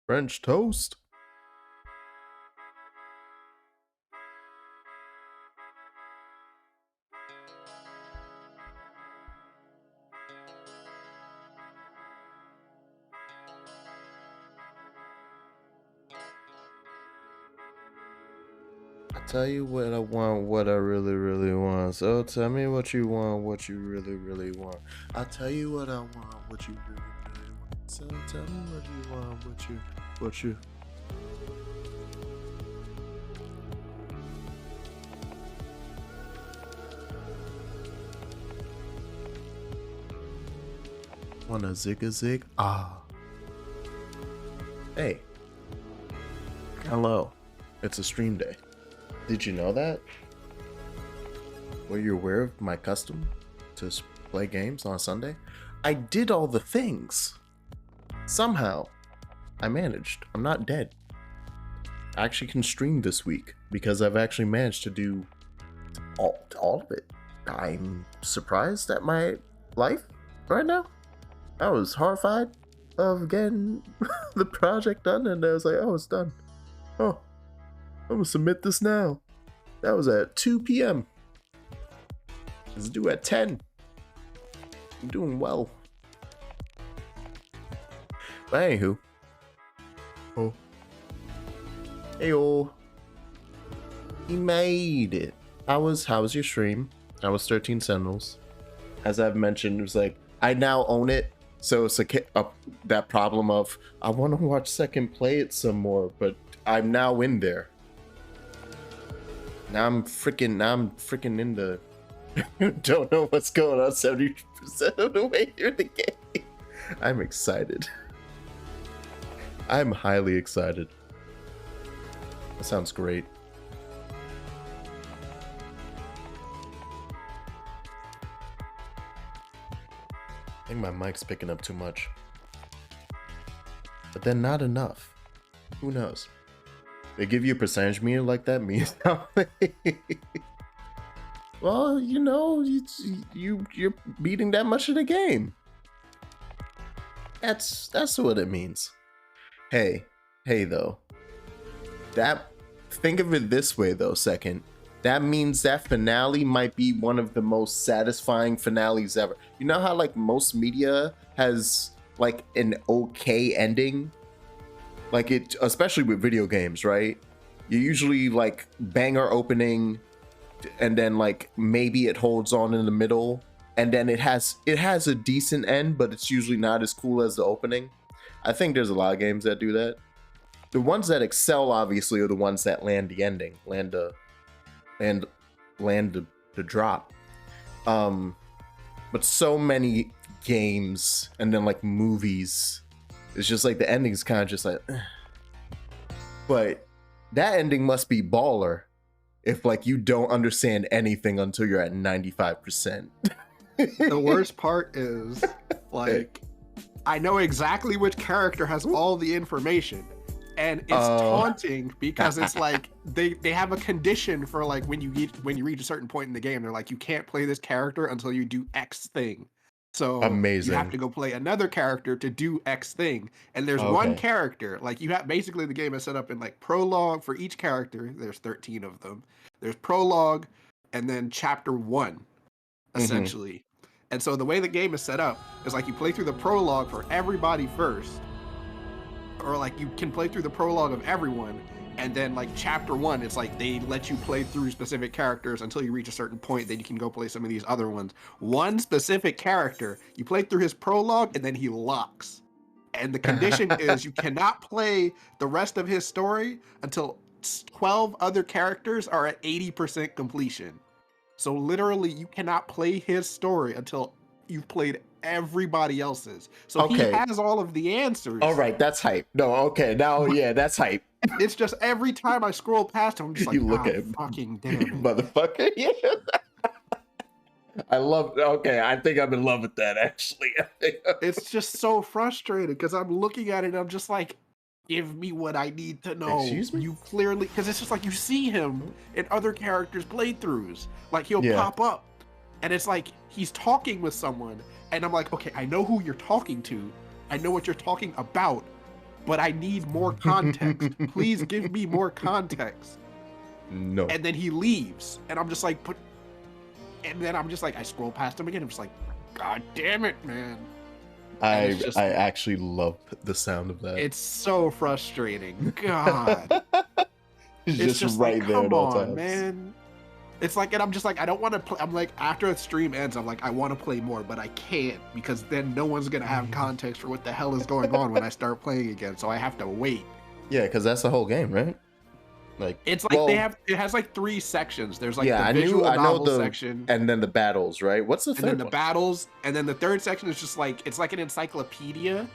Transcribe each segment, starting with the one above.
French toast. I tell you what I want, what I really, really want. So tell me what you want, what you really, really want. I tell you what I want, what you really, really want. So tell me what you want, what you. Want a zig a zig? Ah. Hey. Hello. It's a stream day. Did you know that? Were you aware of my custom to play games on Sunday? I did all the things. Somehow, I managed. I'm not dead. I actually can stream this week because I've actually managed to do all of it. I'm surprised at my life right now. I was horrified of getting the project done, and I was like, oh, it's done. Oh, I'm gonna submit this now. That was at 2 p.m. It's due at 10. I'm doing well. But anywho. Oh. Heyo. He made it. How was your stream? I was 13 Sentinels. As I've mentioned, it was like, I now own it. So it's that problem of, I want to watch Second play it some more, but I'm now in there. Now I'm freaking in the don't know what's going on 70% of the way through the game. I'm excited. I'm highly excited. That sounds great. I think my mic's picking up too much. But then not enough. Who knows? They give you a percentage meter like that means well, you know, you're beating that much of the game. That's what it means. Hey though. Think of it this way though, second. That means that finale might be one of the most satisfying finales ever. You know how like most media has like an okay ending? Like it, especially with video games, right? You usually like banger opening, and then like maybe it holds on in the middle, and then it has a decent end, but it's usually not as cool as the opening. I think there's a lot of games that do that. The ones that excel, obviously, are the ones that land the ending, land the drop. But so many games and then like movies, it's just like the ending's kind of just like, but that ending must be baller if like you don't understand anything until you're at 95%. The worst part is like, I know exactly which character has all the information, and it's taunting because it's like they have a condition for like when you reach a certain point in the game, they're like, you can't play this character until you do X thing. So amazing. You have to go play another character to do X thing. And there's one character, like you have basically the game is set up in like prologue for each character. There's 13 of them. There's prologue and then chapter 1, essentially. Mm-hmm. And so the way the game is set up is like you play through the prologue for everybody first. Or like you can play through the prologue of everyone, and then like chapter 1, it's like they let you play through specific characters until you reach a certain point, then you can go play some of these other ones. One specific character, you play through his prologue and then he locks. And the condition is you cannot play the rest of his story until 12 other characters are at 80% completion. So literally you cannot play his story until you've played everybody else's. So he has all of the answers. All right, that's hype. No, okay, now yeah, that's hype. It's just every time I scroll past him, I'm just like, you look at him. Fucking damn it. Motherfucker. Yeah. I think I'm in love with that actually. It's just so frustrating because I'm looking at it and I'm just like, give me what I need to know. Excuse me? You clearly, because it's just like you see him in other characters' playthroughs. Like he'll pop up and it's like he's talking with someone and I'm like, okay, I know who you're talking to. I know what you're talking about. but I need more context. Please give me more context. No. And then he leaves, and I'm just like, I scroll past him again. I'm just like, God damn it, man. I actually love the sound of that. It's so frustrating. God. It's just right there at all times. Man. It's like, and I'm just like, I don't want to play. I'm like, after the stream ends, I'm like, I want to play more, but I can't, because then no one's going to have context for what the hell is going on when I start playing again. So I have to wait. Yeah, because that's the whole game, right? Like, it's like it has like 3 sections. There's like the visual novel section, and then the battles, right? What's the third one? And then the battles, and then the third section is just like, it's like an encyclopedia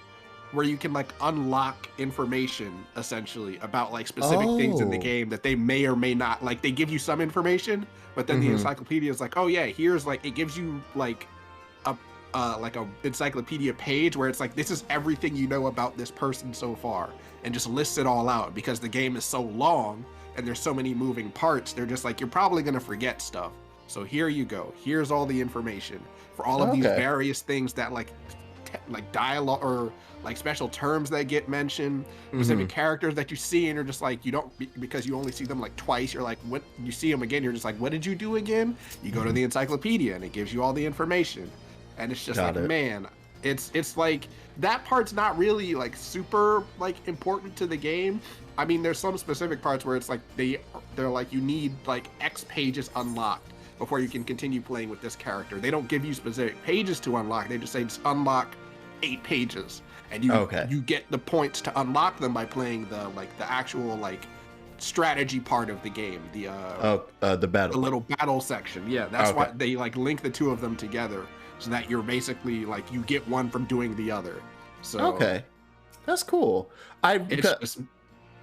where you can like unlock information essentially about like specific things in the game that they may or may not, like they give you some information, but then the encyclopedia is like, oh yeah, here's like, it gives you like a encyclopedia page where it's like, this is everything you know about this person so far, and just lists it all out, because the game is so long and there's so many moving parts. They're just like, you're probably gonna forget stuff, so here you go, here's all the information for all of these various things that like dialogue or like special terms that get mentioned, specific characters that you see, and you're just like, you don't, because you only see them like twice, you're like, what, you see them again, you're just like, what did you do again? You go to the encyclopedia and it gives you all the information, and it's just man, it's like, that part's not really like super like important to the game. I mean, there's some specific parts where it's like they're like, you need like X pages unlocked before you can continue playing with this character. They don't give you specific pages to unlock. They just say, just unlock 8 pages, and you get the points to unlock them by playing the actual like strategy part of the game, the battle, the little battle section. Yeah, that's why they like link the 2 of them together, so that you're basically like, you get one from doing the other. So that's cool.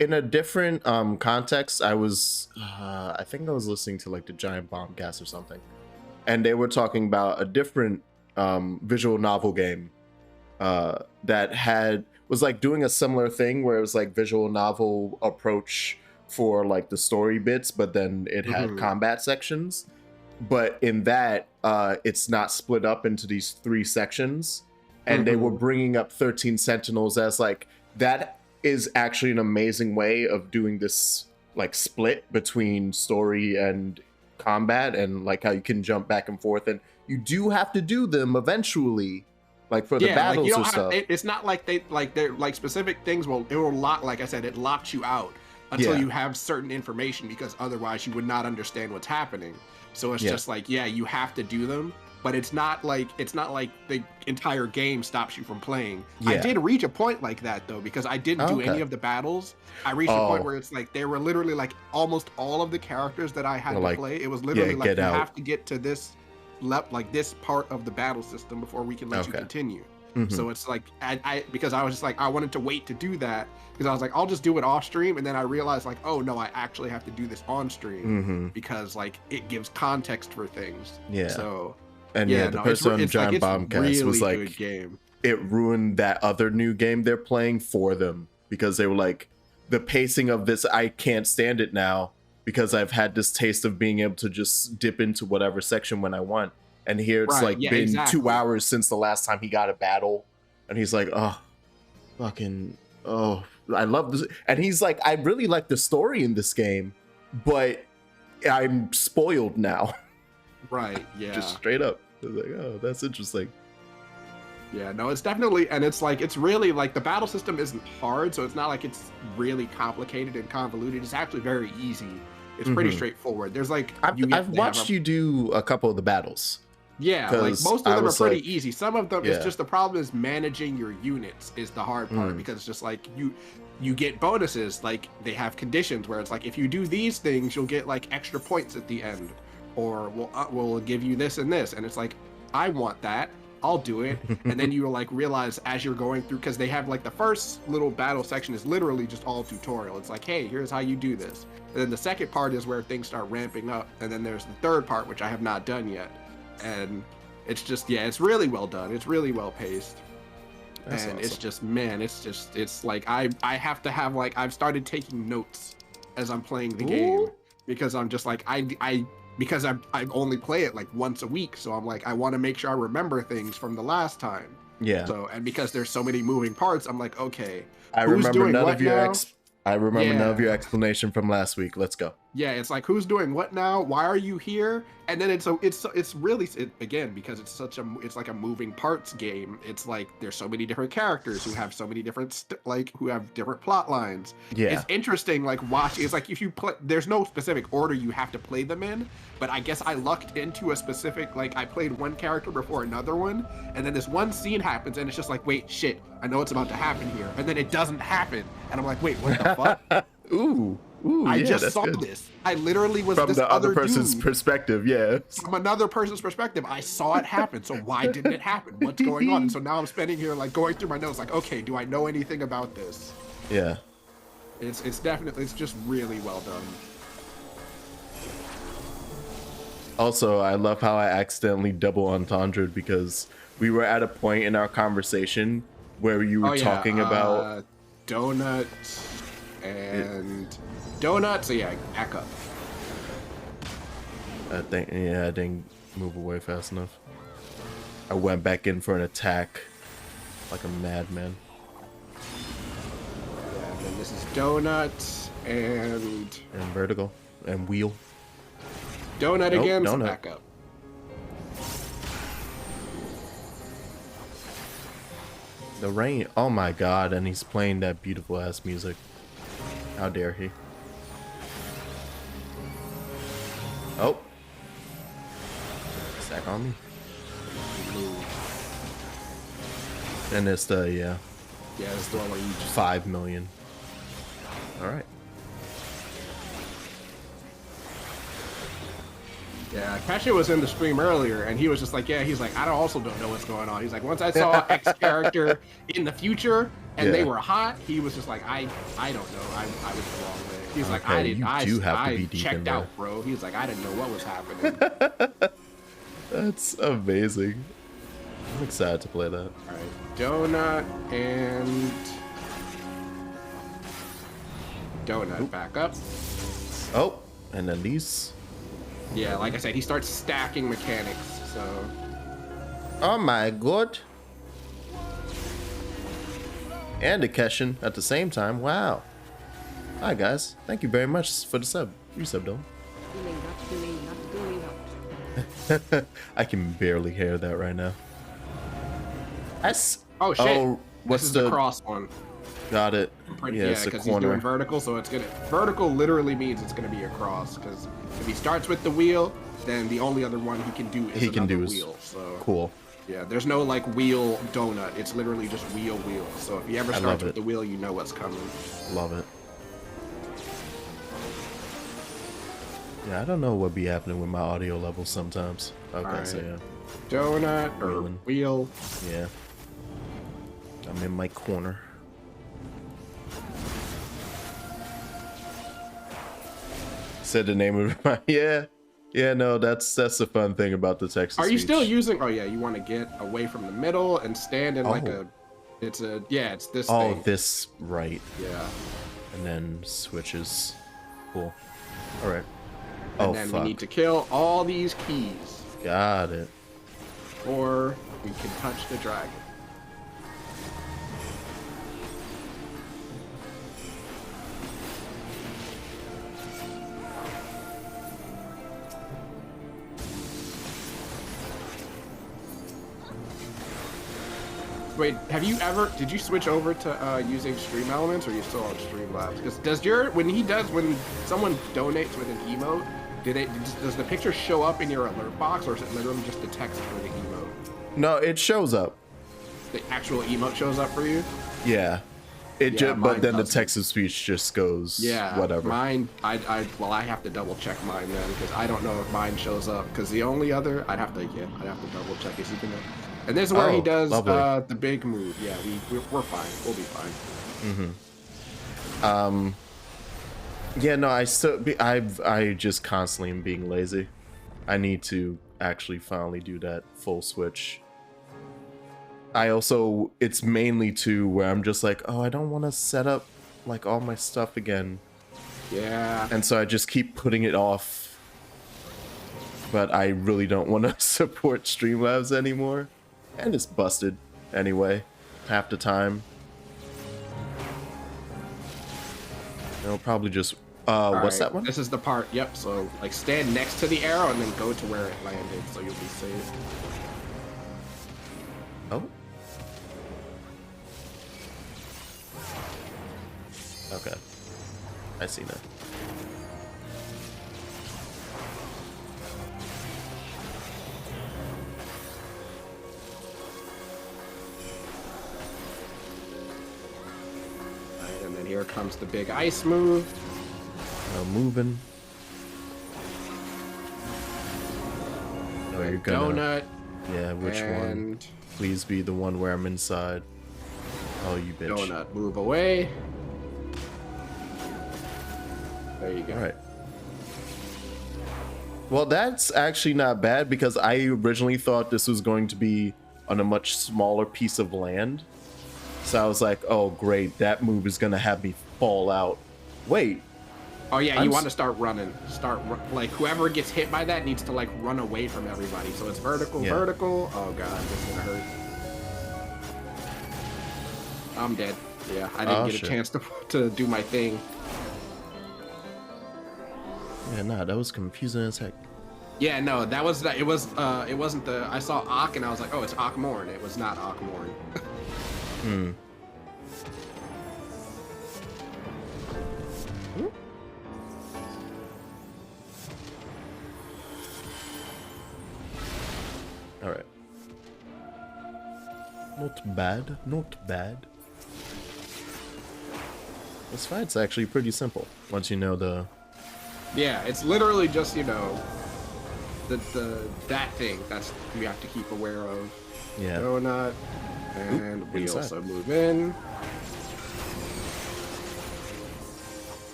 In a different context, I was I think I was listening to like the Giant Bombcast or something, and they were talking about a different visual novel game that was like doing a similar thing, where it was like visual novel approach for like the story bits, but then it had combat sections. But in that, it's not split up into these 3 sections, and they were bringing up 13 Sentinels as like, that is actually an amazing way of doing this like split between story and combat, and like how you can jump back and forth, and you do have to do them eventually, like for the battles or stuff. It's not like they're like specific things. It will lock, like I said, it locks you out until you have certain information, because otherwise you would not understand what's happening. So it's just like, you have to do them, but it's not like the entire game stops you from playing. I did reach a point like that though, because I didn't do any of the battles. I reached a point where it's like, they were literally like almost all of the characters that I had to play. It was literally like, you have to get to this this part of the battle system before we can let you continue. So it's like, because I was just like, I wanted to wait to do that, because I was like, I'll just do it off stream, and then I realized like, oh no, I actually have to do this on stream, because like it gives context for things. So and the person on Giant Bombcast really was like, game. It ruined that other new game they're playing for them, because they were like, the pacing of this, I can't stand it now, because I've had this taste of being able to just dip into whatever section when I want. And here it's been 2 hours since the last time he got a battle. And he's like, oh, fucking, oh, I love this. And he's like, I really like the story in this game, but I'm spoiled now. Right, yeah. Just straight up. I was like, oh, that's interesting. Yeah, no, it's definitely, and it's like, it's really like, the battle system isn't hard, so it's not like it's really complicated and convoluted. It's actually very easy. It's pretty straightforward. There's like, I've watched you do a couple of the battles. Yeah, like most of them are pretty easy. Some of them, it's just, the problem is managing your units is the hard part, because it's just like, you get bonuses, like they have conditions where it's like, if you do these things, you'll get like extra points at the end, or we'll give you this and this, and it's like, I want that, I'll do it. And then you like realize as you're going through, because they have like, the first little battle section is literally just all tutorial. It's like, hey, here's how you do this. And then the second part is where things start ramping up, and then there's the third part, which I have not done yet. And it's just, it's really well done. It's really well paced. That's awesome. It's just, man, it's like, I have to have like, I've started taking notes as I'm playing the game, because I'm just like, I only play it like once a week. So I'm like, I want to make sure I remember things from the last time. Yeah. So, and because there's so many moving parts, I'm like, okay, I who's remember doing none what of your now? I remember none of Yeah. your explanation from last week. Let's go. Yeah, it's like who's doing what now? Why are you here? And then it's really again because it's like a moving parts game. It's like there's so many different characters who have so many different who have different plot lines. Yeah. It's interesting like watch. It's like if you play, there's no specific order you have to play them in. But I guess I lucked into a specific like I played one character before another one, and then this one scene happens, and it's just like wait shit, I know what's about to happen here, and then it doesn't happen, and I'm like wait what the fuck. Ooh, I yeah, just that's saw good. this. I literally was From this the other other person's dude. perspective, yeah. From another person's perspective. I saw it happen. So why didn't it happen? What's going on? And so now I'm spending here like going through my notes like, okay, do I know anything about this? Yeah. It's definitely it's just really well done. Also, I love how I accidentally double entendred because we were at a point in our conversation where you were talking about donut and donut. So yeah, back up. I didn't move away fast enough. I went back in for an attack like a madman. Yeah, and then this is donut and vertical and wheel. Donut Nope, again. donut. So back up. The rain. Oh my god, and he's playing that beautiful ass music. How dare he? Oh. Stack on me. And it's the, yeah. Yeah, it's the one where you just 5 million. Alright. Yeah, Kasha was in the stream earlier, and he was just like, yeah, he's like, also don't know what's going on. He's like, once I saw X character in the future, and they were hot, he was just like, I don't know, I was the wrong way. He's like, I checked out, bro. He's like, I didn't know what was happening. That's amazing. I'm excited to play that. All right, donut and donut. Oop. Back up. Oh, and then these. Yeah, like I said, he starts stacking mechanics, so. Oh my god. And a Keshin at the same time. Wow. Hi guys. Thank you very much for the sub. You subbed on. I can barely hear that right now. Oh shit. Oh, what's this is the cross one? Got it. Yeah, because he's doing vertical, so it's gonna. Vertical literally means it's gonna be a cross. Because if he starts with the wheel, then the only other one he can do is another wheel. So cool. Yeah, there's no like wheel donut. It's literally just wheel. So if he ever starts with the wheel, you know what's coming. Love it. Yeah, I don't know what be happening with my audio levels sometimes. Okay, right. So yeah. Donut or wheel. Yeah. I'm in my corner. Said the name of my yeah no that's the fun thing about the Texas. Are you still using? Oh yeah, you want to get away from the middle and stand in like a. It's this. Oh, thing. this right. Yeah. And then switches. Cool. All right. And then we need to kill all these keys. Got it. Or we can touch the dragon. Wait, did you switch over to using Stream Elements, or are you still on Streamlabs? Because when someone donates with an emote, does the picture show up in your alert box, or is it literally just the text for the emote? No, it shows up. The actual emote shows up for you? Yeah. But then the text to speech just goes whatever. Mine, I have to double check mine then, because I don't know if mine shows up. Because the only other, I'd have to double check. Is he gonna? And this is where he does the big move. Yeah, we're fine. We'll be fine. Mm-hmm. Yeah, no, I just constantly am being lazy. I need to actually finally do that full switch. It's mainly too where I'm just like, oh, I don't want to set up like all my stuff again. Yeah. And so I just keep putting it off. But I really don't want to support Streamlabs anymore. And it's busted. anyway, half the time. They'll probably just what's that one? This is the part. Yep. So like stand next to the arrow and then go to where it landed, so you'll be safe. Oh. Okay. I see now. Right, and then here comes the big ice move. No moving. Oh, you're gonna. Donut. Yeah, which one? Please be the one where I'm inside. Oh, you bitch. Donut, move away. There you go. All right. Well, that's actually not bad because I originally thought this was going to be on a much smaller piece of land. So I was like, oh, great. That move is going to have me fall out. Wait. Oh, yeah, you want to start running. Like, whoever gets hit by that needs to, like, run away from everybody. So it's vertical, vertical. Oh, God, this is going to hurt. I'm dead. Yeah, I didn't get a chance to do my thing. Yeah, nah, that was confusing as heck. Yeah, no, that was it wasn't the I saw Ak and I was like, oh, it's Akmorn. It was not Akmorn. Hmm. All right. Not bad, not bad. This fight's actually pretty simple once you know the. Yeah, it's literally just, you know, that thing that's you have to keep aware of. Yeah. Donut, and Oop, we inside. also move in.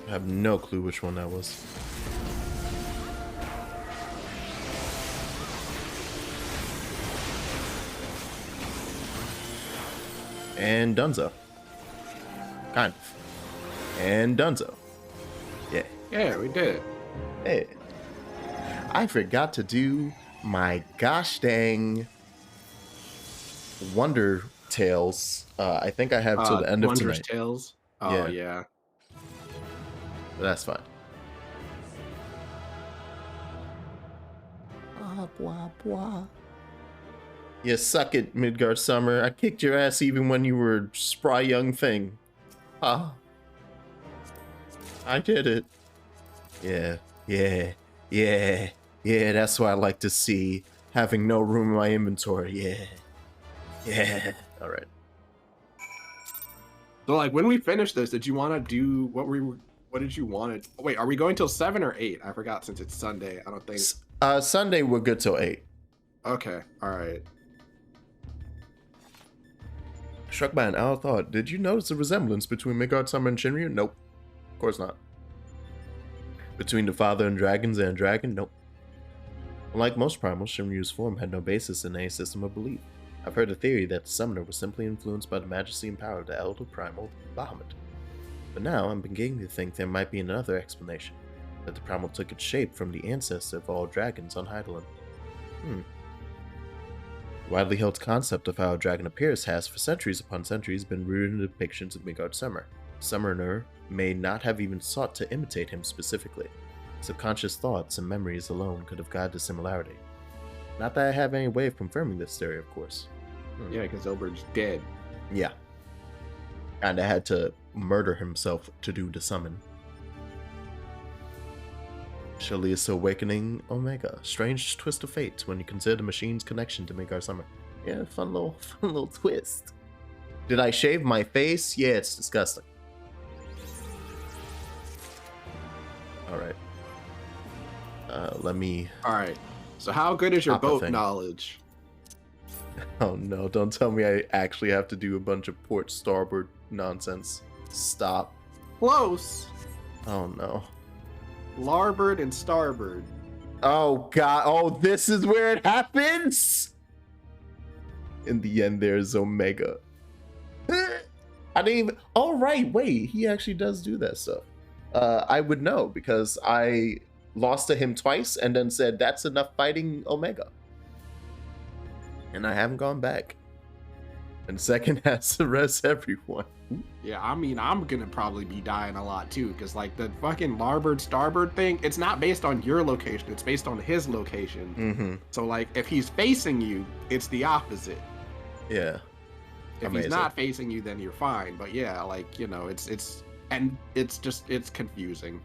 I have no clue which one that was. And Dunzo. Kind of. And Dunzo. Yeah. Yeah, we did it. Hey. I forgot to do my gosh dang Wonder Tales. I think I have till the end of Wondrous tonight. Tales. Oh, yeah. But that's fine. Blah, blah. You suck it, Midgard Summer. I kicked your ass even when you were a spry young thing. Ah. I did it. Yeah, that's what I like to see. Having no room in my inventory. Yeah. Alright. So, like, when we finish this, did you want to do what did you want to? Wait, are we going till 7 or 8? I forgot since it's Sunday. I don't think. Sunday we're good till 8. Okay, all right. Struck by an odd thought. Did you notice the resemblance between Midgard Summer and Shinryu? Nope. Of course not. Between the father and dragons and dragon? Nope. Unlike most primals, Shinryu's form had no basis in any system of belief. I've heard a theory that the summoner was simply influenced by the majesty and power of the elder primal Bahamut. But now I'm beginning to think there might be another explanation. That the primal took its shape from the ancestor of all dragons on Hydaelyn. The widely held concept of how a dragon appears has, for centuries upon centuries, been rooted in the depictions of Midgard Summer. Summoner may not have even sought to imitate him specifically. Subconscious thoughts and memories alone could have guided the similarity. Not that I have any way of confirming this theory, of course. Yeah, because Ober's dead. Yeah. Kinda had to murder himself to do the summon. Shalia's Awakening Omega. Strange twist of fate when you consider the machine's connection to Midgard Summer. Yeah, fun little twist. Did I shave my face? Yeah, it's disgusting. Alright. Let me... Alright. So how good is your Pop a boat thing. knowledge? Oh no, don't tell me I actually have to do a bunch of port starboard nonsense. Stop. Close. Oh no. Larboard and starboard. Oh god, oh this is where it happens? In the end there's Omega. I didn't even... Oh right, wait, he actually does do that stuff. I would know because I lost to him twice and then said that's enough fighting Omega, and I haven't gone back. And second has to res everyone. Yeah, I mean, I'm gonna probably be dying a lot too, because like the fucking larboard starboard thing, it's not based on your location, it's based on his location. Mm-hmm. So like, if he's facing you, it's the opposite. Yeah. If Amazing. he's not facing you, then you're fine. But yeah, like, you know, it's confusing.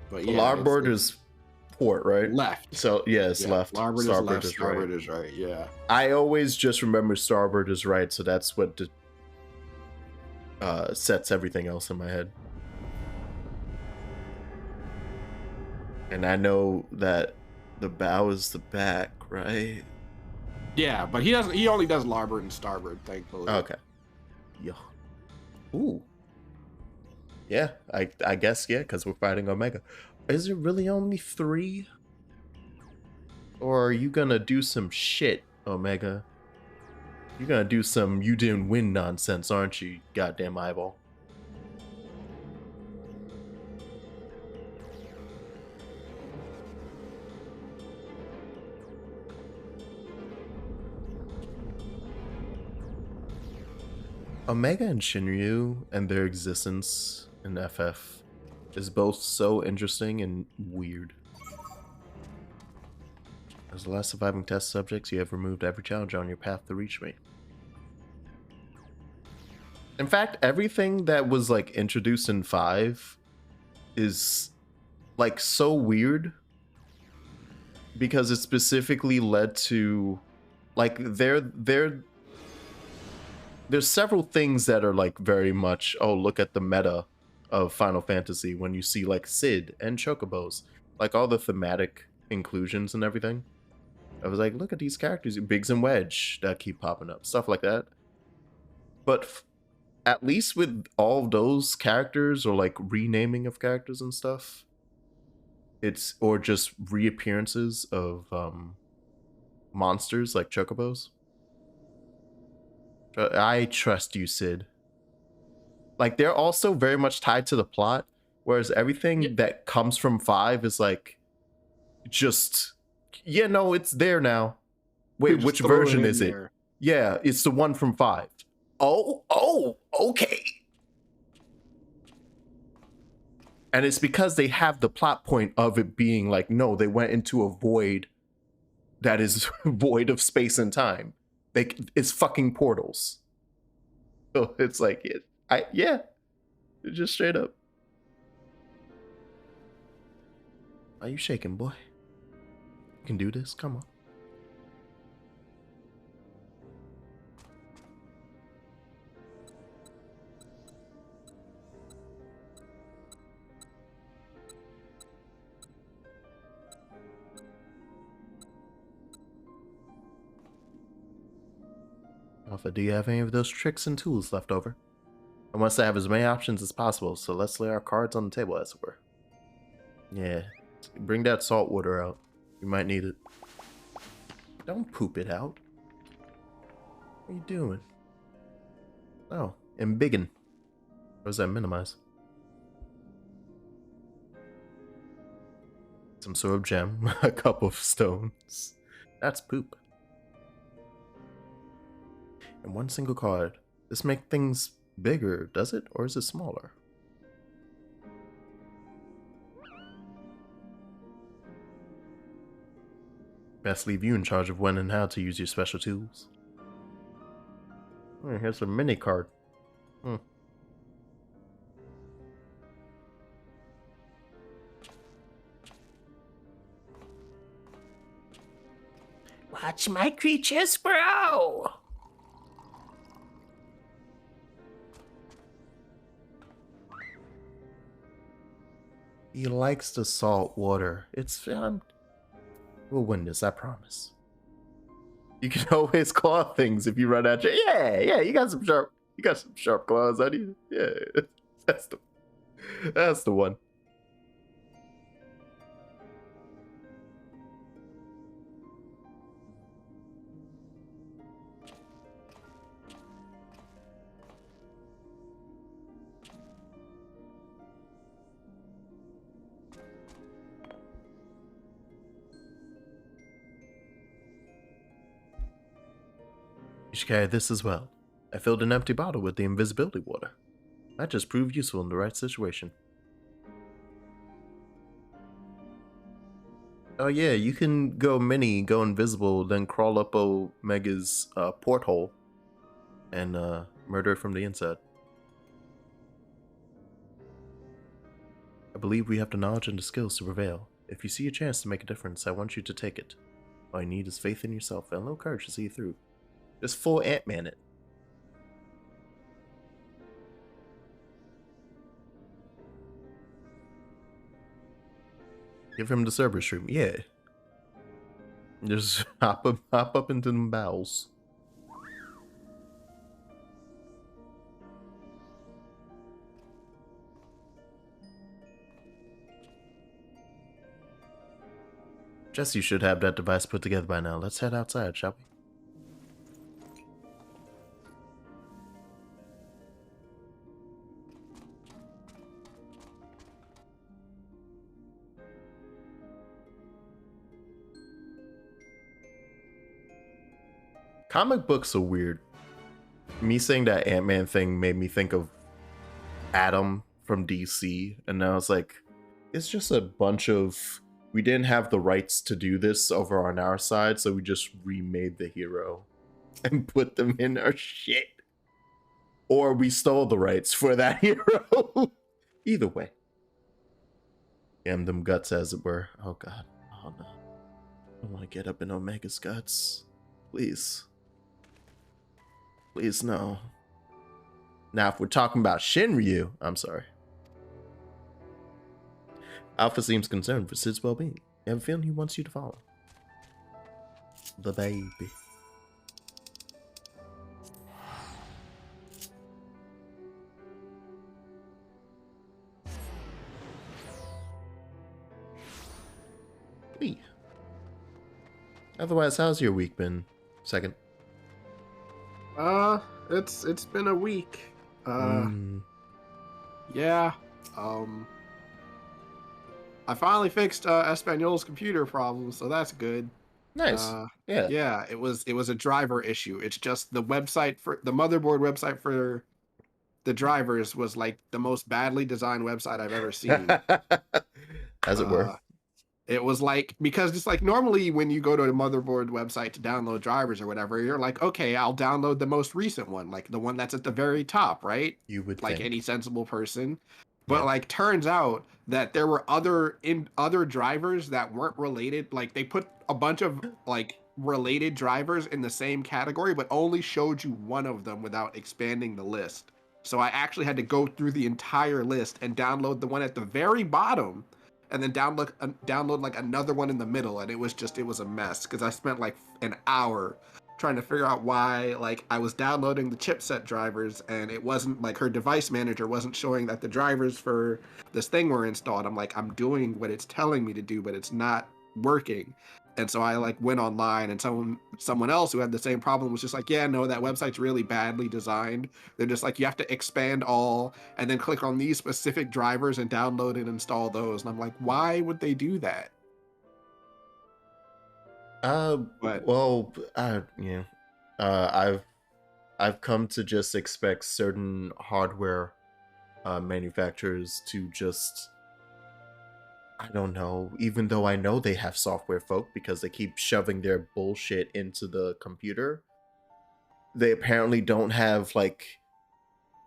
But yeah, Larboard is port, right? left. So yes, Yeah, left. larboard Starboard is left, is starboard right. is right. Yeah. I always just remember starboard is right, so that's what sets everything else in my head. And I know that the bow is the back, right? Yeah, but he only does larboard and starboard, thankfully. Okay. Yo. Ooh. Yeah, I guess, yeah, because we're fighting Omega. Is it really only 3? Or are you gonna do some shit, Omega? You're gonna do some you didn't win nonsense, aren't you, goddamn eyeball? Omega and Shinryu and their existence in FF is both so interesting and weird. As the last surviving test subjects, you have removed every challenge on your path to reach me. In fact, everything that was like introduced in 5 is like so weird because it specifically led to like there's several things that are like very much, oh, look at the meta of Final Fantasy when you see like Cid and Chocobos, like all the thematic inclusions and everything. I was like, look at these characters, Biggs and Wedge that keep popping up, stuff like that. But at least with all of those characters or like renaming of characters and stuff, it's or just reappearances of monsters like Chocobos. I trust you, Cid. Like they're also very much tied to the plot, whereas everything that comes from 5 is like just yeah, no, it's there now. Wait, which version is it? Yeah, it's the one from 5. Oh, okay. And it's because they have the plot point of it being like, no, they went into a void that is void of space and time. It's fucking portals. So it's like, just straight up. Are you shaking, boy? You can do this. Come on. Alpha, do you have any of those tricks and tools left over? I want us to have as many options as possible, so let's lay our cards on the table, as it were. Yeah, bring that salt water out. You might need it. Don't poop it out. What are you doing? Oh, embiggen. What does that minimize? Some sort of gem, a couple of stones. That's poop. And one single card. This makes things bigger, does it? Or is it smaller? Best leave you in charge of when and how to use your special tools. Oh, here's a mini card. Watch my creatures grow! He likes the salt water. It's we'll win this, I promise. You can always claw things if you run out. Yeah, you got some sharp claws on you. Yeah, that's the one. You should carry this as well. I filled an empty bottle with the invisibility water. Might just prove useful in the right situation. Oh yeah, you can go invisible, then crawl up Omega's porthole and murder it from the inside. I believe we have the knowledge and the skills to prevail. If you see a chance to make a difference, I want you to take it. All you need is faith in yourself and a little courage to see it through. Just full Ant-Man it. Give him the Cerberus stream. Yeah. Just hop up into them bowels. Jesse should have that device put together by now. Let's head outside, shall we? Comic books are weird. Me saying that Ant-Man thing made me think of Adam from DC, and now it's like, it's just a bunch of, we didn't have the rights to do this over on our side, so we just remade the hero and put them in our shit. Or we stole the rights for that hero. Either way. Damn them guts, as it were. Oh god. Oh no. I don't want to get up in Omega's guts. Please. Please, no. Now, if we're talking about Shinryu, I'm sorry. Alpha seems concerned for Sid's well-being. I have a feeling he wants you to follow. The baby. Wee. Otherwise, how's your week been? Second. It's been a week. Yeah. I finally fixed Espanol's computer problem, so that's good. Nice. Yeah. Yeah, it was a driver issue. It's just the website for the motherboard website for the drivers was like the most badly designed website I've ever seen. As it were. It was like, because just like normally when you go to a motherboard website to download drivers or whatever, you're like, okay, I'll download the most recent one, like the one that's at the very top, right? You would like think. Any sensible person. But like, turns out that there were other drivers that weren't related. Like they put a bunch of like related drivers in the same category, but only showed you one of them without expanding the list. So I actually had to go through the entire list and download the one at the very bottom, and then download like another one in the middle, and it was a mess because I spent like an hour trying to figure out why like I was downloading the chipset drivers and it wasn't like her device manager wasn't showing that the drivers for this thing were installed. I'm like, I'm doing what it's telling me to do, but it's not working. And so I like went online, and someone else who had the same problem was just like, yeah, no, that website's really badly designed. They're just like, you have to expand all and then click on these specific drivers and download and install those. And I'm like, why would they do that? I've come to just expect certain hardware manufacturers to just, I don't know, even though I know they have software folk because they keep shoving their bullshit into the computer, they apparently don't have like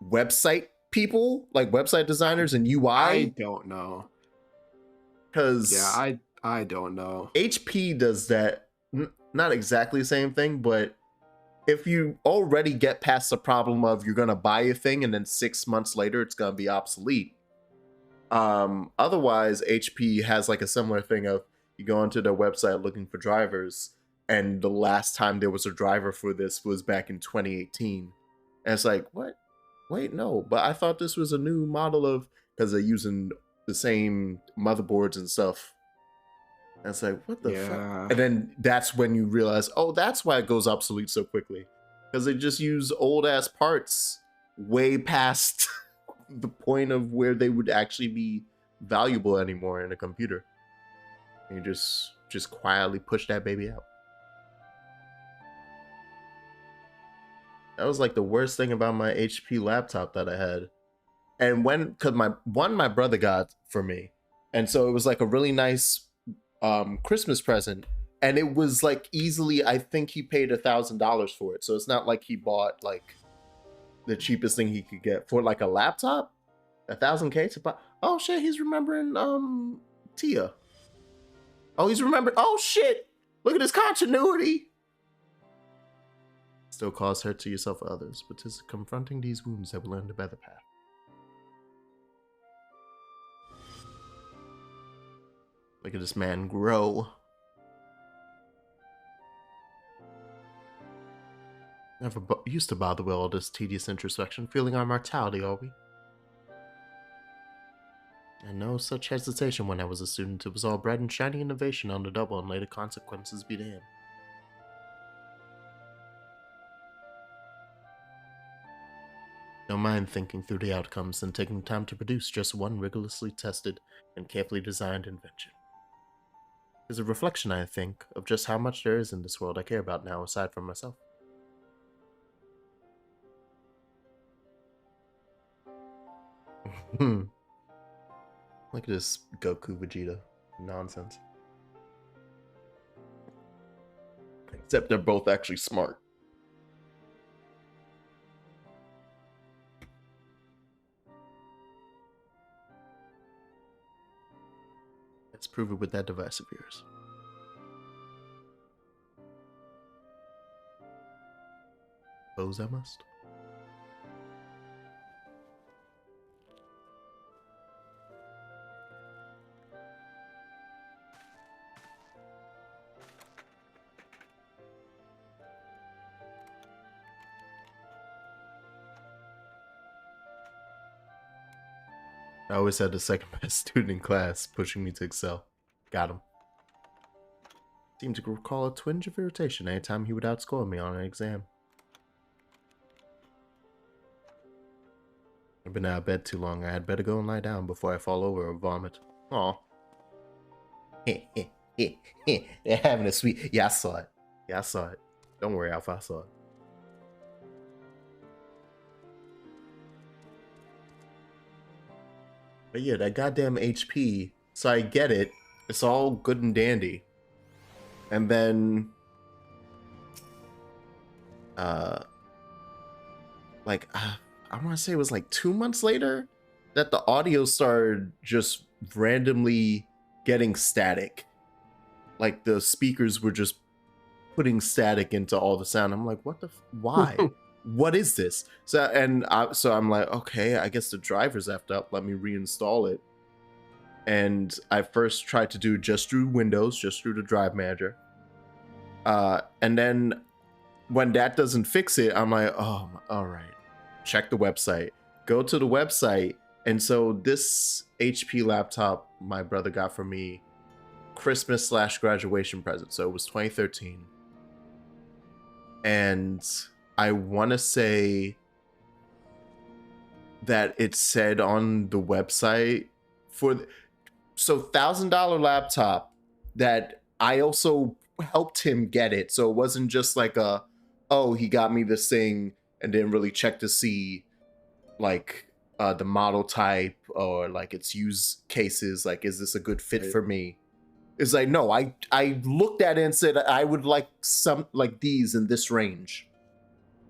website people, like website designers and UI. I don't know. Because I don't know. HP does that. Not exactly the same thing, but if you already get past the problem of you're going to buy a thing and then 6 months later it's going to be obsolete. Otherwise, HP has like a similar thing of you go onto their website looking for drivers, and the last time there was a driver for this was back in 2018. And it's like, what? Wait, no, but I thought this was a new model of, because they're using the same motherboards and stuff. And it's like, what the fuck? And then that's when you realize, oh, that's why it goes obsolete so quickly. Because they just use old ass parts way past the point of where they would actually be valuable anymore in a computer. And you just quietly push that baby out. That was like the worst thing about my HP laptop that I had. And cause my brother got for me. And so it was like a really nice Christmas present. And it was like easily, I think he paid $1,000 for it. So it's not like he bought like the cheapest thing he could get for like a laptop. 1,000K to buy. Oh shit, he's remembering Tia. Oh, he's remembered. Oh shit! Look at his continuity. Still cause hurt to yourself or others, but 'tis confronting these wounds that will learn to better path. Look at this man grow. Never used to bother with all this tedious introspection, feeling our mortality, are we? And no such hesitation when I was a student. It was all bright and shiny innovation on the double, and later consequences be damned. Don't mind thinking through the outcomes and taking time to produce just one rigorously tested and carefully designed invention. It's a reflection, I think, of just how much there is in this world I care about now aside from myself. Look at this Goku Vegeta nonsense. Except they're both actually smart. Let's prove it with that device of yours. Suppose I must. I always had the second best student in class, pushing me to excel. Got him. Seemed to recall a twinge of irritation anytime he would outscore me on an exam. I've been out of bed too long. I had better go and lie down before I fall over or vomit. Aw. They're having a sweet... Yeah, I saw it. Yeah, I saw it. Don't worry, Alpha, I saw it. But yeah, that goddamn HP, so I get it. It's all good and dandy. And then... I want to say it was like 2 months later that the audio started just randomly getting static. Like the speakers were just putting static into all the sound. I'm like, what the... Why? What is this? So I'm like, okay, I guess the driver's effed up. Let me reinstall it. And I first tried to do just through Windows, just through the Drive Manager. And then when that doesn't fix it, I'm like, oh, all right. Check the website. Go to the website. And so this HP laptop my brother got for me, Christmas/graduation present. So it was 2013. And I want to say that it said on the website so $1,000 laptop that I also helped him get it. So it wasn't just like oh, he got me this thing and didn't really check to see like the model type or like its use cases. Like, is this a good fit for me? It's like, no, I looked at it and said I would like some like these in this range.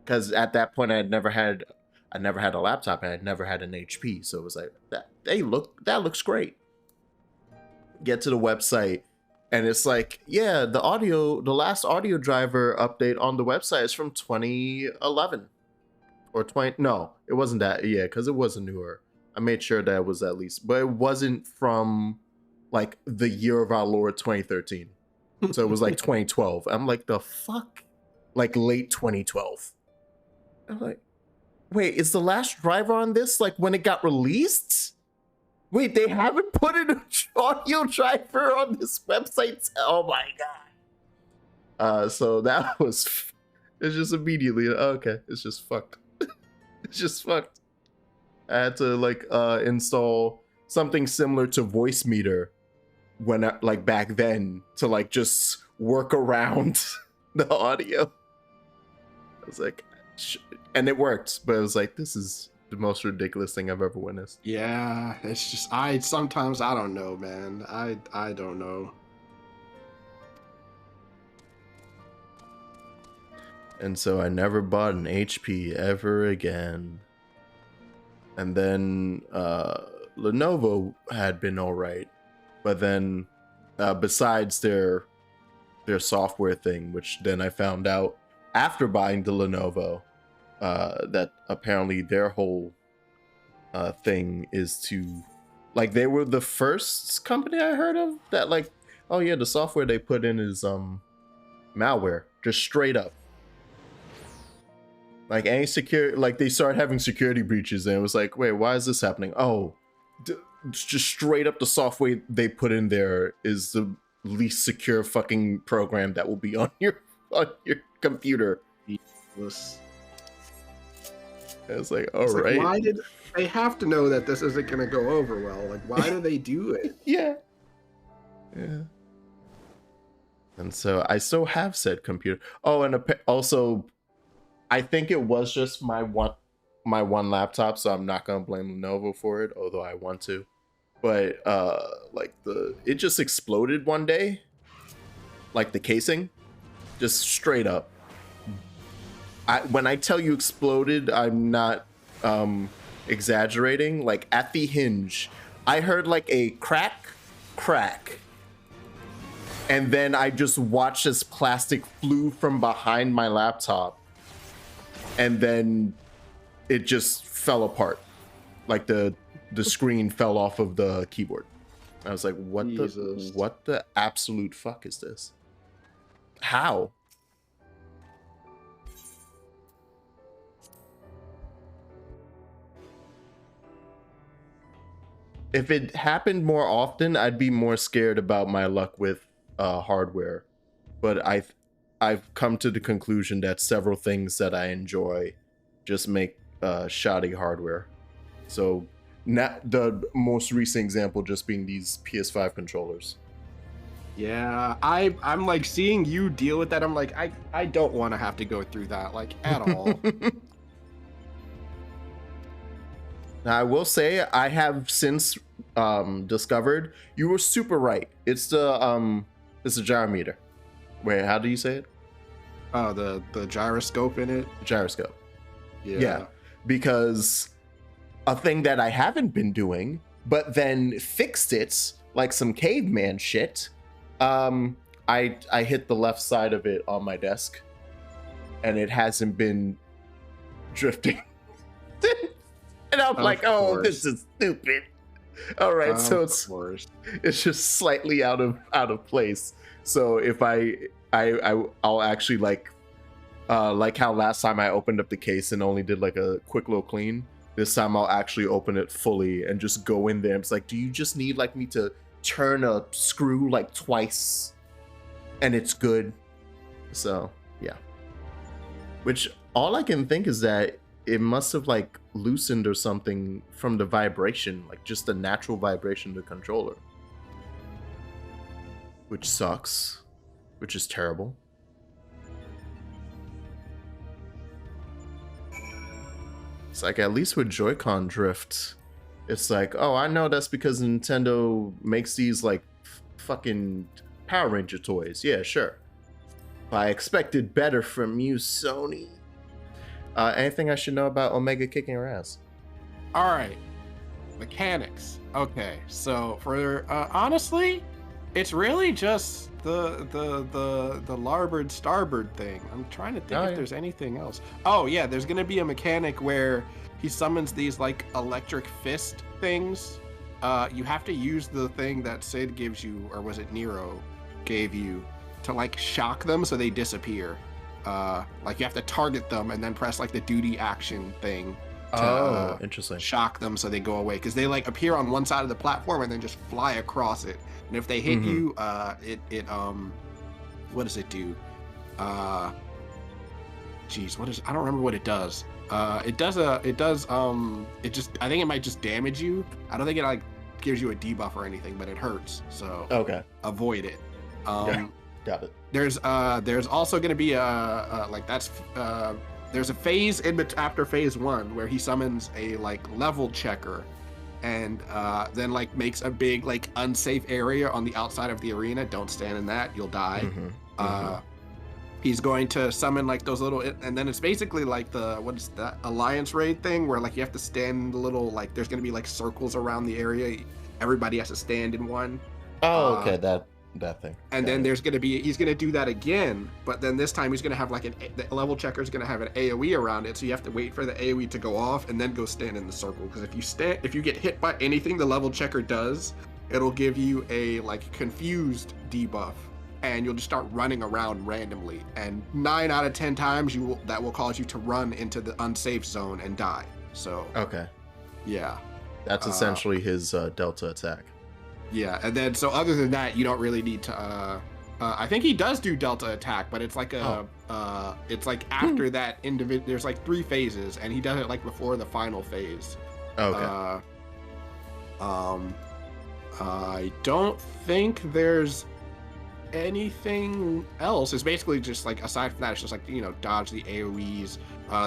Because at that point I never had a laptop and I'd never had an HP. So it was like, that looks great. Get to the website and it's like, yeah, the last audio driver update on the website is from 2011 or no, it wasn't that. Yeah, because it wasn't newer. I made sure that it was at least, but it wasn't from like the year of our Lord 2013. So it was like 2012. I'm like, the fuck? Like late 2012. I'm like, wait, is the last driver on this like when it got released? Wait, they haven't put an audio driver on this website? Oh my god. So that was, it's just immediately, okay, it's just fucked. It's just fucked. I had to like install something similar to Voice Meter when like back then to like just work around the audio. I was like, And it worked, but it was like, this is the most ridiculous thing I've ever witnessed. Yeah, it's just sometimes I don't know, man. I don't know. And so I never bought an HP ever again. And then Lenovo had been all right, but then besides their software thing, which then I found out after buying the Lenovo, that apparently their whole thing is to, like, they were the first company I heard of that, like, oh yeah, the software they put in is malware, just straight up. Like, any security, like, they started having security breaches, and it was like, wait, why is this happening? Oh, just straight up the software they put in there is the least secure fucking program that will be on your computer. It's like, all right. Like, why did they have to know that this isn't going to go over well? Like, why do they do it? Yeah. And so I still have said computer. Oh, and also, I think it was just my one laptop, so I'm not gonna blame Lenovo for it, although I want to. But like it just exploded one day, like the casing, just straight up. When I tell you exploded, I'm not exaggerating. Like, at the hinge, I heard like a crack, and then I just watched as plastic flew from behind my laptop. And then it just fell apart. Like the screen fell off of the keyboard. I was like, what the absolute fuck is this? How? If it happened more often, I'd be more scared about my luck with hardware. But I've come to the conclusion that several things that I enjoy just make shoddy hardware. So the most recent example just being these PS5 controllers. Yeah, I'm like seeing you deal with that. I'm like, I don't want to have to go through that, like, at all. Now, I will say I have since discovered you were super right. It's the gyrometer. Wait, how do you say it? Oh, the gyroscope in it? Gyroscope. Yeah. Because a thing that I haven't been doing, but then fixed it like some caveman shit. I hit the left side of it on my desk, and it hasn't been drifting. And I'm like, oh, this is stupid. All right, so it's just slightly out of place. So if I'll actually like how last time I opened up the case and only did like a quick little clean. This time I'll actually open it fully and just go in there. It's like, do you just need like me to turn a screw like twice and it's good? So yeah. Which all I can think is that it must have like loosened or something from the vibration, like just the natural vibration of the controller. Which sucks. Which is terrible. It's like, at least with Joy-Con drift, it's like, oh, I know that's because Nintendo makes these like fucking Power Ranger toys. Yeah, sure. I expected better from you, Sony. Anything I should know about Omega kicking her ass? All right, mechanics. Okay, so for honestly, it's really just the larboard starboard thing. I'm trying to think if there's anything else. Oh yeah, there's gonna be a mechanic where he summons these like electric fist things. You have to use the thing that Sid gives you, or was it Nero gave you, to like shock them so they disappear. Like you have to target them and then press like the duty action thing to interesting. Shock them so they go away, because they like appear on one side of the platform and then just fly across it. And if they hit you, it what does it do? Geez, what is? I don't remember what it does. It just, I think it might just damage you. I don't think it like gives you a debuff or anything, but it hurts. So avoid it. Yeah, got it. There's also going to be like that's there's a phase after phase 1 where he summons a like level checker, and then like makes a big like unsafe area on the outside of the arena. Don't stand in that, you'll die. He's going to summon like those little, and then it's basically like the, what is that, alliance raid thing, where like you have to stand in the little, like there's going to be like circles around the area, everybody has to stand in one. Oh, okay, that thing. And then there's going to be, he's going to do that again, but then this time he's going to have like the level checker is going to have an AoE around it, so you have to wait for the AoE to go off and then go stand in the circle, because if you get hit by anything the level checker does, it'll give you a like confused debuff, and you'll just start running around randomly, and 9 out of 10 times that will cause you to run into the unsafe zone and die. So okay, yeah, that's essentially his delta attack. Yeah, and then so other than that, you don't really need to. I think he does do delta attack, but it's like it's like after that individual. There's like 3 phases, and he does it like before the final phase. Okay. I don't think there's anything else. It's basically just like, aside from that, it's just like, you know, dodge the AoEs,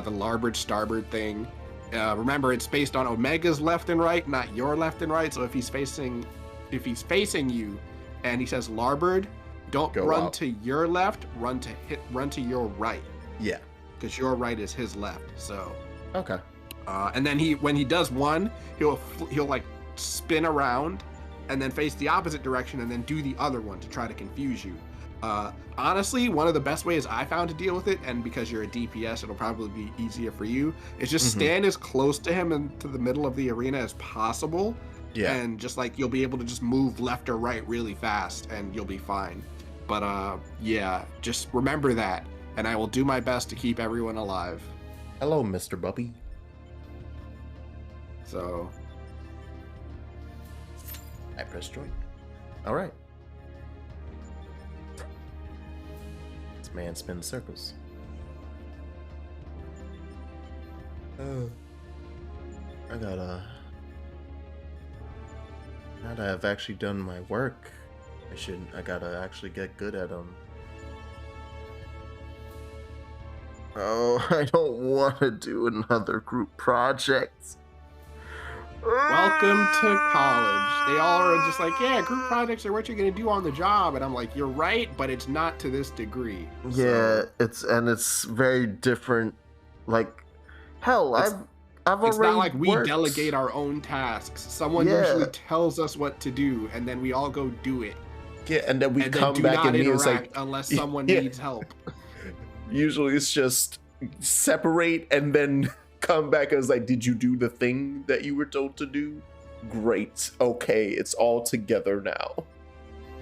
the larboard starboard thing. Remember, it's based on Omega's left and right, not your left and right. So if he's facing you and he says larboard, don't run up to your left, run to your right. Yeah, because your right is his left. So okay. And then when he does one, he'll like spin around and then face the opposite direction and then do the other one to try to confuse you. Honestly, one of the best ways I found to deal with it, and because you're a DPS, it'll probably be easier for you, is just stand as close to him and to the middle of the arena as possible. Yeah. And just like, you'll be able to just move left or right really fast and you'll be fine. But yeah, just remember that, and I will do my best to keep everyone alive. Hello, Mr. Bubby. So I press join. All right. This man spins circles. I gotta. Now that I've actually done my work, I gotta actually get good at them. Oh, I don't want to do another group project. Welcome to college. They all are just like, yeah, group projects are what you're gonna do on the job, and I'm like, you're right, but it's not to this degree. Yeah, it's very different. Like, hell, I've already. It's not like we worked. Delegate our own tasks. Someone usually tells us what to do, and then we all go do it. Yeah, and then we come back and it's like, unless someone needs help. Usually it's just separate and then come back and it's like, did you do the thing that you were told to do? Great. Okay, it's all together now.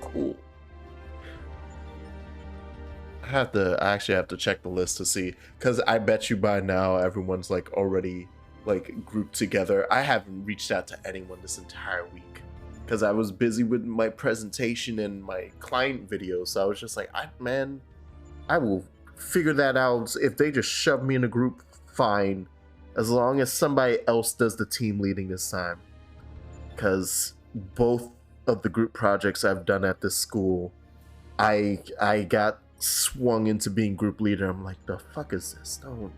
Cool. I actually have to check the list to see, because I bet you by now everyone's like already like grouped together. I haven't reached out to anyone this entire week because I was busy with my presentation and my client video. So I was just like, I will figure that out. If they just shove me in a group, fine, as long as somebody else does the team leading this time. Because both of the group projects I've done at this school, I got swung into being group leader. I'm like, the fuck is this? Don't.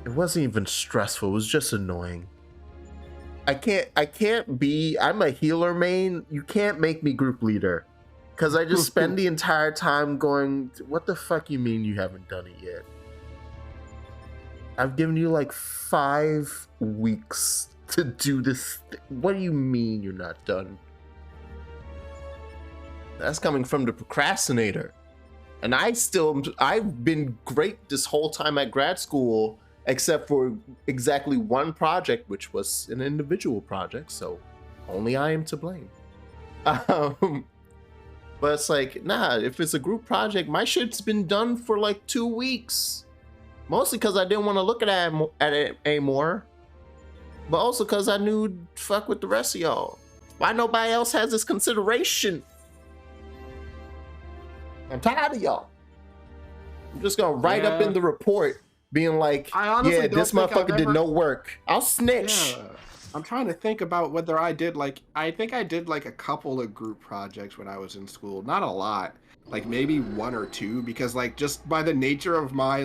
It wasn't even stressful. It was just annoying. I'm a healer main. You can't make me group leader. Because I just spend the entire time going, what the fuck you mean you haven't done it yet? I've given you like 5 weeks to do this. What do you mean you're not done? That's coming from the procrastinator. And I've been great this whole time at grad school, except for exactly one project, which was an individual project, so only I am to blame. But it's like, nah, if it's a group project, my shit's been done for like 2 weeks. Mostly because I didn't want to look at it anymore. But also because I knew fuck with the rest of y'all. Why nobody else has this consideration? I'm tired of y'all. I'm just going to write up in the report being like, yeah, this motherfucker did no work. I'll snitch. Yeah. I'm trying to think about whether I think I did like a couple of group projects when I was in school. Not a lot. like maybe one or two, because like just by the nature of my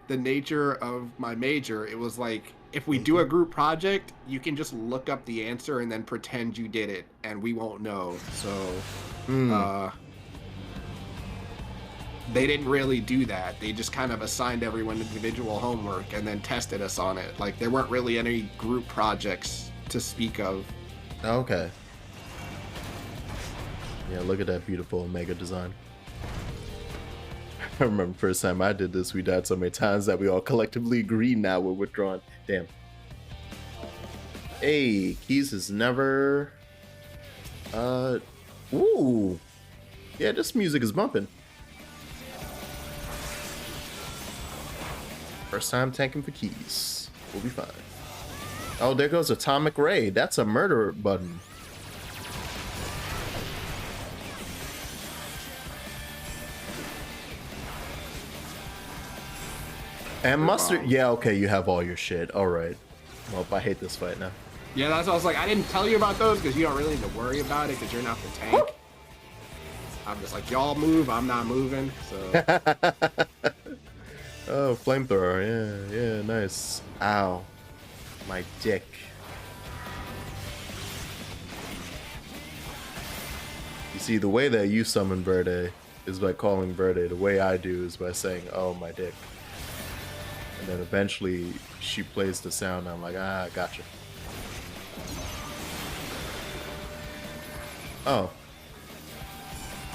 major, it was like if we do a group project, you can just look up the answer and then pretend you did it, and we won't know. So, they didn't really do that. They just kind of assigned everyone individual homework and then tested us on it. Like there weren't really any group projects to speak of. Okay. Yeah, look at that beautiful Omega design. I remember the first time I did this, we died so many times that we all collectively agreed now we're withdrawn. Damn. Hey, Keys is never... Ooh. Yeah, this music is bumping. First time tanking for Keys. We'll be fine. Oh, there goes Atomic Ray. That's a murder button. And Mustard, yeah, okay, you have all your shit. All right. Well, I hate this fight now. Yeah, that's what I was like. I didn't tell you about those because you don't really need to worry about it because you're not the tank. I'm just like, y'all move, I'm not moving. So. Oh, flamethrower. Yeah, nice. Ow. My dick. You see, the way that you summon Verde is by calling Verde. The way I do is by saying, oh, my dick. And then eventually she plays the sound and I'm like, ah, gotcha. Oh.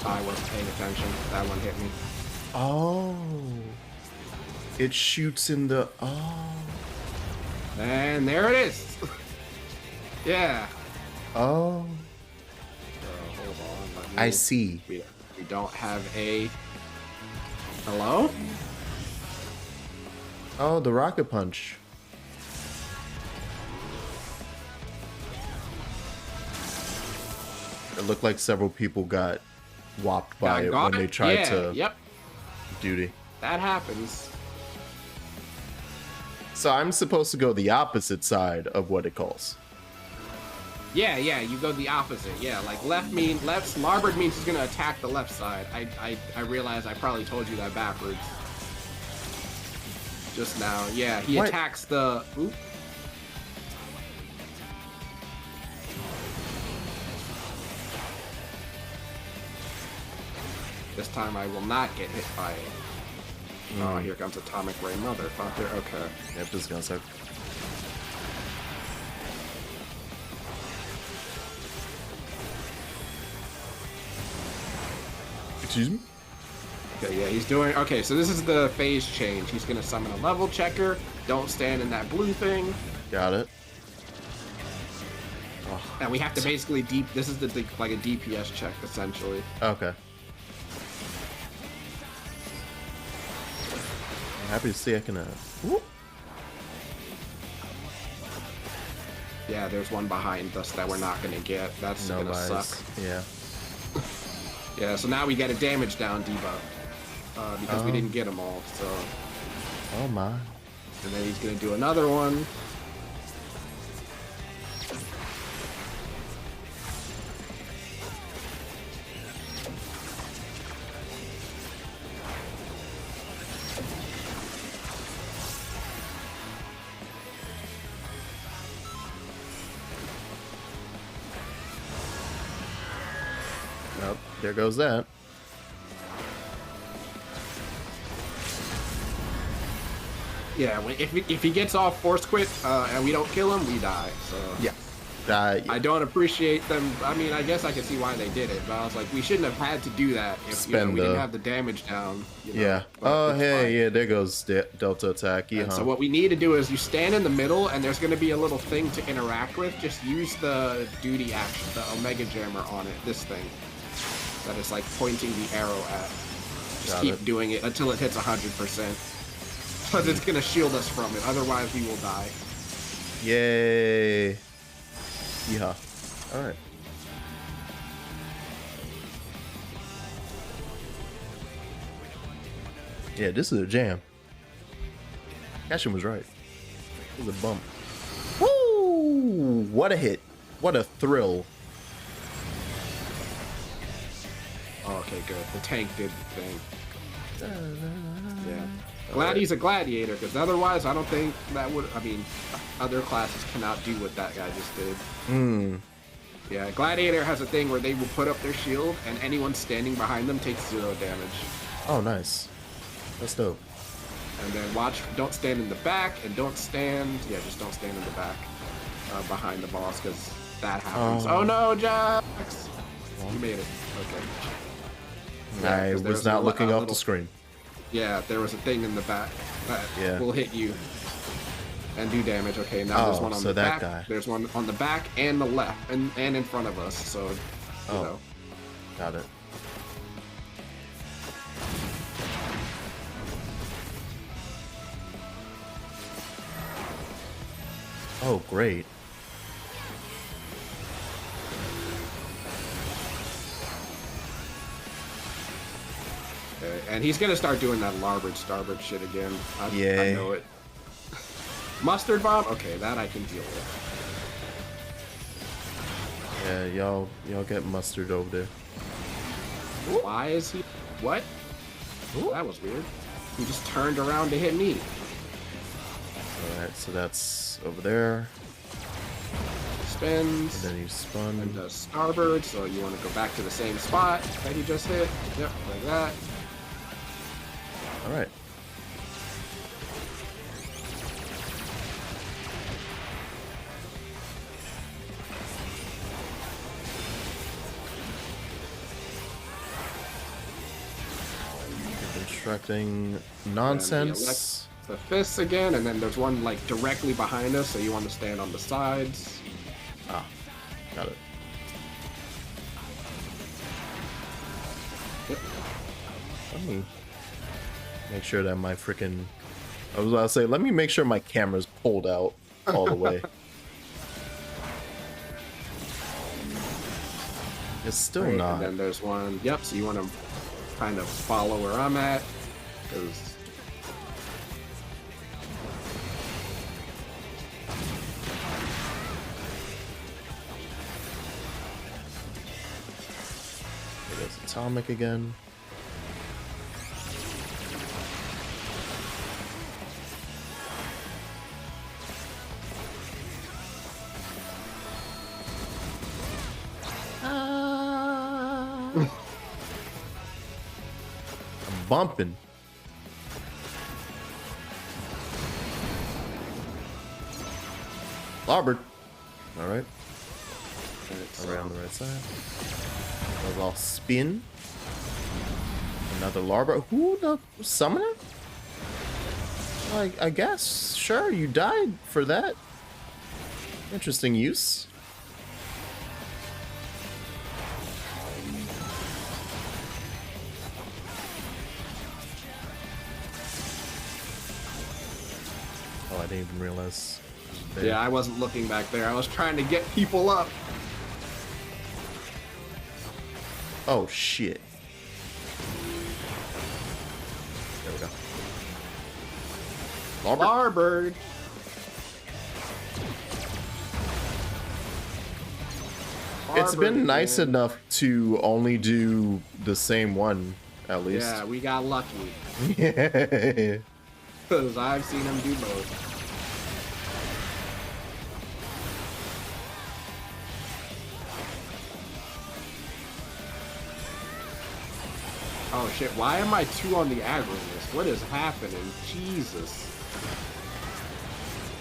I wasn't paying attention. That one hit me. Oh. It shoots in the... Oh. And there it is. Yeah. Oh. Hold on. I see. We don't have a... Hello? Oh, the rocket punch. It looked like several people got whopped by it when they tried to... Yep. Duty. That happens. So I'm supposed to go the opposite side of what it calls. Yeah, you go the opposite. Yeah, like Larboard means he's gonna attack the left side. I realize I probably told you that backwards. Just now. Yeah, he attacks the... Oop. This time I will not get hit by it. Oh, here comes Atomic Ray, motherfucker. Okay. Yep, this is gonna suck. Excuse me? Okay, yeah, he's doing... Okay, so this is the phase change. He's gonna summon a level checker. Don't stand in that blue thing. Got it. Oh, and we have to basically This is like a DPS check, essentially. Okay. I'm happy to see I can... Yeah, there's one behind us that we're not gonna get. That's gonna suck. Yeah. Yeah, so now we get a damage down debuff. Because we didn't get them all, so... Oh my. And then he's gonna do another one. Nope, there goes that. Yeah, if he gets off force quit and we don't kill him, we die. So yeah. I don't appreciate them. I mean, I guess I can see why they did it, but I was like, we shouldn't have had to do that if we didn't have the damage down. Yeah. Oh, hey, yeah, there goes Delta attack. So what we need to do is you stand in the middle, and there's going to be a little thing to interact with. Just use the duty action, the Omega Jammer on it. This thing that is like pointing the arrow at. Just keep doing it until it hits 100%. Because it's going to shield us from it. Otherwise, we will die. Yay. Yeah. Alright. Yeah, this is a jam. Cashin was right. It was a bump. Woo! What a hit. What a thrill. Oh, okay, good. The tank did the thing. Yeah. Glad he's a gladiator, because otherwise I don't think that would... I mean, other classes cannot do what that guy just did. Hmm. Yeah, gladiator has a thing where they will put up their shield, and anyone standing behind them takes 0 damage. Oh, nice. That's dope. And then watch, don't stand in the back, and don't stand... Yeah, just don't stand in the back behind the boss, because that happens. Oh no, Jax! You made it. Okay. I was not looking off the screen. Yeah, there was a thing in the back that will hit you and do damage. Okay, now there's one on the back. Guy. There's one on the back and the left and in front of us. So, you know. Got it. Oh, great. And he's gonna start doing that larboard starboard shit again. I know it. Mustard bomb? Okay, that I can deal with. Yeah, y'all get mustard over there. Why is he... What? That was weird. He just turned around to hit me. Alright, so that's over there. Spins. And then he spun. And does starboard, so you want to go back to the same spot that he just hit. Yep, like that. Alright. Constructing nonsense. The fists again, and then there's one like directly behind us, so you want to stand on the sides. Ah, got it. Yep. Let me make sure that my freaking... I was about to say, let me make sure my camera's pulled out all the way. It's still not. And then there's one. Yep. So you want to kind of follow where I'm at, because. There's atomic again. I'm bumping. Larboard. Alright. Around the right side. Those all spin. Another larboard. Who the summoner? I guess. Sure, you died for that. Interesting use. Oh, I didn't even realize. Yeah, I wasn't looking back there. I was trying to get people up. Oh, shit. There we go. Larboard. It's been nice enough to only do the same one, at least. Yeah, we got lucky. Yeah. Because I've seen him do both. Oh shit, why am I 2 on the aggro list? What is happening? Jesus.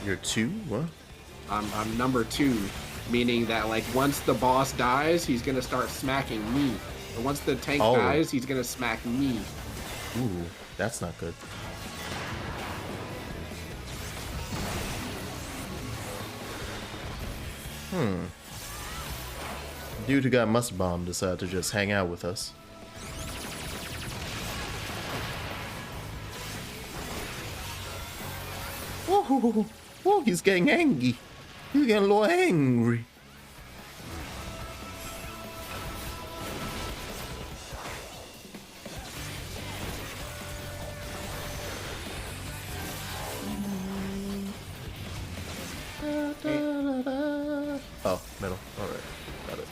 You're 2? What? I'm number 2, meaning that like once the boss dies, he's gonna start smacking me. And once the tank dies, he's gonna smack me. Ooh, that's not good. Dude who got mustard bomb decided to just hang out with us. Whoa, whoa, he's getting angry. He's getting a little angry. Oh, middle. Alright. Got it.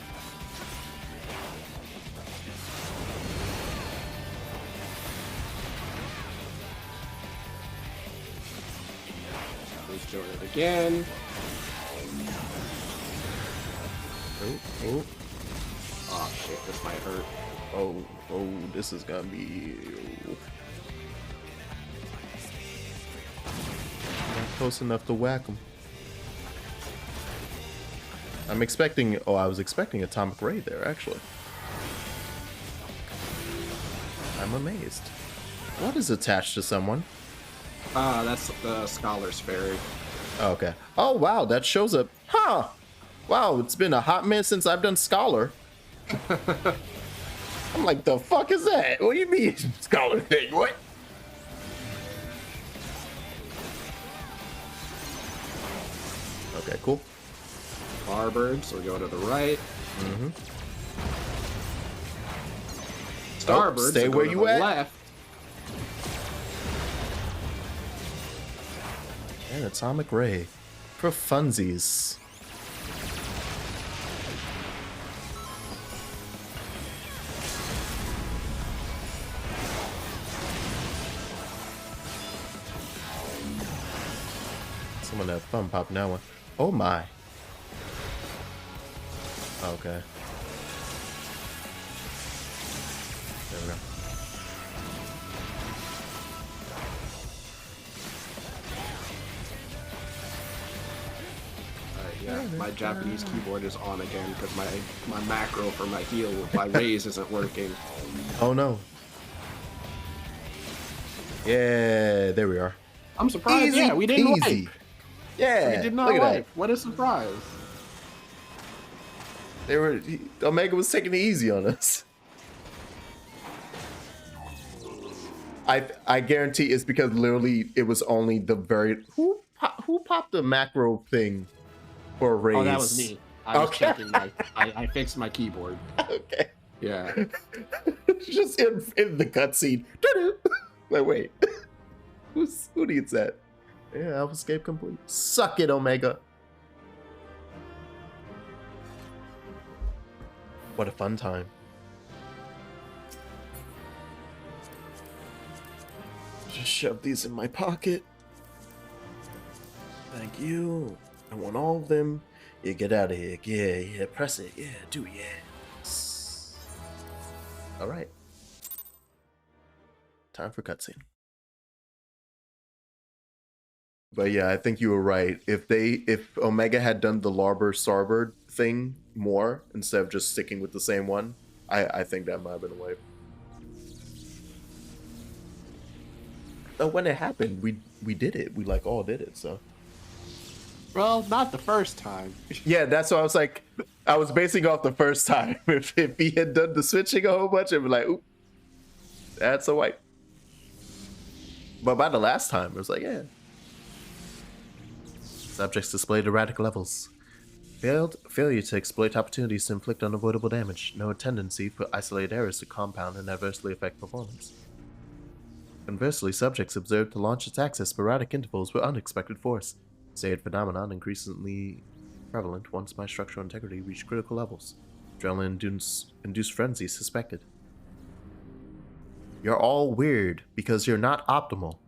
Let's join it again. Oh. Oh shit, this might hurt. Oh, this is gonna be not close enough to whack him. I was expecting Atomic Ray there, actually. I'm amazed. What is attached to someone? That's the Scholar's Fairy. Okay. Oh, wow, that shows up. Huh. Wow, it's been a hot minute since I've done Scholar. I'm like, the fuck is that? What do you mean, Scholar thing? What? Okay, cool. Starbird, so we go to the right. Mm-hmm. Starbird, stay so where go to you the at. left. And Atomic Ray. For funsies. Someone had fun popping that one. Oh my. Okay. There we go. Yeah, my Japanese keyboard is on again because my macro for my heal with my raise isn't working. Oh no. Yeah, there we are. I'm surprised. Easy Yeah, we didn't peasy. wipe. Yeah, We did not look at wipe. that. What a surprise. Omega was taking it easy on us. I guarantee it's because literally it was only the very who popped the macro thing for a raise. Oh, that was me. I was Okay. checking I fixed my keyboard. Okay. Yeah. Just in the cutscene. Like, wait. Who needs that? Yeah, Alpha Escape complete. Suck it, Omega. What a fun time. Just shove these in my pocket. Thank you. I want all of them. Yeah, get out of here. Yeah, press it. Yeah, do it. Yes. All right. Time for cutscene. But yeah, I think you were right. If Omega had done the Larber Starbird thing more instead of just sticking with the same one, I think that might have been a way. But when it happened, we did it. We like all did it. So Well, not the first time. yeah, that's why I was like, I was basing off the first time. If he had done the switching a whole bunch, it'd be like, oop, that's a wipe. But by the last time, it was like, yeah. Subjects displayed erratic levels. Failure to exploit opportunities to inflict unavoidable damage. No tendency for isolated errors to compound and adversely affect performance. Conversely, subjects observed to launch attacks at sporadic intervals with unexpected force. Said phenomenon increasingly prevalent once my structural integrity reached critical levels. Adrenaline-induced frenzy suspected. You're all weird because you're not optimal.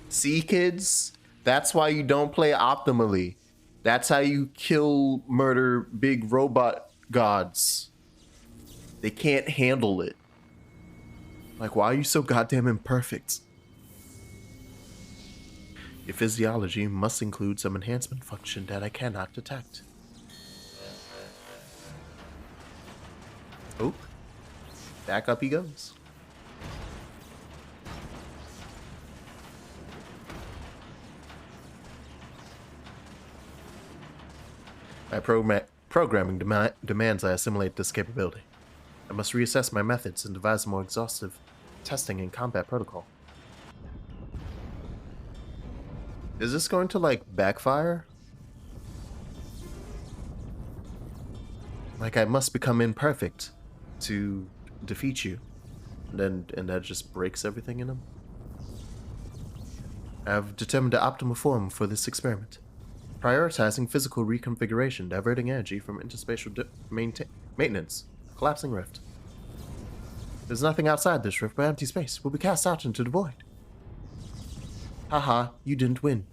See, kids? That's why you don't play optimally. That's how you kill, murder big robot gods. They can't handle it. Like, why are you so goddamn imperfect? Your physiology must include some enhancement function that I cannot detect. Oh. Back up he goes. My programming demands I assimilate this capability. I must reassess my methods and devise a more exhaustive testing and combat protocol. Is this going to, like, backfire? Like, I must become imperfect to defeat you. And that just breaks everything in him? I have determined the optimal form for this experiment. Prioritizing physical reconfiguration, diverting energy from interspatial maintenance. Collapsing rift. There's nothing outside this rift but empty space. Will be cast out into the void. Haha, you didn't win.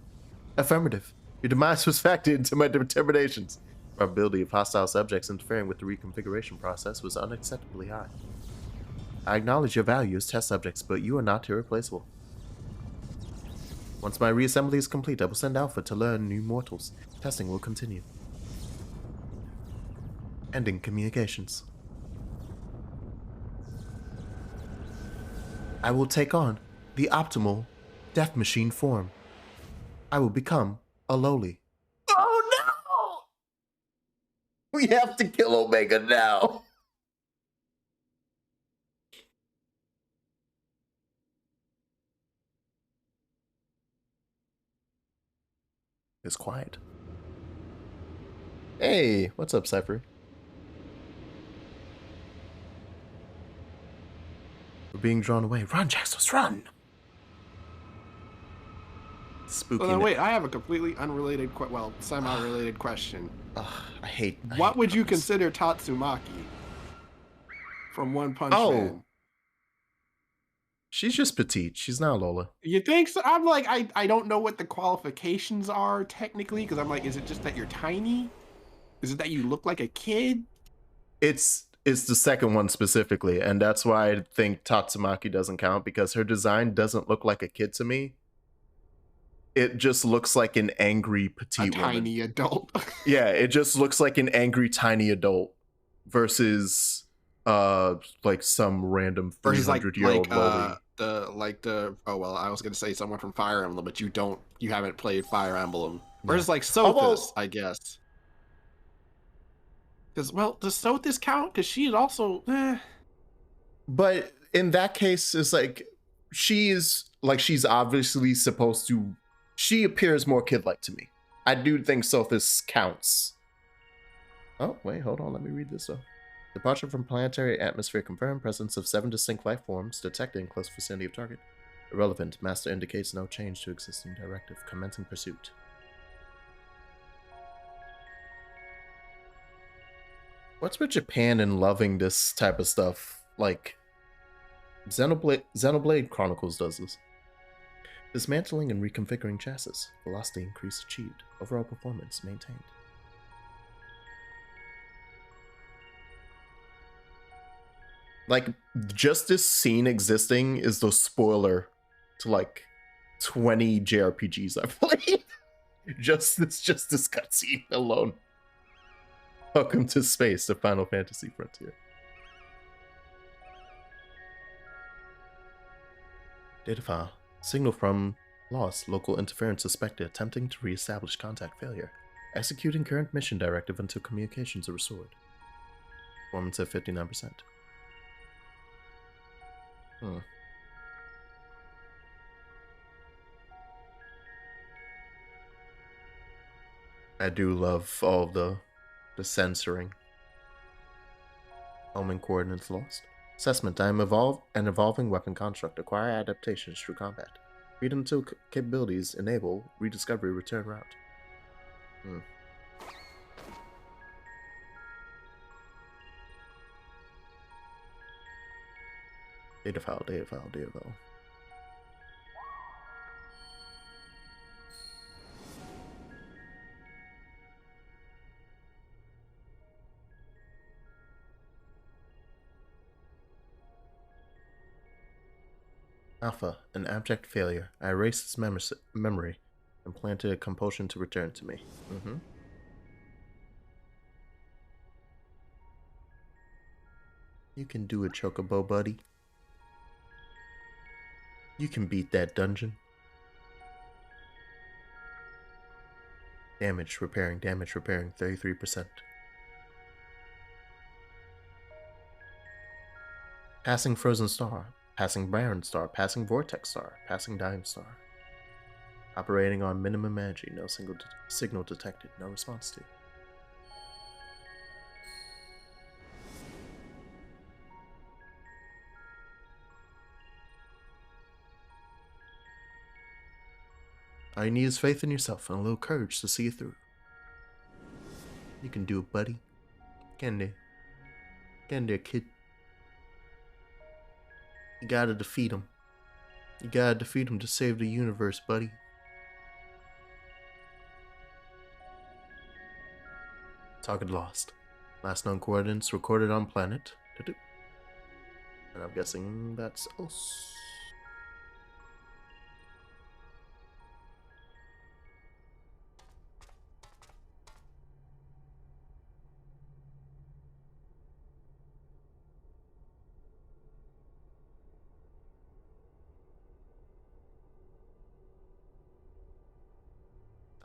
Affirmative. Your demise was factored into my determinations. The probability of hostile subjects interfering with the reconfiguration process was unacceptably high. I acknowledge your value as test subjects, but you are not irreplaceable. Once my reassembly is complete, I will send Alpha to learn new mortals. Testing will continue. Ending communications. I will take on the optimal death machine form. I will become a lowly. Oh no! We have to kill Omega now. It's quiet. Hey, what's up, Cypher? We're being drawn away. Run, Jaxos, run! Spooky. Well, wait, I have a completely unrelated, semi-related question. I hate. What would you consider Tatsumaki from One Punch Man? She's just petite. She's not Lola. You think so? I'm like, I don't know what the qualifications are technically, because I'm like, is it just that you're tiny? Is it that you look like a kid? It's the second one specifically, and that's why I think Tatsumaki doesn't count, because her design doesn't look like a kid to me. It just looks like an angry petite woman. Tiny adult. Yeah, it just looks like an angry tiny adult versus like some random 300-year-old lowly. I was gonna say someone from Fire Emblem, but you haven't played Fire Emblem. Whereas like Sothis, I guess. Because does Sothis count? Because she is also But in that case, it's like she's obviously supposed to. She appears more kid-like to me. I do think Sothis counts. Oh, wait, hold on. Let me read this though. Departure from planetary atmosphere confirmed. Presence of 7 distinct life forms detected in close vicinity of target. Irrelevant. Master indicates no change to existing directive. Commencing pursuit. What's with Japan and loving this type of stuff? Like, Xenoblade Chronicles does this. Dismantling and reconfiguring chassis. Velocity increase achieved. Overall performance maintained. Like, just this scene existing is the spoiler to like 20 JRPGs I've played. just this cutscene alone. Welcome to space, the Final Fantasy frontier. Data file. Signal from lost. Local interference suspected. Attempting to re-establish contact failure. Executing current mission directive until communications are restored. Performance at 59%. I do love all of the censoring. Homing coordinates lost. Assessment. I am an evolving weapon construct. Acquire adaptations through combat. Freedom to capabilities enable rediscovery return route. Data file. Alpha, an abject failure. I erased its memory and planted a compulsion to return to me. You can do it, Chocobo buddy. You can beat that dungeon. Damage repairing, 33%. Passing Frozen Star. Passing Barren Star, passing Vortex Star, passing Dying Star. Operating on minimum energy, no single signal detected, no response to. All you need is faith in yourself and a little courage to see it through. You can do it, buddy. Get in there, kid. You gotta defeat him. You gotta defeat him to save the universe, buddy. Target lost. Last known coordinates recorded on planet. And I'm guessing that's us.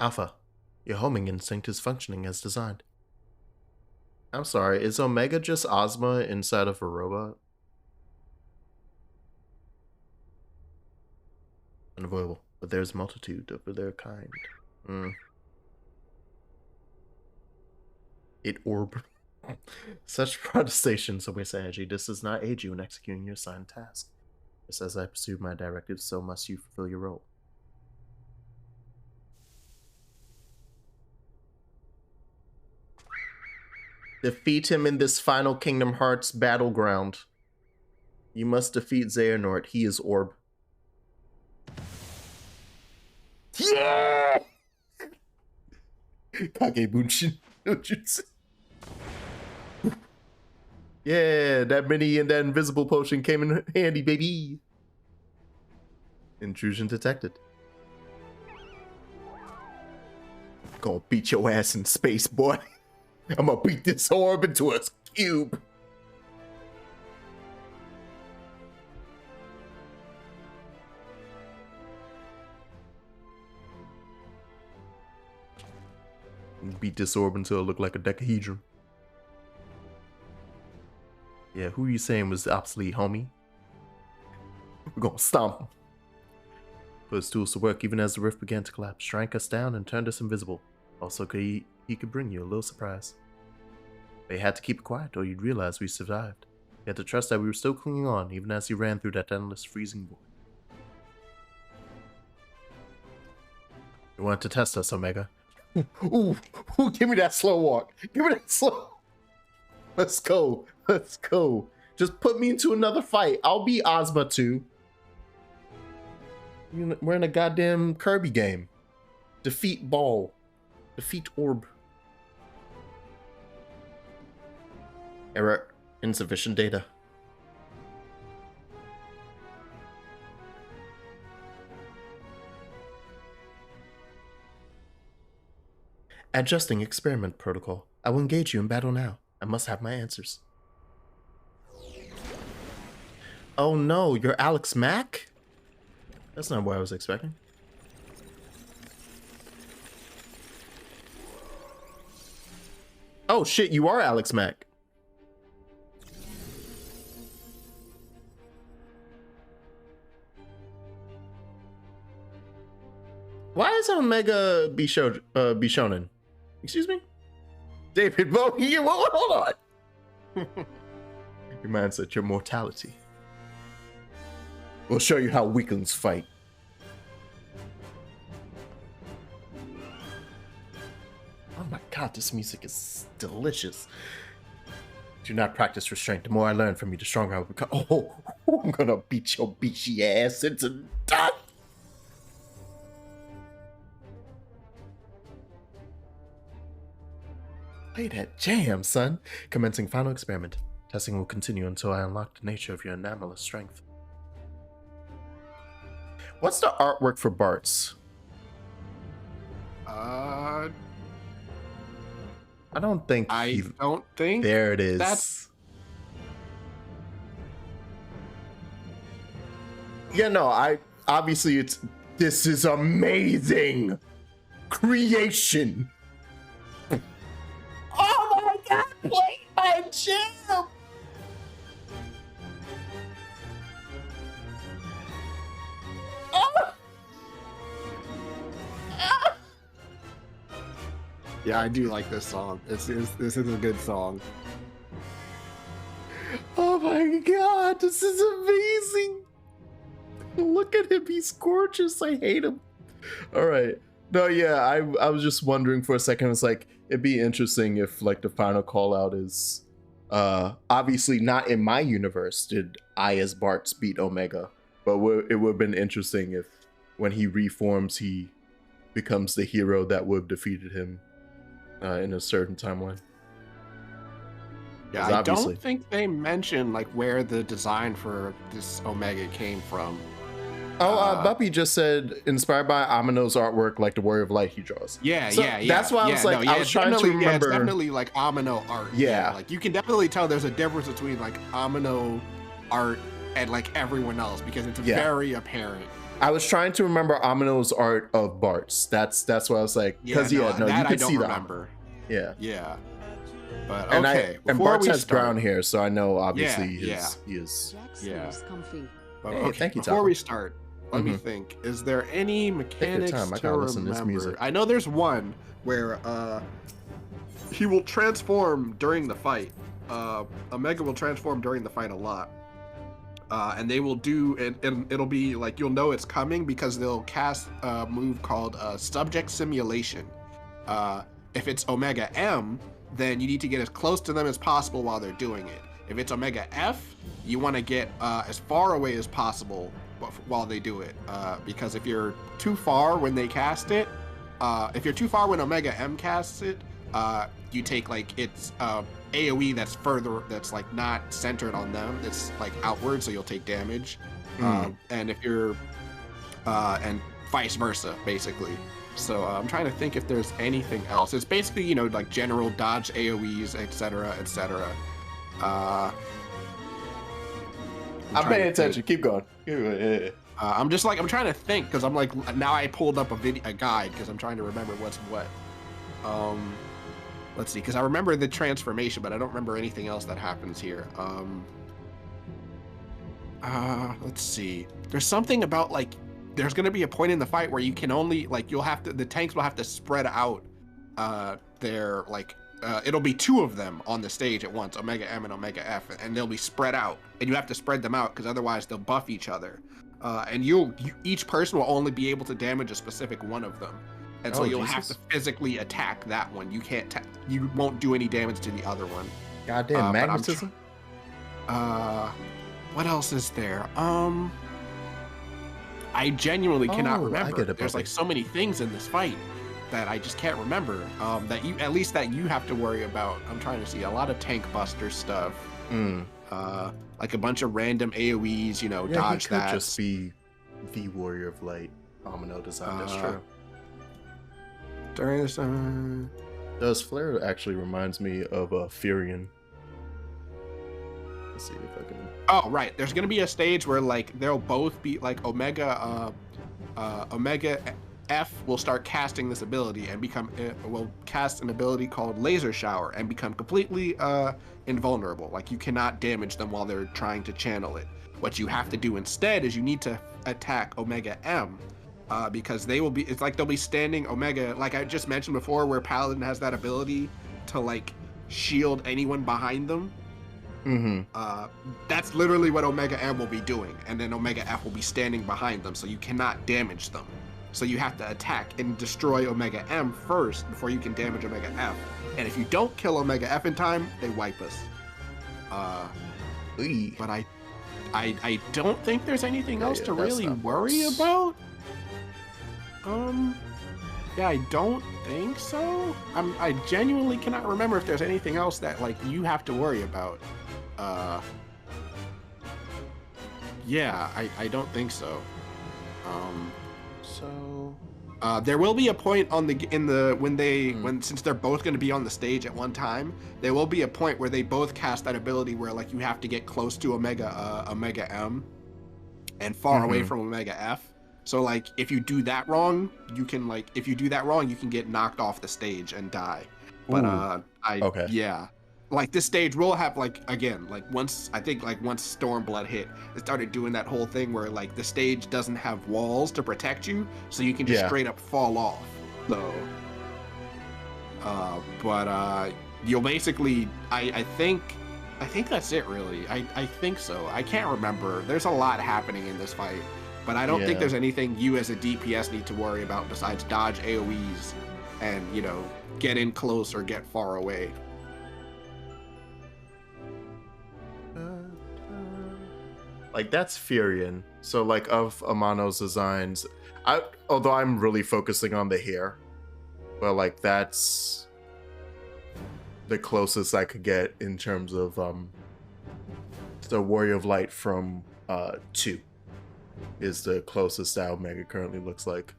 Alpha, your homing instinct is functioning as designed. I'm sorry, is Omega just Ozma inside of a robot? Unavoidable, but there's a multitude of their kind. It orb. Such protestations of waste energy. This does not aid you in executing your assigned task. Just as I pursued my directives, so must you fulfill your role. Defeat him in this final Kingdom Hearts battleground. You must defeat Xehanort. He is Orb. Yeah! Kagebunshin. Yeah, that mini and that invisible potion came in handy, baby. Intrusion detected. Gonna beat your ass in space, boy. I'm gonna beat this orb into a cube. Beat this orb until it looked like a decahedron. Yeah, who you saying was obsolete, homie? We're gonna stomp him. Put his tools to work even as the rift began to collapse, shrank us down and turned us invisible. Also, he could bring you a little surprise. But you had to keep it quiet or you'd realize we survived. You had to trust that we were still clinging on even as he ran through that endless freezing void. You wanted to test us, Omega. Ooh, give me that slow walk. Give me that slow. Let's go. Let's go. Just put me into another fight. I'll be Ozma too. We're in a goddamn Kirby game. Defeat Ball. Defeat Orb. Error. Insufficient data. Adjusting experiment protocol. I will engage you in battle now. I must have my answers. Oh no, you're Alex Mack? That's not what I was expecting. Oh shit, you are Alex Mack. Why is Omega Bishonen? Excuse me? David Bowie, hold on. Your mindset, your mortality. We'll show you how weaklings fight. Oh my god, this music is delicious. Do not practice restraint. The more I learn from you, the stronger I will become. Oh, I'm gonna beat your beachy ass into dust. Play that jam, son. Commencing final experiment. Testing will continue until I unlock the nature of your anomalous strength. What's the artwork for Bart's? I don't think. don't think. There it is. Yeah, no, obviously this is amazing creation. Oh my god, play my jam! Oh! Ah! Yeah, I do like this song. This is a good song. Oh my god, this is amazing! Look at him, he's gorgeous. I hate him. All right. No, yeah, I was just wondering for a second. It's like it'd be interesting if like the final call out is obviously not in my universe did I as Bart's beat Omega, But it would have been interesting if when he reforms, he becomes the hero that would have defeated him in a certain timeline. Yeah, I don't think they mention like where the design for this Omega came from. Buppy just said inspired by Amino's artwork, like the Warrior of Light he draws. Yeah. That's why I was like, I was trying to remember. Yeah, it's definitely like Amino art. Yeah, like you can definitely tell there's a difference between like Amino art and like everyone else because it's very apparent. I was trying to remember Amino's art of Bart's. That's what I was like. Because you can see that. Yeah. But okay. And Bart has brown hair, so I know obviously he is. Yeah. But, okay, thank you. Before we start, let me think. Is there any mechanics to remember? I know there's one where he will transform during the fight. Omega will transform during the fight a lot. And they will do, and it'll be like you'll know it's coming because they'll cast a move called Subject Simulation. If it's Omega M, then you need to get as close to them as possible while they're doing it. If it's Omega F, you want to get as far away as possible while they do it. Because if you're too far when they cast it, if you're too far when Omega M casts it, you take like its AoE that's like not centered on them. It's like outward, so you'll take damage. And if you're, and vice versa, basically. So I'm trying to think if there's anything else. It's basically, like general dodge AoEs, etc., etc. I'm paying attention. Keep going. I'm trying to think because I'm like, now I pulled up a guide because I'm trying to remember what's what. Let's see, because I remember the transformation, but I don't remember anything else that happens here. Let's see. There's something about like, there's going to be a point in the fight where you can only like the tanks will have to spread out their like it'll be two of them on the stage at once, Omega M and Omega F, and they'll be spread out, and you have to spread them out because otherwise they'll buff each other. And each person will only be able to damage a specific one of them, and so you'll have to physically attack that one. You won't do any damage to the other one. Goddamn magnetism. What else is there? I genuinely cannot remember. There's like so many things in this fight that I just can't remember. That you have to worry about. I'm trying to see a lot of tank buster stuff. Like a bunch of random AoEs. Dodge that. Could just be the Warrior of Light Amino design. That's true. During this, Does Flare actually reminds me of Furion. Let's see if I can. Oh, right. There's going to be a stage where like they'll both be like Omega F will start casting this ability and will cast an ability called Laser Shower and become completely invulnerable. Like you cannot damage them while they're trying to channel it. What you have to do instead is you need to attack Omega M because they'll be standing Omega, like I just mentioned before, where Paladin has that ability to like shield anyone behind them. That's literally what Omega M will be doing, and then Omega F will be standing behind them, so you cannot damage them. So you have to attack and destroy Omega M first before you can damage Omega F. And if you don't kill Omega F in time, they wipe us. But I don't think there's anything else to really worry about. Yeah, I don't think so. I genuinely cannot remember if there's anything else that like you have to worry about. Yeah, I don't think so. There will be a point since they're both going to be on the stage at one time, there will be a point where they both cast that ability where like you have to get close to Omega M and far away from Omega F. So like if you do that wrong, you can get knocked off the stage and die. But yeah. Like this stage will have like again like once Stormblood hit, it started doing that whole thing where like the stage doesn't have walls to protect you, so you can just straight up fall off. So, you'll basically I think that's it really. I think so. I can't remember. There's a lot happening in this fight, but I don't think there's anything you as a DPS need to worry about besides dodge AoEs and get in close or get far away. Like that's Furion. So like of Amano's designs, although I'm really focusing on the hair, but like that's the closest I could get in terms of the Warrior of Light from 2 is the closest that Omega currently looks like.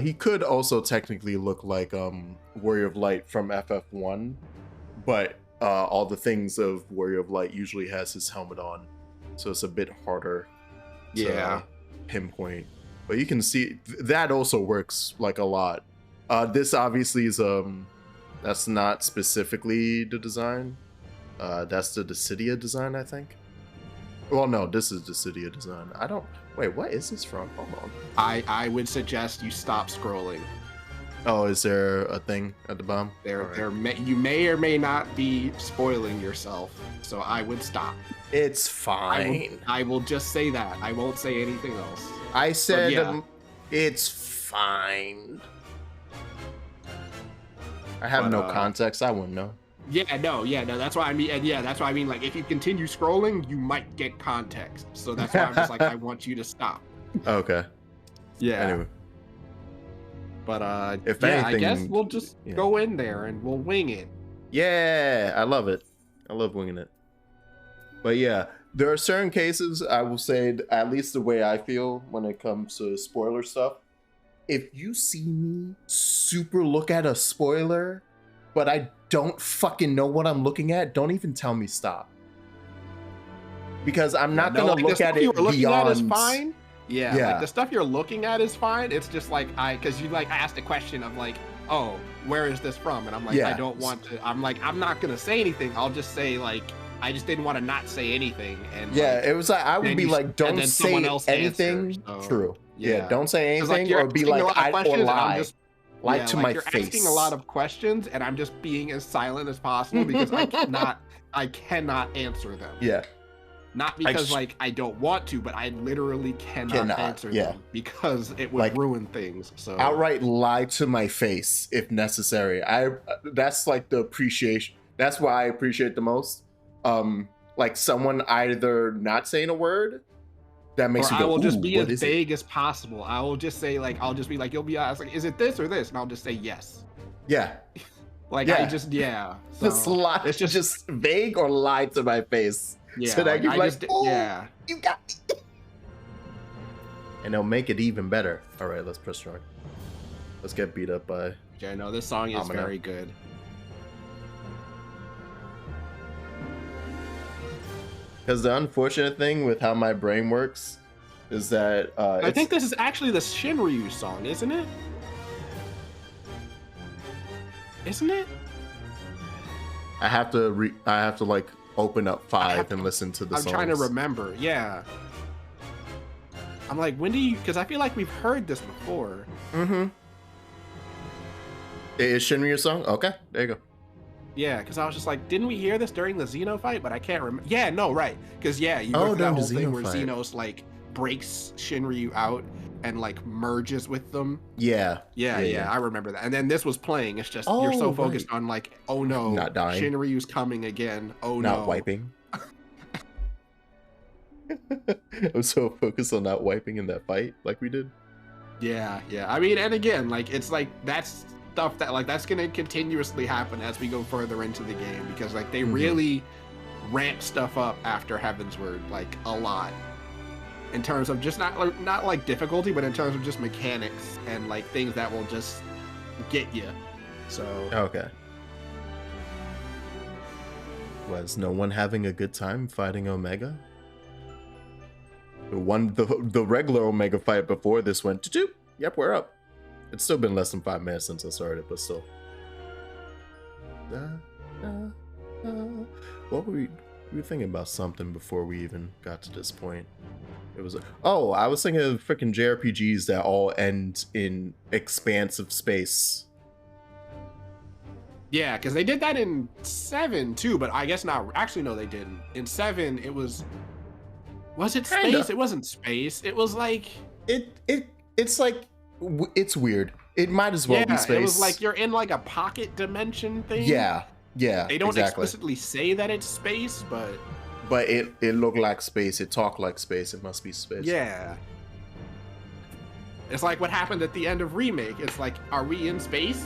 He could also technically look like Warrior of Light from FF1, but all the things of Warrior of Light usually has his helmet on, so it's a bit harder to pinpoint. But you can see that also works like a lot. This obviously is that's not specifically the design. That's the Dissidia design, I think. Well, no, this is Dissidia design. I don't... Wait, what is this from? Hold on. I would suggest you stop scrolling. Oh, is there a thing at the bottom? You may or may not be spoiling yourself, so I would stop. It's fine. I will just say that. I won't say anything else. I said it's fine. I have no context. I wouldn't know. No. That's why I mean, that's why I mean. Like, if you continue scrolling, you might get context. So that's why I'm just like, I want you to stop. Okay. Yeah. Anyway. But if anything, I guess we'll just go in there and we'll wing it. Yeah, I love it. I love winging it. But yeah, there are certain cases I will say, at least the way I feel when it comes to spoiler stuff. If you see me super look at a spoiler, but I don't fucking know what I'm looking at, don't even tell me stop. Because I'm not gonna look at it beyond. At is fine. Yeah, like the stuff you're looking at is fine. It's just like because you like asked a question of like, oh, where is this from? And I'm like, I don't want to. I'm like, I'm not gonna say anything. I'll just say like, I just didn't want to not say anything. And it was like I would be like, don't say anything. True. Yeah, don't say anything or be like, I or lie. Lie to my face. You're asking a lot of questions, and I'm just being as silent as possible because I cannot answer them. Yeah. Not because like I don't want to, but I literally cannot answer them because it would ruin things. So outright lie to my face if necessary. That's like the appreciation. That's why I appreciate the most. Like someone either not saying a word that makes you go, I will just be as vague as possible. I will just say like, I'll just be like, you'll be asked like, is it this or this? And I'll just say yes. Yeah. I just So just lie. It's just vague or lie to my face. Yeah. So that you're like, you got me. And they'll make it even better. All right, let's press start. Let's get beat up by. Yeah, no, this song is very good. Because the unfortunate thing with how my brain works is that I think this is actually the Shinryu song, isn't it? Isn't it? I have to like open up 5 and listen to the songs. I'm trying to remember. Yeah. I'm like, when do you? Because I feel like we've heard this before. Mm-hmm. Is Shinryu song? Okay, there you go. Yeah, because I was just like, didn't we hear this during the Xeno fight? But I can't remember. Yeah, no, right. Because you go through that whole thing where Xenos like breaks Shinryu out and like merges with them. Yeah. I remember that. And then this was playing. It's just you're so focused on like, oh no, not dying. Shinryu's coming again. Oh no, not wiping. I'm so focused on not wiping in that fight like we did. Yeah. I mean, and again, like it's like that's stuff that like that's gonna continuously happen as we go further into the game because like they really ramp stuff up after Heavensward like a lot in terms of just not like difficulty, but in terms of just mechanics and like things that will just get you. So okay. Was no one having a good time fighting Omega? The regular Omega fight before this went. Yep, we're up. It's still been less than 5 minutes since I started, but still. What were we were thinking about something before we even got to this point. It was I was thinking of freaking JRPGs that all end in expansive space. Yeah, because they did that in 7 too, but I guess not. Actually, no, they didn't. In 7, it was it space? Kinda. It wasn't space. It was like it's like it's weird. It might as well be space. It was like you're in like a pocket dimension thing. Yeah. They don't explicitly say that it's space, but But it looked like space. It talked like space. It must be space. Yeah. It's like what happened at the end of Remake. It's like, are we in space?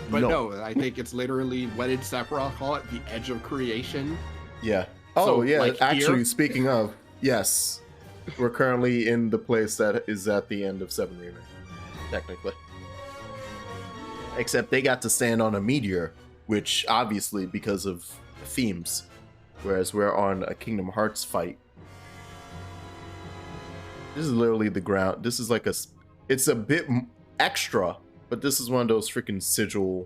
But no, I think it's literally, what did Sephiroth call it? The edge of creation. Yeah. Oh, So, yeah. like, Actually, here- speaking of, yes, we're currently in the place that is at the end of 7 Remake, technically. Except they got to stand on a meteor, which obviously because of themes, whereas we're on a Kingdom Hearts fight. This is literally the ground. This is like it's a bit extra, but this is one of those freaking sigil,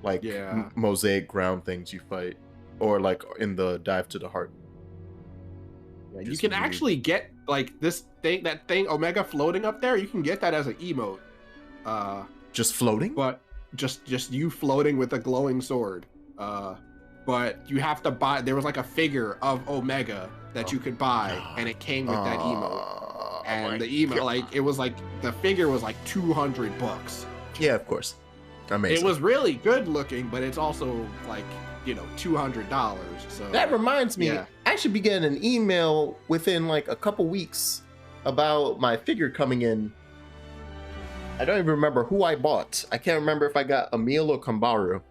like mosaic ground things you fight, or like in the Dive to the Heart. Yeah, you can actually get like that thing Omega floating up there. You can get that as an emote. Just floating? But just you floating with a glowing sword. But you have to buy. There was like a figure of Omega that you could buy, and it came with that emote. And the emote, like it was like the figure was like $200. Yeah, of course. Amazing. It was really good looking, but it's also like, you know, $200. So that reminds me, I should be getting an email within like a couple weeks about my figure coming in. I don't even remember who I bought. I can't remember if I got Emil or Kambaru.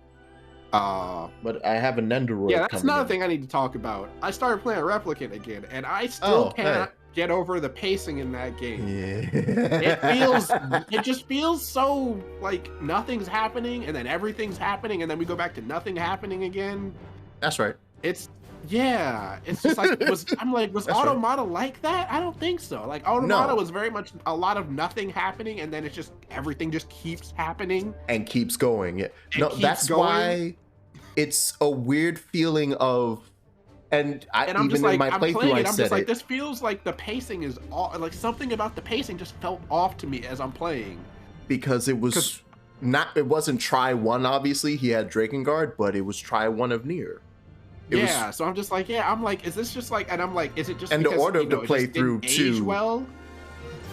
But I have a Nendoroid. Yeah, that's another thing I need to talk about. I started playing Replicant again, and I still can't get over the pacing in that game. Yeah. It just feels so like nothing's happening, and then everything's happening, and then we go back to nothing happening again. That's right. It's just like was Automata like that? I don't think so. Like Automata was very much a lot of nothing happening, and then it's just everything just keeps happening and keeps going. Yeah. No, that's why it's a weird feeling of, and I'm just like, I'm playing it, I'm just like, this feels like the pacing is all, like something about the pacing just felt off to me as I'm playing. Because it wasn't try one, obviously. He had Drakengard, but it was try one of Nier. So I'm just like, I'm like, is this just like, and I'm like, is it just and because, the order of the playthrough too? Well,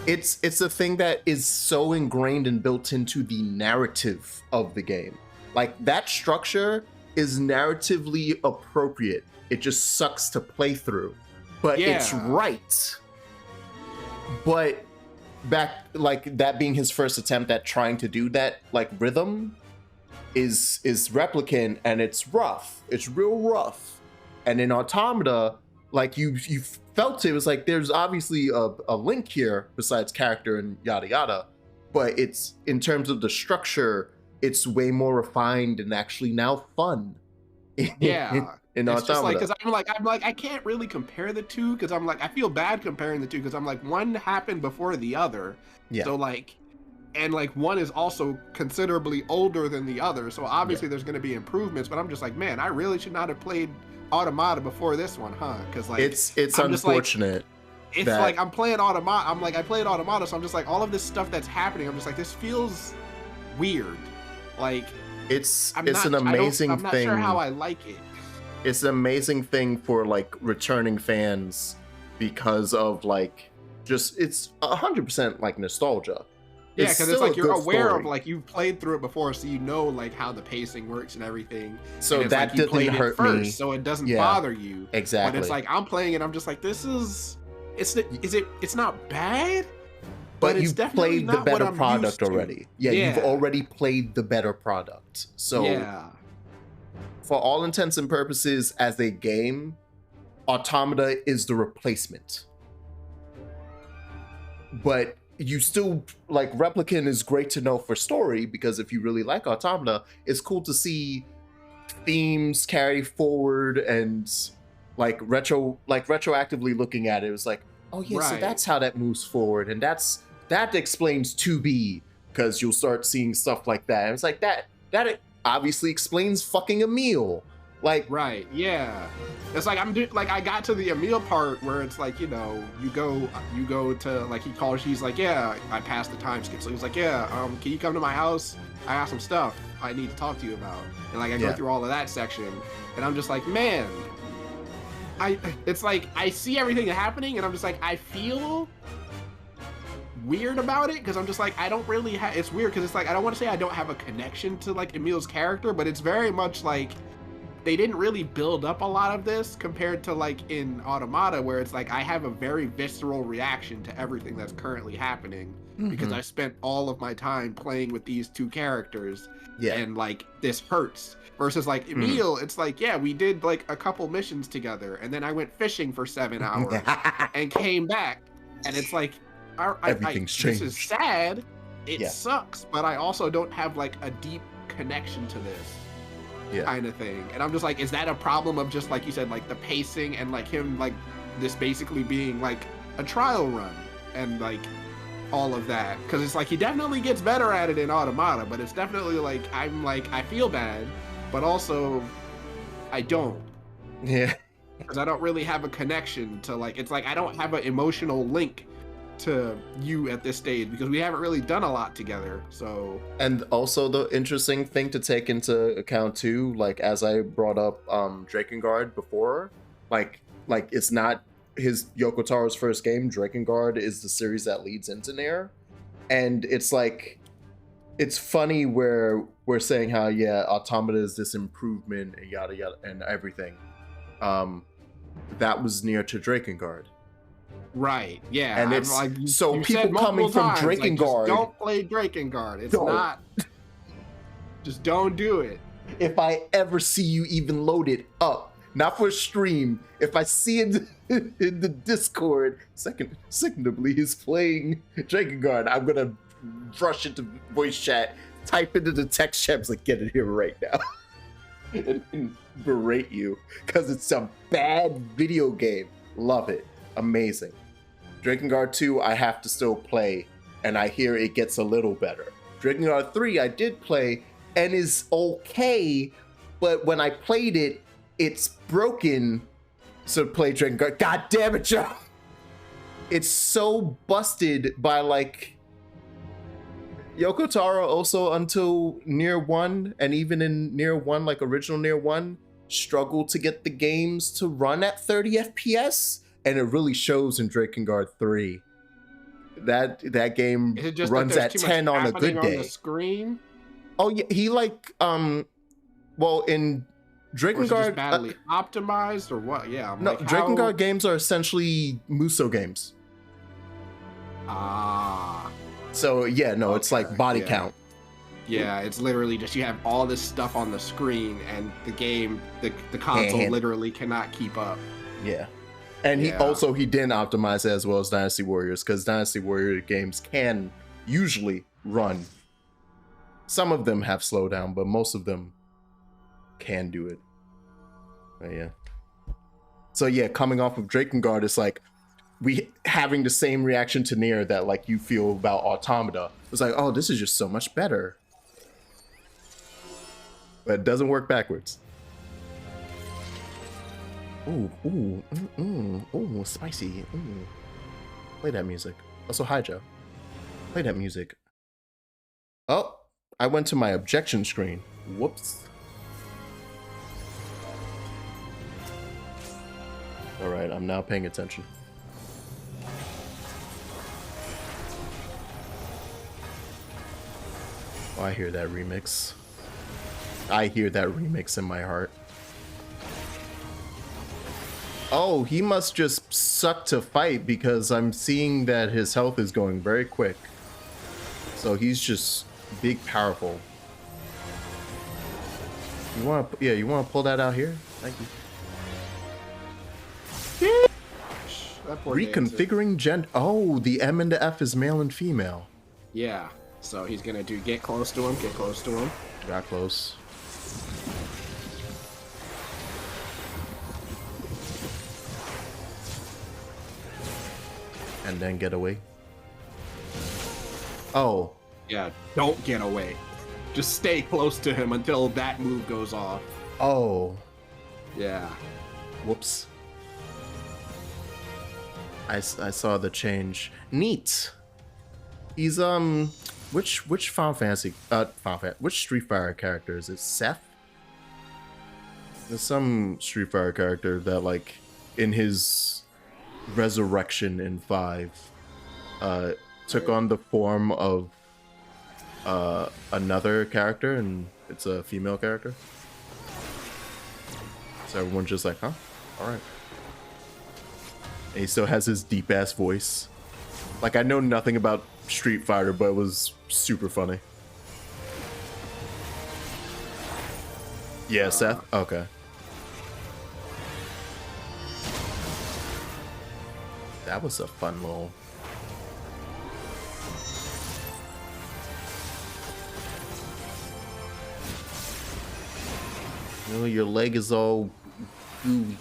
it's a thing that is so ingrained and built into the narrative of the game. Like that structure is narratively appropriate. It just sucks to play through, but it's right. But back, like that being his first attempt at trying to do that, like rhythm is Replicant, and it's rough. It's real rough. And in Automata, like you felt it was like there's obviously a link here besides character and yada yada, but it's in terms of the structure, it's way more refined and actually now fun. In it's Automata. Just like, because I'm like I can't really compare the two, because I'm like, I feel bad comparing the two, because I'm like, one happened before the other. So like, and like one is also considerably older than the other, so obviously there's going to be improvements, but I'm just like, man, I really should not have played Automata before this one, huh? Because like it's unfortunate. It's like I'm playing Automata. I'm like, I played Automata, so I'm just like, all of this stuff that's happening, I'm just like, this feels weird. Like it's an amazing thing. I'm not sure how I like it. It's an amazing thing for like returning fans because of like just it's 100% like nostalgia. Yeah, because it's like you're aware of, like, you've played through it before, so you know like how the pacing works and everything. So and that like, didn't hurt me. So it doesn't bother you. Exactly. But it's like I'm playing it, I'm just like, this is it's not bad. But you've played the better product already. Yeah, you've already played the better product. So for all intents and purposes, as a game, Automata is the replacement. But you still, like, Replicant is great to know for story, because if you really like Automata, it's cool to see themes carry forward and retroactively looking at it. It was like, oh yeah, so that's how that moves forward, and that explains 2B, because you'll start seeing stuff like that. And it's like that obviously explains fucking Emil. Like, it's like I got to the Emil part where it's like, you know, you go to, like, he's like, yeah, I passed the time skip. So he's like, yeah, can you come to my house? I have some stuff I need to talk to you about. And like I go through all of that section, and I'm just like, man, it's like I see everything happening, and I'm just like, I feel weird about it, because I'm just like, I don't really have, it's weird because it's like, I don't want to say I don't have a connection to like Emil's character, but it's very much like they didn't really build up a lot of this compared to like in Automata, where it's like I have a very visceral reaction to everything that's currently happening because I spent all of my time playing with these two characters, and like this hurts. Versus like Emil, it's like, yeah, we did like a couple missions together, and then I went fishing for 7 hours and came back, and it's like, everything's changed. This is sad. It sucks, but I also don't have like a deep connection to this kind of thing. And I'm just like, is that a problem of just like you said, like the pacing and like him like this basically being like a trial run and like all of that? Because it's like he definitely gets better at it in Automata, but it's definitely like I'm like I feel bad, but also I don't. Yeah. Because I don't really have a connection to like, it's like I don't have an emotional link to you at this stage because we haven't really done a lot together. So, and also the interesting thing to take into account too, like as I brought up Drakengard before, like it's not his Yoko Taro's first game. Drakengard is the series that leads into Nier, and it's like it's funny where we're saying how Automata is this improvement and yada yada and everything. That was near to Drakengard. Right. Yeah. And it's like, so people coming from Drakengard, like, don't play Drakengard. It's not. Just don't do it. If I ever see you even load it up, not for stream, if I see it in the Discord, secondly, he's playing Drakengard, I'm gonna rush into voice chat, type into the text chat, like, get it here right now, and berate you because it's a bad video game. Love it. Amazing. Drakengard 2, I have to still play, and I hear it gets a little better. Drakengard 3, I did play, and is okay, but when I played it, it's broken. So play Drakengard. God damn it, Joe! It's so busted by, like, Yoko Taro also until Nier 1, and even in Nier 1, like original Nier 1, struggled to get the games to run at 30 FPS. And it really shows in Drakengard 3. That game runs at 10 on a good day. On the screen? Oh yeah, he like well in Drakengard, or is it just badly optimized or what? Yeah. No, like, Drakengard games are essentially Muso games. Ah. So yeah, no, okay. It's like body count. Yeah, it's literally just you have all this stuff on the screen, and the game, the console literally cannot keep up. Yeah. And he didn't optimize it as well as Dynasty Warriors, because Dynasty Warrior games can usually run. Some of them have slowdown, but most of them can do it. But yeah. So yeah, coming off of Drakengard, it's like we having the same reaction to Nier that like you feel about Automata. It's like, oh, this is just so much better. But it doesn't work backwards. Ooh, spicy. Ooh. Play that music. Also, hi, Joe. Play that music. Oh, I went to my objection screen. Whoops. All right, I'm now paying attention. Oh, I hear that remix. I hear that remix in my heart. Oh, he must just suck to fight because I'm seeing that his health is going very quick. So he's just big, powerful. You want to pull that out here? Thank you. Reconfiguring gender. Oh, the M and the F is male and female. Yeah. So he's gonna do get close to him. Get close to him. Got close. And then get away. Oh. Yeah, don't get away. Just stay close to him until that move goes off. Oh. Yeah. Whoops. I saw the change. Neat. He's which Final Fantasy which Street Fighter character is it? Seth? There's some Street Fighter character that like in his resurrection in 5 took on the form of another character, and it's a female character. So everyone's just like, huh? All right. And he still has his deep ass voice. Like, I know nothing about Street Fighter, but it was super funny. Yeah, Seth? Okay. That was a fun little... You know, your leg is all gooey.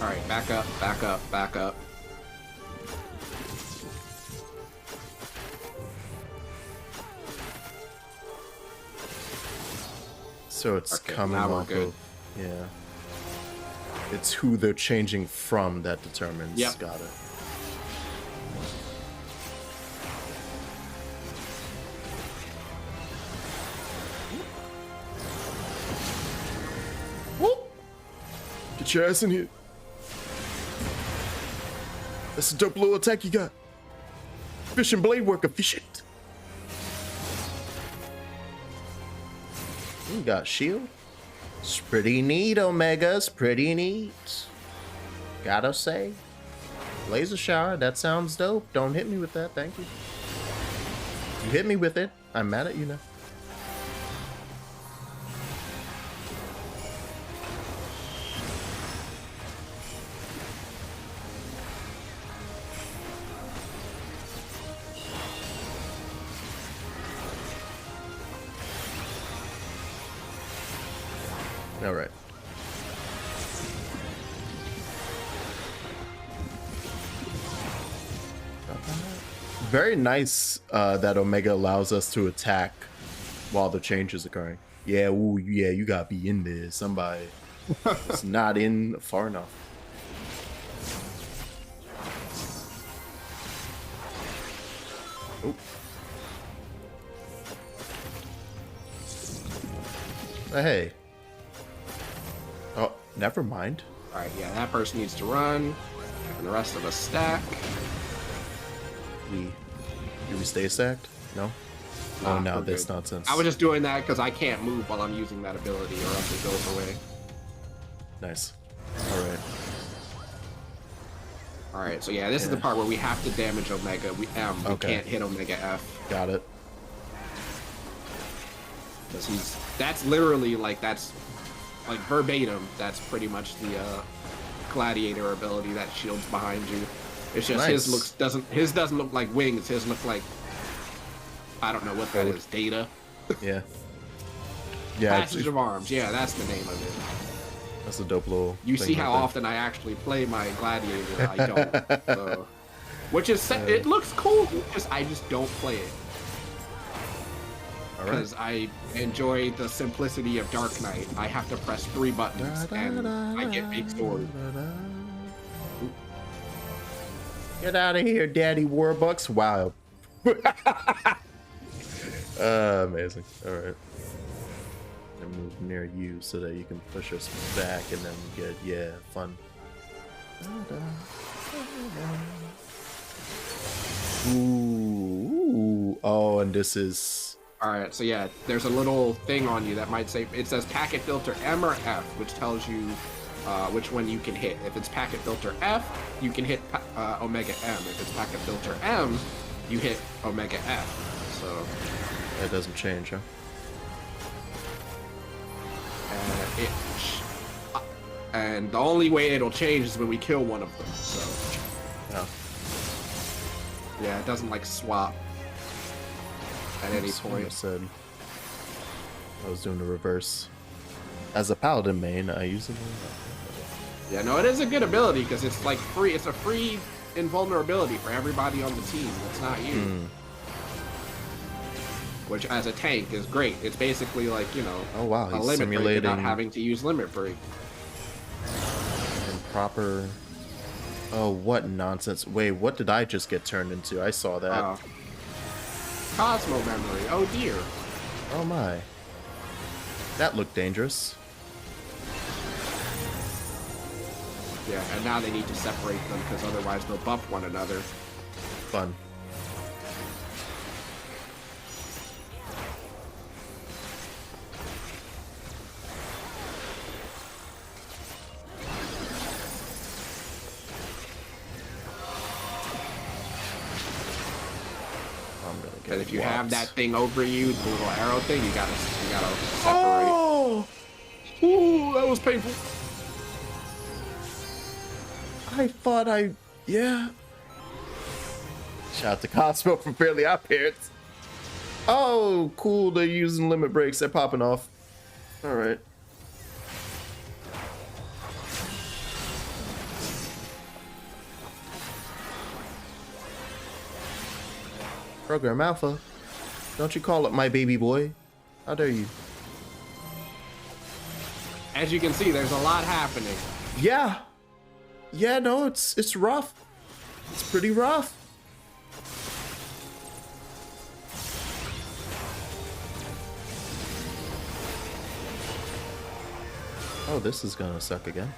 Alright, back up, back up, back up. So it's okay, coming now we're off good. of... Yeah. It's who they're changing from that determines. Yep. Got it. Whoop! Get your ass in here. That's a dope little attack you got. Fish and blade work efficient. You got shield. It's pretty neat, Omega's pretty neat. Gotta say. Laser shower, that sounds dope. Don't hit me with that, thank you. You hit me with it, I'm mad at you now. All right. Very nice that Omega allows us to attack while the change is occurring. Yeah, ooh, yeah, you gotta be in there. Somebody is not in far enough. Oh. Hey. Oh, never mind. Alright, yeah, that person needs to run, and the rest of us stack. Do we stay stacked? No? Nah, Oh, no, we're that's good. nonsense. I was just doing that because I can't move while I'm using that ability, or else it goes away. Nice. Alright. Alright, so yeah, this is the part where we have to damage Omega. We can't hit Omega F. Got it. Because that's literally like, that's like verbatim, that's pretty much the gladiator ability that shields behind you. It's just Nice. his doesn't look like wings, his look like, I don't know what that is, data. Yeah. Yeah, Passage of Arms, yeah, that's the name of it. that's a dope little You thing see right how there. often I actually play my gladiator, I don't. So, which is, it looks cool, I just don't play it. Because I enjoy the simplicity of Dark Knight. I have to press 3 buttons and I get big sword. Get out of here, Daddy Warbucks. Wow. Amazing. Alright. And move near you so that you can push us back and then get, yeah, fun. Ooh. Oh, and this is... Alright, so yeah, there's a little thing on you that might say, it says packet filter M or F, which tells you which one you can hit. If it's packet filter F, you can hit Omega M. If it's packet filter M, you hit Omega F. So That doesn't change, huh? And the only way it'll change is when we kill one of them. So Oh. yeah, it doesn't like swap at any Someone point. said I was doing the reverse. As a paladin main, I use it. Yeah, no, it is a good ability because it's like free. It's a free invulnerability for everybody on the team. It's not you. Which, as a tank, is great. It's basically like, you know, Oh wow, a he's limit break simulating without having to use limit break. improper. Oh, what nonsense! Wait, what did I just get turned into? I saw that. Cosmo memory. Oh dear. Oh my, that looked dangerous. Yeah, and now they need to separate them because otherwise they'll buff one another. Fun. Because if you have that thing over you, the little arrow thing, you gotta separate. Oh! Ooh, that was painful. I thought yeah. Shout out to Cosmo from Fairly Odd Parents. Oh, cool. They're using limit breaks. They're popping off. All right. Program Alpha. Don't you call it my baby boy. How dare you? As you can see, there's a lot happening. Yeah. Yeah, no, it's rough. It's pretty rough. Oh, this is gonna suck again.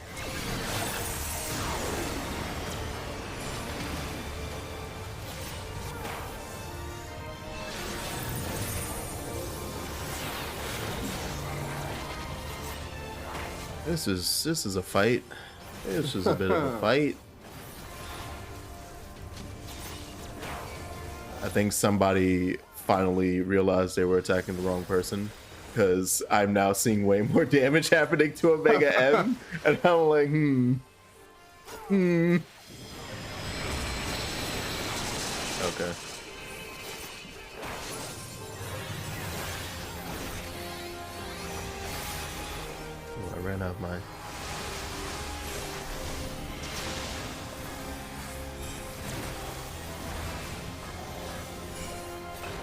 This is a fight. This is a bit of a fight. I think somebody finally realized they were attacking the wrong person, because I'm now seeing way more damage happening to Omega M, and I'm like, Okay. Oh, I ran out of mine.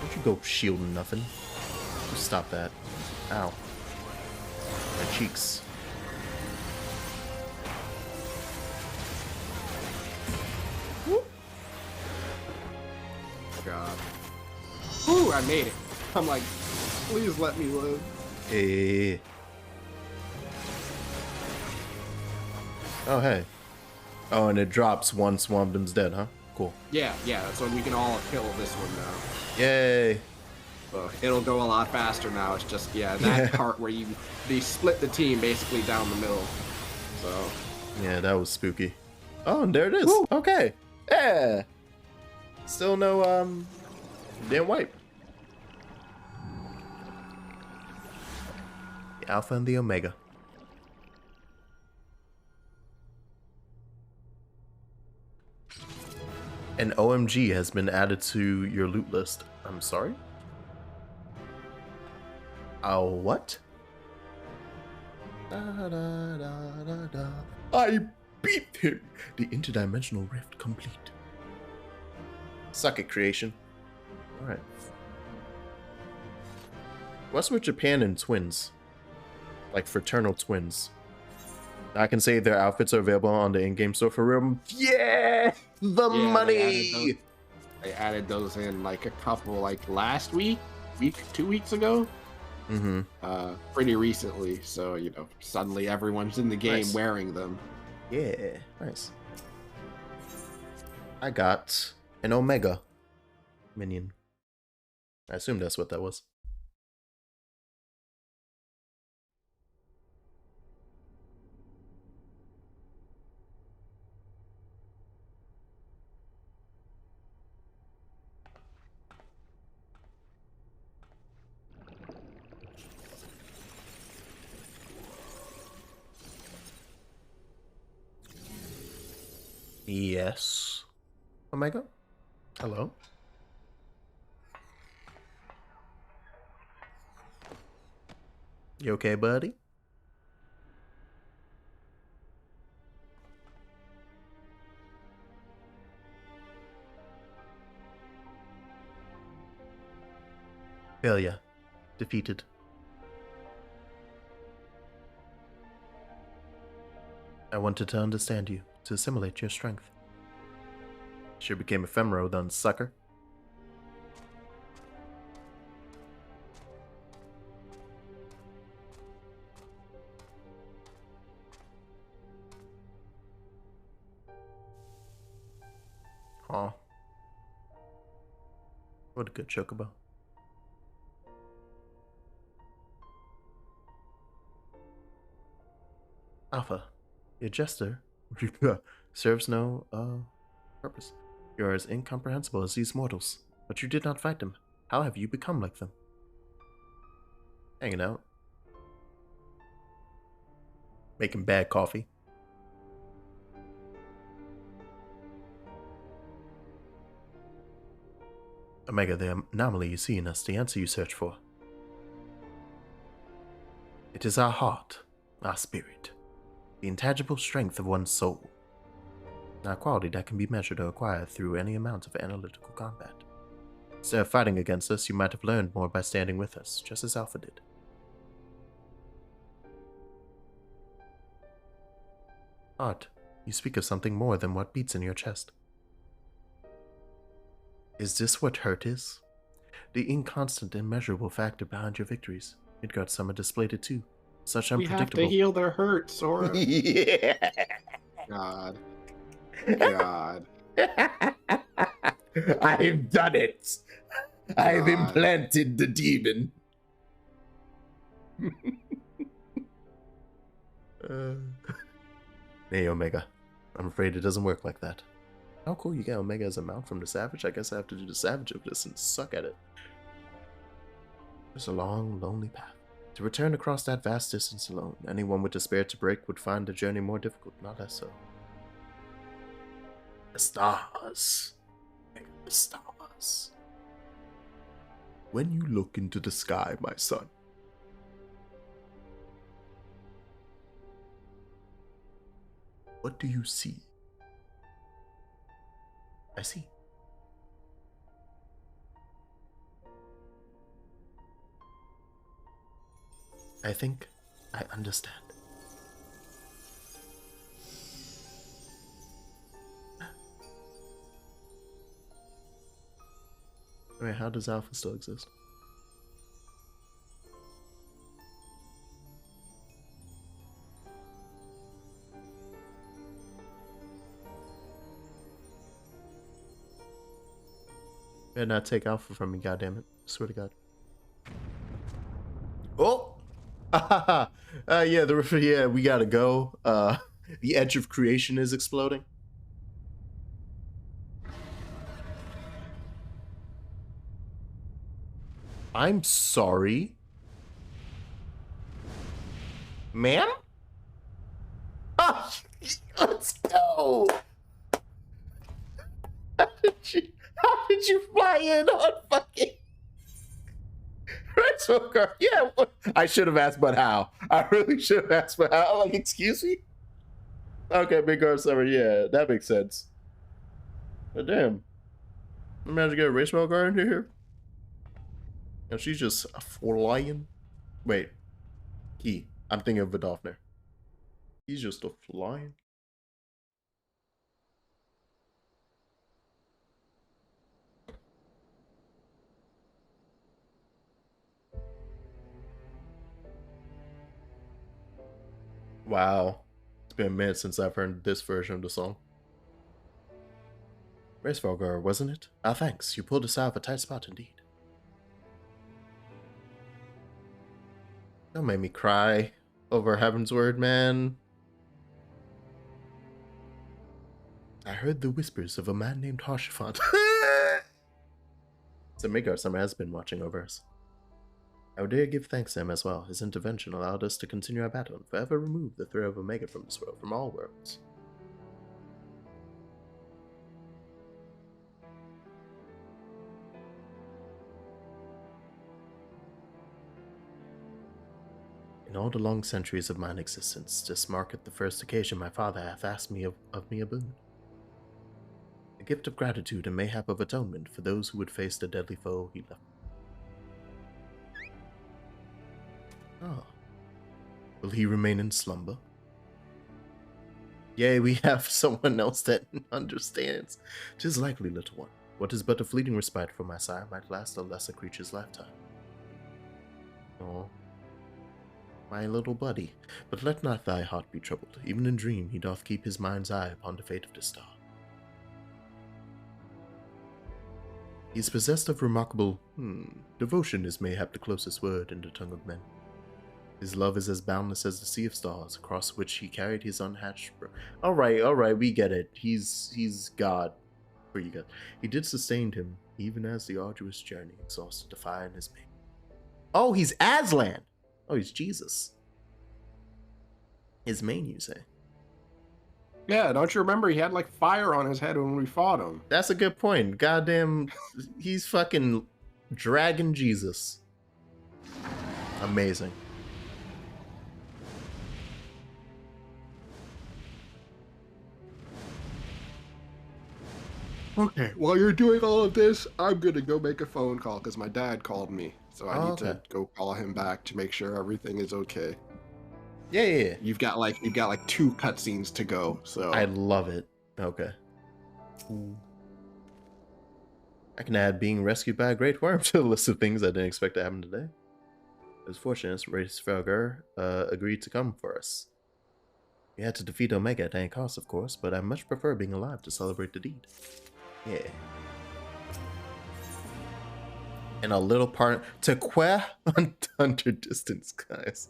Don't you go shielding nothing. Just stop that. Ow. My cheeks. Whoop. God. Ooh, I made it. I'm like, please let me live. Hey. Oh, hey. Oh, and it drops once Swampdom's dead, huh? Cool. Yeah, so we can all kill this one now. Yay. It'll go a lot faster now. It's just, that part where they split the team basically down the middle. So. Yeah, that was spooky. Oh, and there it is. Woo. Okay. Yeah. Still no, damn wipe. The Alpha and the Omega. An OMG has been added to your loot list. I'm sorry? What? Da, da, da, da, da. I beat him! The interdimensional rift complete. Suck it, creation. Alright. What's with Japan and twins? Like fraternal twins. I can say their outfits are available on the in-game store for real. Yeah! The money! They added those in like a couple, like last week, 2 weeks ago. Mm-hmm. Pretty recently. So, suddenly everyone's in the game wearing them. Yeah, nice. I got an Omega minion. I assume that's what that was. Yes. Omega? Hello? You okay, buddy? Failure. Defeated. I wanted to understand you, to assimilate your strength. Sure became ephemeral then, sucker. Aw. What a good chocobo. Alpha, your jester serves no purpose. You are as incomprehensible as these mortals, but you did not fight them. How have you become like them? Hanging out. Making bad coffee. Omega, the anomaly you see in us, the answer you search for. It is our heart, our spirit, the intangible strength of one's soul, a quality that can be measured or acquired through any amount of analytical combat. Instead of fighting against us, you might have learned more by standing with us, just as Alpha did. Heart, you speak of something more than what beats in your chest. Is this what hurt is? The inconstant, immeasurable factor behind your victories. Midgard Summer displayed it too. Such unpredictable. We have to heal their hurt, Sora. Yeah. God. God. I've done it. I've implanted the demon. Hey, Omega. I'm afraid it doesn't work like that. How cool you get Omega as a mount from the Savage. I guess I have to do the Savage of this and suck at it. There's a long, lonely path. To return across that vast distance alone, anyone with despair to break would find the journey more difficult, not less so. The stars. The stars. When you look into the sky, my son, what do you see? I see. I think I understand. Wait, how does Alpha still exist? Better not take Alpha from me, goddammit. Swear to God. Oh! Yeah, we gotta go. The edge of creation is exploding. I'm sorry. Ma'am? Oh, let's go! How did you fly in on fucking Red Smoker? Yeah, I should have asked, but how? I really should have asked, but how? Like, excuse me? Okay, Big Guard Summer, yeah, that makes sense. But damn. Imagine getting a race guard into here. And she's just flying. Wait. He. I'm thinking of Vidofner. He's just a flying. Wow. It's been a minute since I've heard this version of the song. Race Volgar, wasn't it? Ah, thanks. You pulled us out of a tight spot indeed. Don't make me cry over Heaven's Word, man. I heard the whispers of a man named Harshafant. So Midgard Summer has been watching over us. I would dare give thanks to him as well. His intervention allowed us to continue our battle and forever remove the threat of Omega from this world, from all worlds. In all the long centuries of mine existence, this marketh the first occasion my father hath asked me of me a boon. A gift of gratitude and mayhap of atonement for those who would face the deadly foe he left. Ah. Will he remain in slumber? Yea, we have someone else that understands. 'Tis likely, little one. What is but a fleeting respite for my sire might last a lesser creature's lifetime. Oh, my little buddy, but let not thy heart be troubled. Even in dream he doth keep his mind's eye upon the fate of this star. He is possessed of remarkable, devotion is mayhap the closest word in the tongue of men. His love is as boundless as the sea of stars, across which he carried his unhatched Alright, we get it. He's God, for you guys. He did sustain him, even as the arduous journey exhausted defying his mate. Oh, he's Aslan! Oh, he's Jesus. His main, you say? Yeah, don't you remember he had like fire on his head when we fought him? That's a good point. Goddamn, he's fucking Dragon Jesus. Amazing. Okay, while you're doing all of this, I'm gonna go make a phone call because my dad called me. So I need to go call him back to make sure everything is okay. Yeah. You've got like 2 cutscenes to go, so I love it. Okay. I can add being rescued by a great worm to the list of things I didn't expect to happen today. It was fortunate Racefelger agreed to come for us. We had to defeat Omega at any cost, of course, but I much prefer being alive to celebrate the deed. Yeah. And a little part to queer under distance, guys.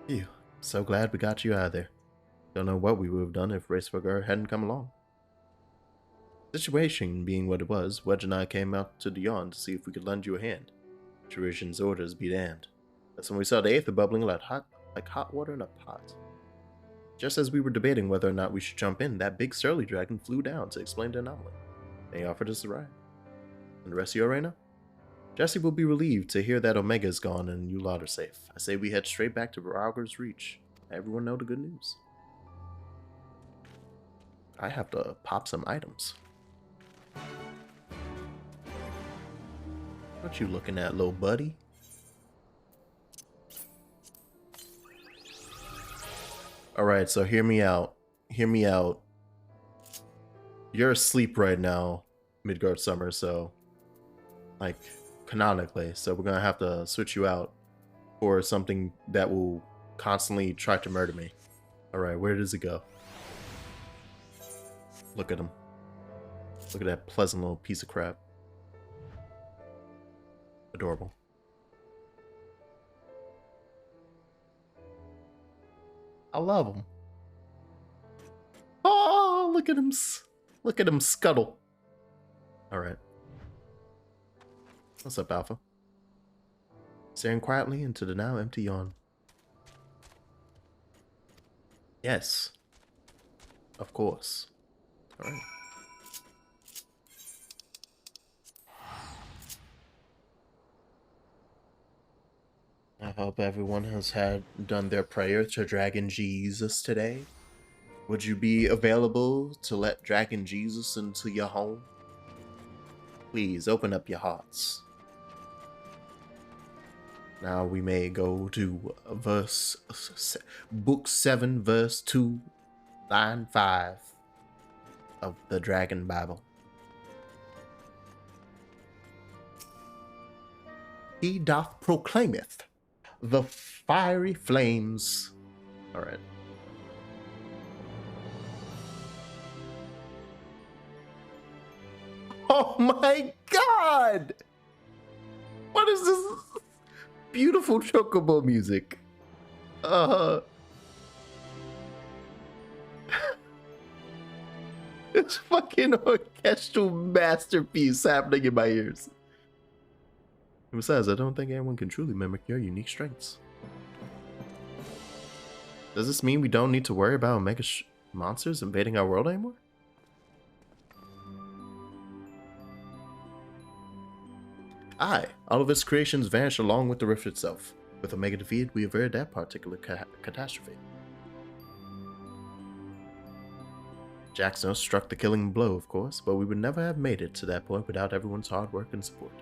Phew. So glad we got you out of there. Don't know what we would have done if Racefelger hadn't come along. Situation being what it was, Wedge and I came out to the yawn to see if we could lend you a hand. Tradition's orders be damned. That's when we saw the Aether bubbling like hot water in a pot. Just as we were debating whether or not we should jump in, that big surly dragon flew down to explain the anomaly. They offered us a ride. And the rest of you already know? Jesse will be relieved to hear that Omega is gone and you lot are safe. I say we head straight back to Rauger's Reach. Everyone know the good news. I have to pop some items. What you looking at, little buddy? Alright, so hear me out. Hear me out. You're asleep right now, Midgard Summer, so like canonically, so we're gonna have to switch you out for something that will constantly try to murder me. Alright, where does it go? Look at him. Look at that pleasant little piece of crap. Adorable. I love him. Oh, look at him. Look at him scuttle. All right. What's up, Alpha? Staring quietly into the now empty yawn. Yes. Of course. All right. I hope everyone has done their prayer to Dragon Jesus today. Would you be available to let Dragon Jesus into your home? Please open up your hearts. Now we may go to book 7, verse 2, line 5 of the Dragon Bible. He doth proclaimeth the fiery flames. All right. Oh my God! What is this beautiful chocobo music? It's fucking orchestral masterpiece happening in my ears. Besides, I don't think anyone can truly mimic your unique strengths. Does this mean we don't need to worry about Omega monsters invading our world anymore? Aye, all of its creations vanished along with the rift itself. With Omega defeated, we averted that particular catastrophe. Jackson struck the killing blow, of course, but we would never have made it to that point without everyone's hard work and support.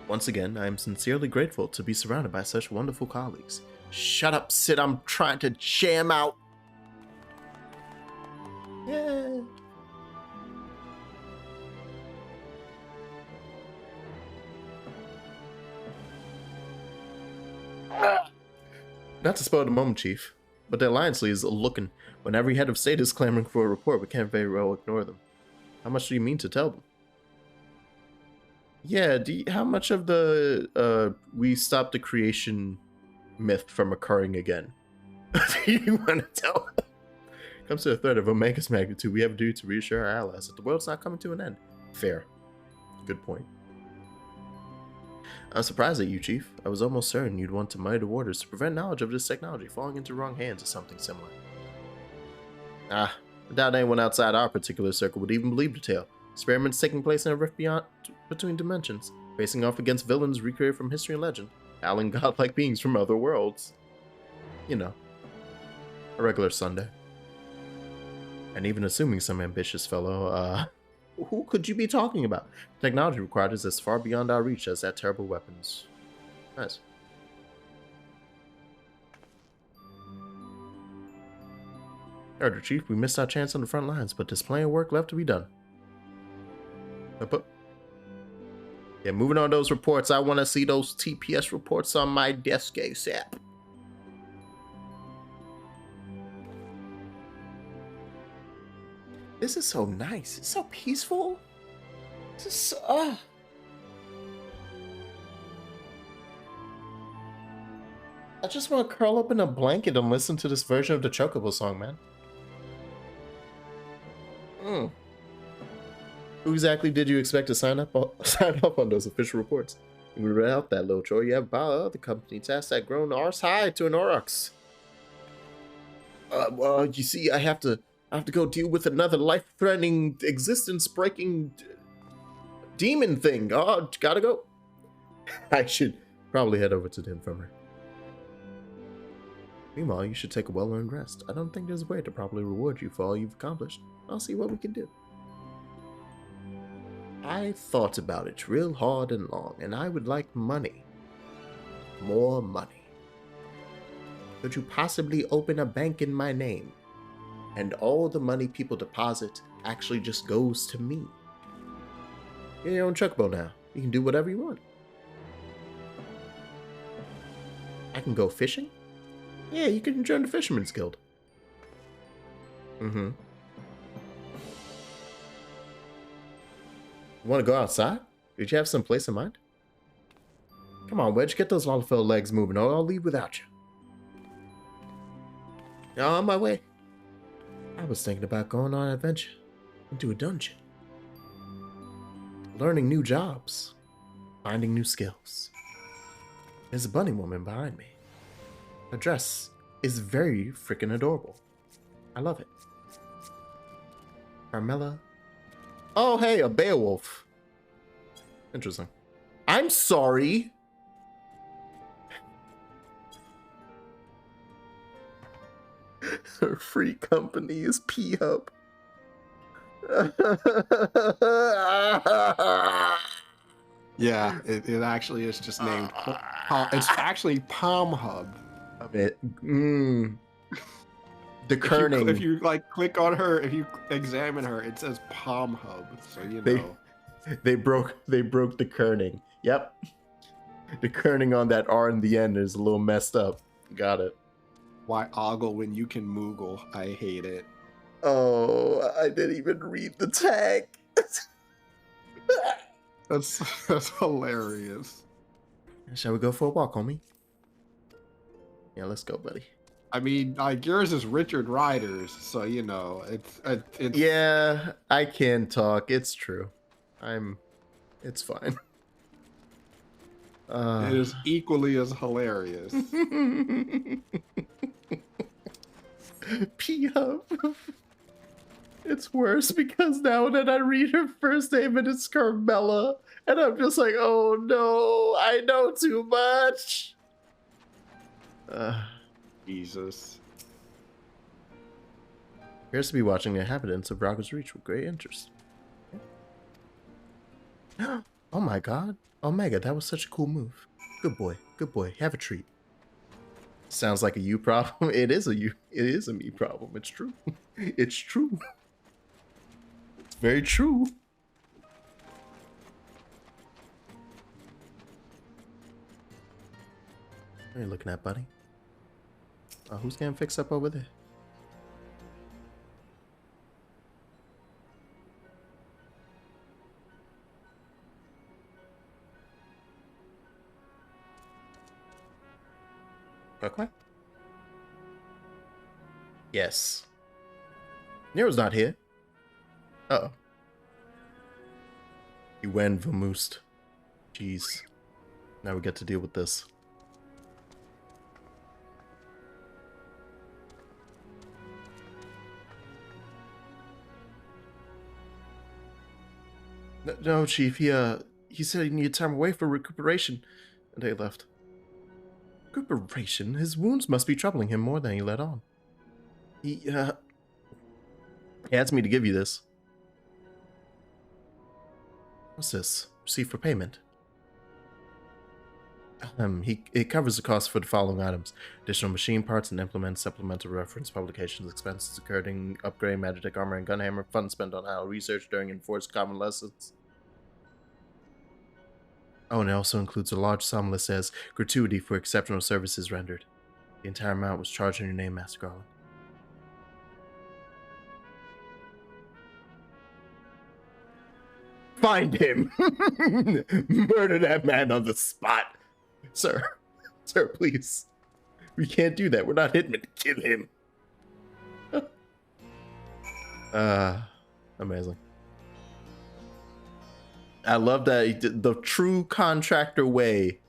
Once again, I am sincerely grateful to be surrounded by such wonderful colleagues. Shut up, Sid, I'm trying to jam out. Yeah. Not to spoil the moment, Chief, but the Alliance leaders are looking. When every head of state is clamoring for a report, we can't very well ignore them. How much do you mean to tell them? Yeah, how much of the we stop the creation myth from occurring again do you want to tell them? Comes to the threat of Omega's magnitude, we have a duty to reassure our allies that the world's not coming to an end. Fair. Good point. I'm surprised at you, Chief. I was almost certain you'd want to monitor orders to prevent knowledge of this technology falling into wrong hands or something similar. I doubt anyone outside our particular circle would even believe the tale. Experiments taking place in a rift between dimensions, facing off against villains recreated from history and legend, howling godlike beings from other worlds. You know, a regular Sunday. And even assuming some ambitious fellow, who could you be talking about? Technology required is as far beyond our reach as that terrible weapons. Nice. Elder Chief, we missed our chance on the front lines, but there's plenty of work left to be done. Yeah, moving on those reports. I want to see those TPS reports on my desk ASAP. This is so nice. It's so peaceful. This is so, I just want to curl up in a blanket and listen to this version of the Chocobo song, man. Who exactly did you expect to sign up on those official reports? You read out that little chore you have about the company tasks that grown arse high to an Aurochs. Well, you see, I have to go deal with another life-threatening, existence-breaking demon thing. Oh, gotta go. I should probably head over to the infirmary. Meanwhile, you should take a well-earned rest. I don't think there's a way to properly reward you for all you've accomplished. I'll see what we can do. I thought about it real hard and long, and I would like money. More money. Could you possibly open a bank in my name? And all the money people deposit actually just goes to me. You're your own Chocobo now. You can do whatever you want. I can go fishing? Yeah, you can join the Fisherman's Guild. You want to go outside? Did you have some place in mind? Come on, Wedge, get those Lollifill legs moving or I'll leave without you. Now on my way. I was thinking about going on an adventure into a dungeon. Learning new jobs. Finding new skills. There's a bunny woman behind me. Her dress is very freaking adorable. I love it. Carmela. Oh, hey, a Beowulf. Interesting. I'm sorry. Her free company is P-Hub. Yeah, it actually is just named. It's actually Palm Hub. I mean, the kerning. If you like click on her, if you examine her, it says Palm Hub. So you know. They broke the kerning. Yep. The kerning on that R in the end is a little messed up. Got it. Why ogle when you can moogle? I hate it. Oh, I didn't even read the tag. That's hilarious. Shall we go for a walk, homie? Yeah, let's go, buddy. I mean, yours is Richard Ryder's, so you know it's. Yeah, I can talk. It's true. It's fine. It is equally as hilarious. P-Hub. It's worse because now that I read her first name and it's Carmela, and I'm just like, oh no, I know too much. Jesus. Appears to be watching the inhabitants of Raga's Reach with great interest. Oh my god. Omega, that was such a cool move. Good boy. Good boy. Have a treat. Sounds like a you problem. It is a me problem. It's true. It's true. It's very true. What are you looking at, buddy? Who's getting fixed up over there? Okay. Yes. Nero's not here. Uh-oh. He went vamoosed. Jeez. Now we get to deal with this. No, Chief. He said he needed time away for recuperation, and they left. Recuperation? His wounds must be troubling him more than he let on. He asked me to give you this. What's this? Receipt for payment. It covers the cost for the following items: additional machine parts and implements, supplemental reference publications, expenses occurred in upgrade Magitech armor and gunhammer, funds spent on IO research during enforced common lessons. Oh, and it also includes a large sum listed as gratuity for exceptional services rendered. The entire amount was charged in your name, Master Garland. Find him! Murder that man on the spot! Sir, please. We can't do that. We're not hitmen to kill him. Amazing. I love that the true contractor way.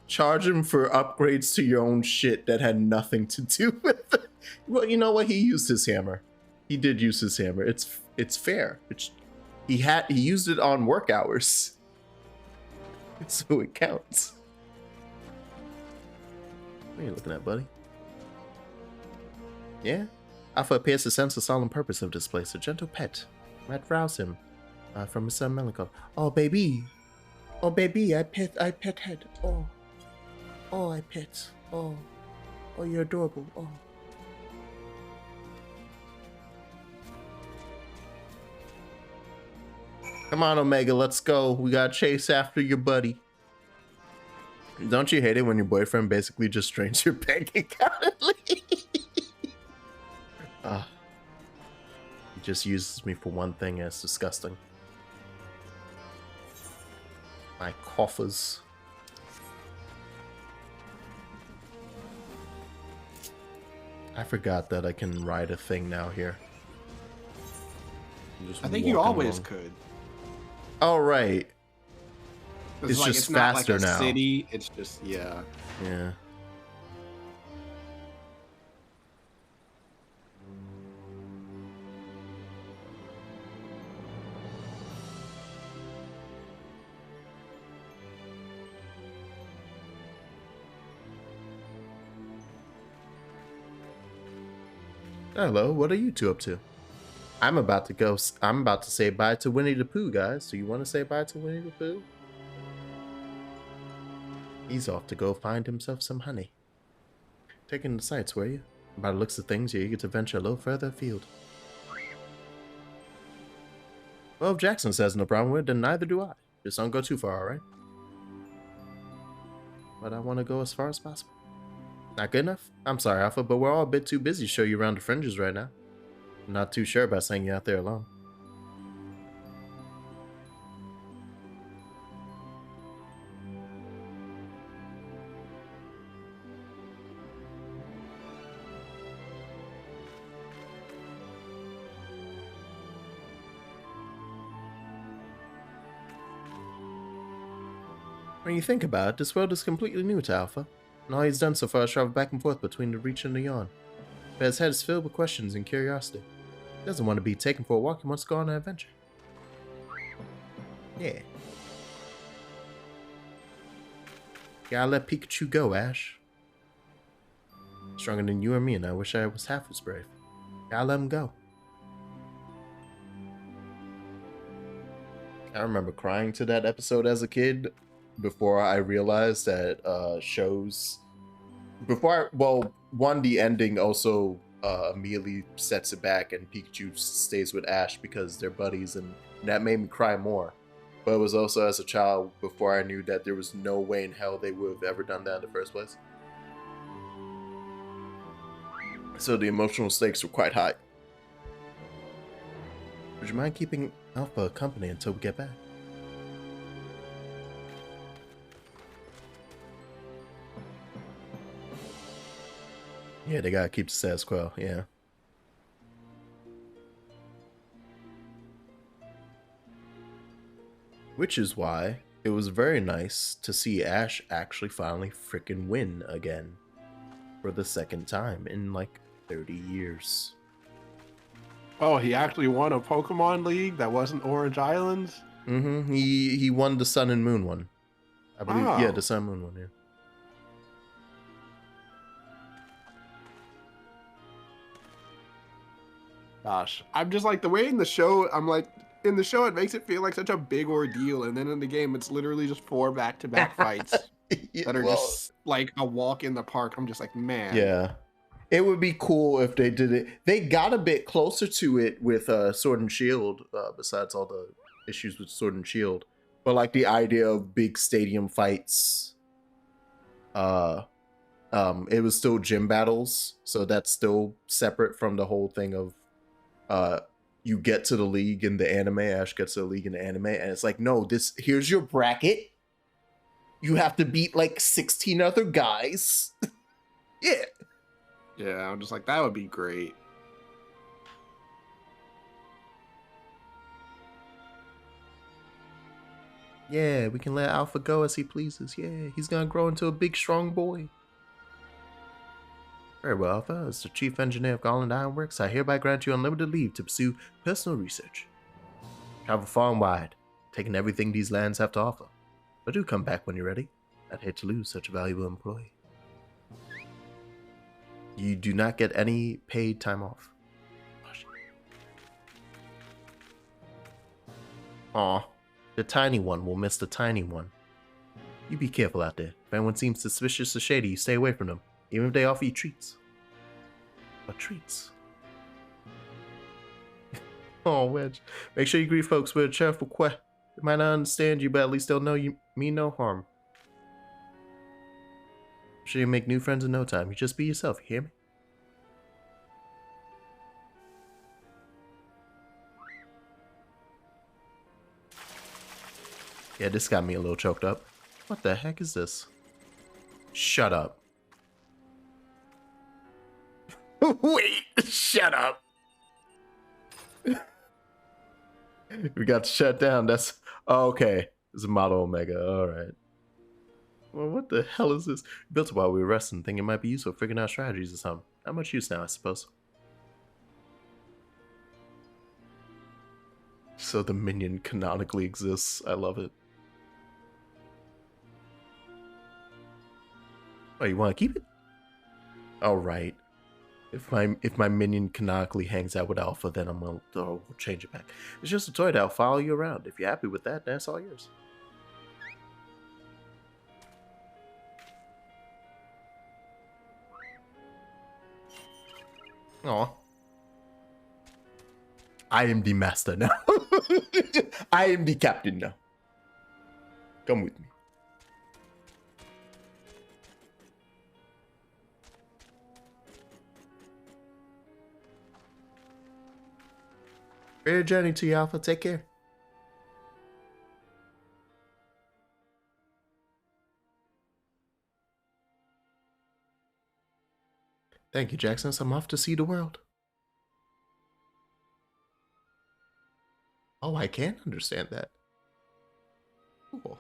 Charge him for upgrades to your own shit that had nothing to do with it. Well, you know what? He used his hammer. He did use his hammer. It's fair. He used it on work hours. So it counts. What are you looking at, buddy? Yeah? Alpha appears to sense the solemn purpose of this place. A gentle pet might rouse him from his son melancholy. Oh, baby. Oh, baby, I pet head. Oh, I pet. Oh, you're adorable. Oh. Come on, Omega, let's go. We gotta chase after your buddy. Don't you hate it when your boyfriend basically just drains your bank account and leaves? He just uses me for one thing and it's disgusting. My coffers. I forgot that I can ride a thing now here. I think you always could. Oh, right. It's like, just faster not like a now. City, it's just, yeah. Yeah. Hello, what are you two up to? I'm about to say bye to Winnie the Pooh, guys. Do you want to say bye to Winnie the Pooh? He's off to go find himself some honey. Taking the sights, were you? By the looks of things, you're eager to venture a little further afield. Well, if Jackson says no problem with it, then neither do I. Just don't go too far, alright? But I want to go as far as possible. Not good enough? I'm sorry, Alpha, but we're all a bit too busy to show you around the fringes right now. I'm not too sure about sending you out there alone. When you think about it, this world is completely new to Alpha, and all he's done so far is travel back and forth between the Reach and the Yawn. But his head is filled with questions and curiosity. He doesn't want to be taken for a walk, he wants to go on an adventure. Yeah. Gotta let Pikachu go, Ash. Stronger than you or me, and I wish I was half as brave. Gotta let him go. I remember crying to that episode as a kid before I realized that shows... the ending also immediately sets it back and Pikachu stays with Ash because they're buddies, and that made me cry more. But it was also as a child before I knew that there was no way in hell they would have ever done that in the first place. So the emotional stakes were quite high. Would you mind keeping Alpha company until we get back? Yeah, they gotta keep the status quo, yeah. Which is why it was very nice to see Ash actually finally freaking win again for the second time in like 30 years. Oh, he actually won a Pokemon League that wasn't Orange Islands? Mm-hmm. He won the Sun and Moon one. I believe, yeah, Wow. the Sun and Moon one, yeah. Gosh, I'm just like the way in the show. I'm like in the show, it makes it feel like such a big ordeal, and then in the game, it's literally just 4 back-to-back fights Yeah, that are well, just like a walk in the park. I'm just like, man. yeah. It would be cool if they did it. They got a bit closer to it with Sword and Shield, besides all the issues with Sword and Shield. But like the idea of big stadium fights, it was still gym battles, so that's still separate from the whole thing of you get to the league in the anime. Ash gets to the league in the anime, and it's like, no, here's your bracket. You have to beat like 16 other guys. Yeah. Yeah, I'm just like, that would be great. Yeah, we can let Alpha go as he pleases. Yeah, he's gonna grow into a big, strong boy. Very well, Alpha. As the Chief Engineer of Garland Ironworks, I hereby grant you unlimited leave to pursue personal research. Travel far and wide, taking everything these lands have to offer. But do come back when you're ready. I'd hate to lose such a valuable employee. You do not get any paid time off. Aw, the tiny one will miss the tiny one. You be careful out there. If anyone seems suspicious or shady, you stay away from them, even if they offer you treats. What treats? Oh, Wedge. Make sure you greet folks with a cheerful They might not understand you, but at least they'll know you mean no harm. I'm sure you make new friends in no time. You just be yourself, you hear me? Yeah, this got me a little choked up. What the heck is this? Shut up. Wait, shut up. We got shut down. That's okay. It's a Model Omega. All right. Well, what the hell is this? Built it while we were resting, thinking it might be useful figuring out strategies or something. Not much use now, I suppose. So the minion canonically exists. I love it. Oh, you want to keep it? All right. If my minion canonically hangs out with Alpha, then I'm gonna we'll change it back. It's just a toy that'll follow you around. If you're happy with that, that's all yours. Aw. I am the master now. I am the captain now. Come with me. Great journey to you, Alpha. Take care. Thank you, Jackson. I'm off to see the world. Oh, I can understand that. Cool.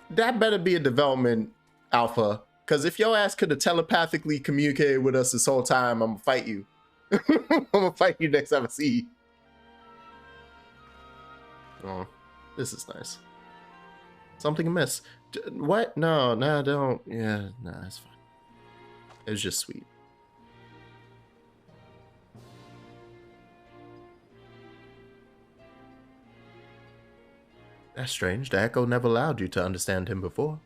That better be a development, Alpha. Because if your ass could have telepathically communicated with us this whole time, I'm going to fight you. I'm going to fight you next time I see you. Oh, this is nice. Something amiss. What? No, don't. Yeah, no, it's fine. It was just sweet. That's strange. The Echo never allowed you to understand him before.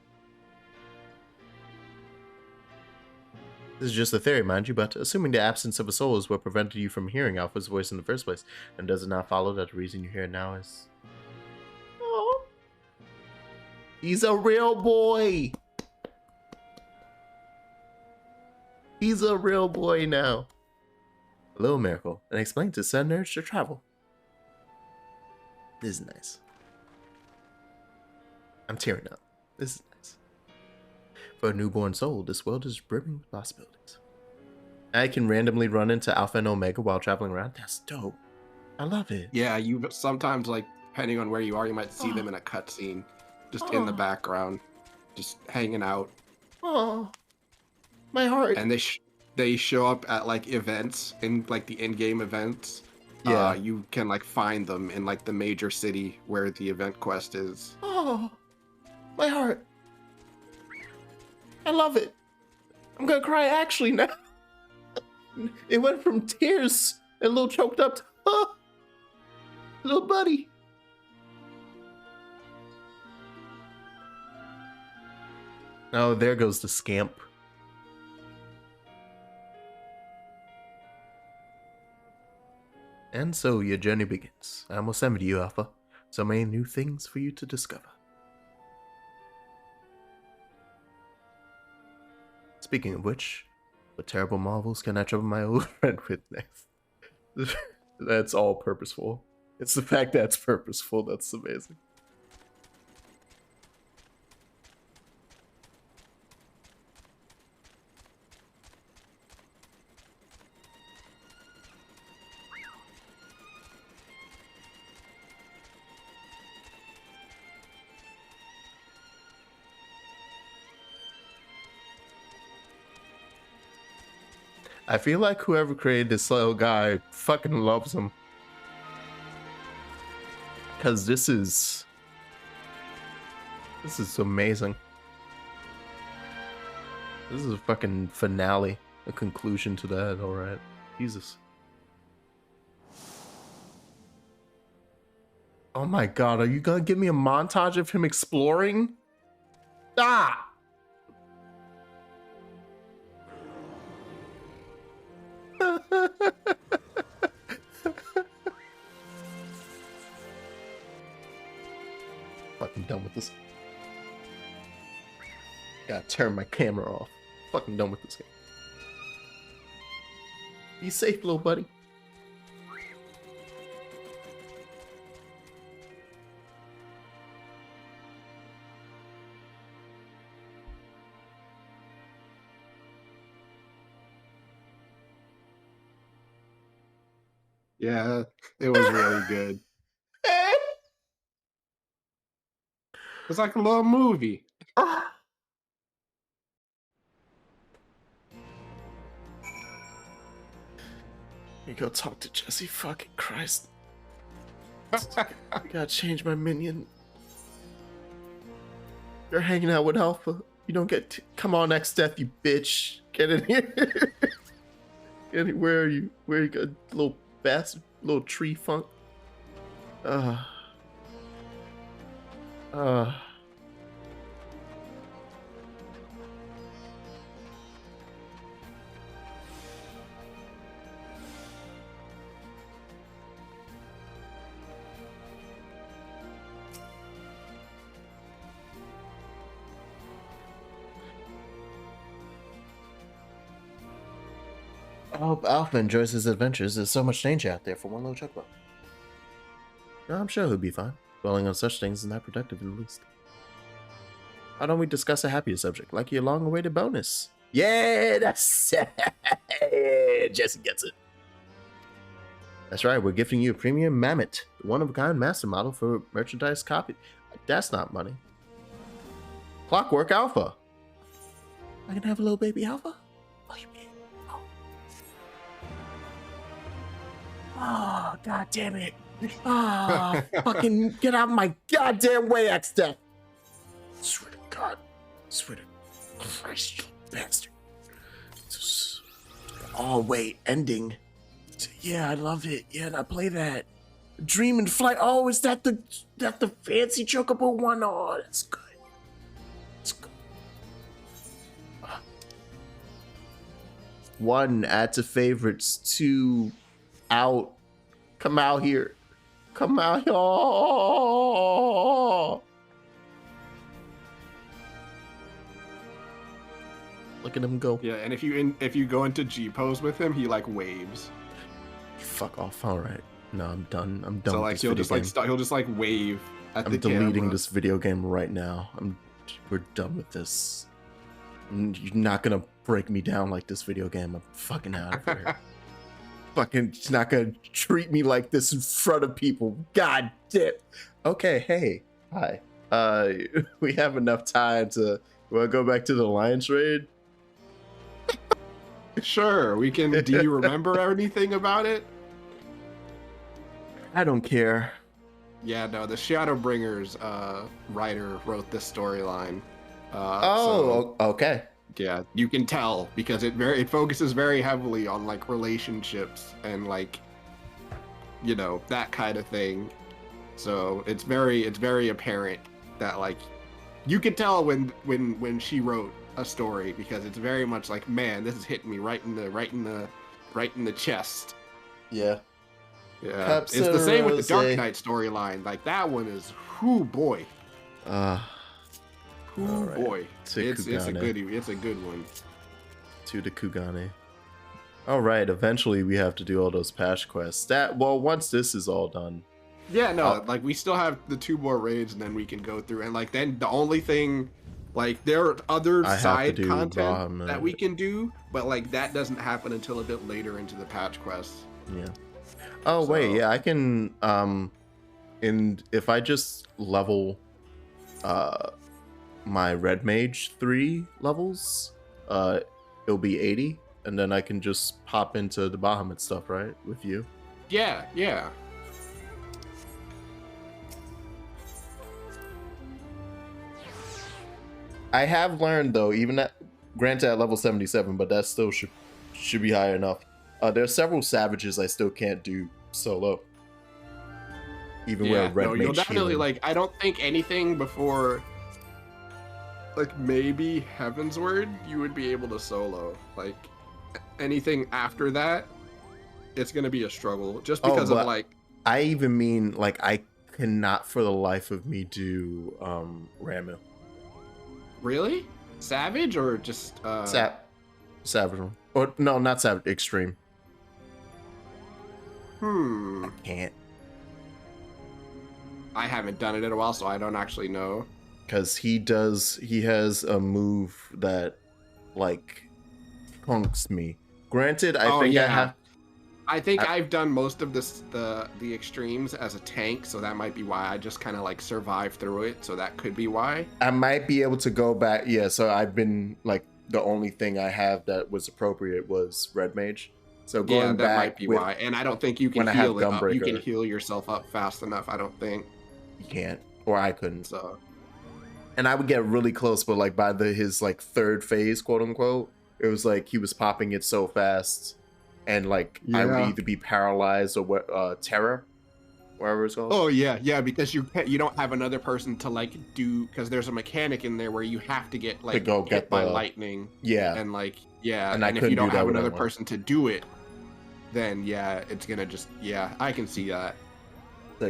This is just a theory, mind you, but assuming the absence of a soul is what prevented you from hearing Alpha's voice in the first place, then does it not follow that the reason you hear it now is... Oh. He's a real boy! He's a real boy now. A little miracle, and explains his sudden urge to travel. This is nice. I'm tearing up. This is nice. For a newborn soul, this world is brimming with possibilities. I can randomly run into Alpha and Omega while traveling around. That's dope. I love it. Yeah, you sometimes, like, depending on where you are, you might see Oh, them in a cutscene, just in the oh, background, just hanging out, oh, my heart. and they show up at like events in like the in-game events. Yeah. You can like find them in like the major city where the event quest is. Oh, my heart. I love it. I'm gonna cry actually now. It went from tears and a little choked up to, oh, little buddy. Oh, there goes the scamp. And so your journey begins. I almost envy you, Alpha. So many new things for you to discover. Speaking of which, what terrible marvels can I trouble my old friend with next? That's all purposeful. It's the fact that it's purposeful that's amazing. I feel like whoever created this little guy fucking loves him. Because this is amazing. This is a fucking finale, a conclusion to that, alright. Jesus. Oh my god, are you gonna give me a montage of him exploring? Ah! Fucking done with this. Gotta turn my camera off. Fucking done with this game. Be safe, little buddy. Yeah, it was really good. It's like a little movie. You go talk to Jesse. Fucking Christ. I gotta change my minion. You're hanging out with Alpha. You don't get to... Come on, XIV, you bitch. Get in here. Where are you? Where you go, little bastard? Little tree funk. I hope Alpha enjoys his adventures. There's so much danger out there for one little chocobo. No, I'm sure he'll be fine. Dwelling on such things is not productive in the least. Why don't we discuss a happier subject, like your long-awaited bonus? Yeah, that's it. Jesse gets it. That's right, we're gifting you a premium mammoth, the one-of-a-kind master model for merchandise copy. That's not money. Clockwork Alpha. I can have a little baby Alpha? Oh, you mean? Oh, god damn it. Ah, fucking get out of my goddamn way, XIV. Swear to God. Swear to Christ, you bastard. Oh, wait, ending. Yeah, I love it. Yeah, and I play that. Dream and Flight. Oh, is that the fancy chocobo one? Oh, that's good. That's good. 1, add to favorites. 2, out. Come out here. Come out here. Oh. Look at him go. Yeah, and if you go into G pose with him, he like waves. Fuck off. All right. No, I'm done. I'm done. So with like this he'll video just game. like he'll just like wave at the camera. I'm deleting this video game right now. We're done with this. You're not gonna break me down like this video game. I'm fucking out of here. Fucking she's not gonna treat me like this in front of people. God damn. Okay, hey, hi. We have enough time to. Wanna go back to the Lions raid? Sure, we can. Do you remember anything about it? I don't care. Yeah, no, the Shadowbringers writer wrote this storyline. Okay. Yeah, you can tell because it focuses very heavily on like relationships and like, you know, that kind of thing. So it's very apparent that like you could tell when she wrote a story because it's very much like, man, this is hitting me right in the chest. Yeah. Yeah, it's the same with the Dark Knight storyline. Like that one is, whoo boy, whoo boy. It's a good one. To the Kugane. All right, eventually we have to do all those patch quests. Once this is all done. Yeah, no, like we still have the 2 more raids, and then we can go through. And like then the only thing, like there are other side content that we can do, but like that doesn't happen until a bit later into the patch quests. Yeah. Oh wait, yeah, I can. And if I just level, my Red Mage 3 levels, it'll be 80, and then I can just pop into the Bahamut stuff, right, with you. Yeah, yeah. I have learned though, even at granted at level 77, but that still should be high enough. There's several savages I still can't do solo. Even with Red Mage. You'll definitely like. I don't think anything before, like maybe Heavensward, you would be able to solo. Like anything after that, it's gonna be a struggle. Just because of like. I even mean like I cannot for the life of me do Ramu. Really? Savage or just Savage, or no, not Savage. Extreme. I can't. I haven't done it in a while, so I don't actually know. Because he has a move that like punks me. Granted, I think I've done most of the extremes as a tank, so that might be why I just kind of like survived through it. So that could be why. I might be able to go back. Yeah, so I've been like the only thing I have that was appropriate was Red Mage. So going that back might be why. And I don't think you can heal it up. You can heal yourself up fast enough. I don't think you can't, or I couldn't. So, and I would get really close, but like by his like 3rd phase, quote unquote, it was like he was popping it so fast. And like I would either be paralyzed or terror, wherever it's called. Oh yeah, because you don't have another person to like do, because there's a mechanic in there where you have to get like hit by lightning. Yeah, and like and if you don't have another person to do it, then it's gonna just I can see that. So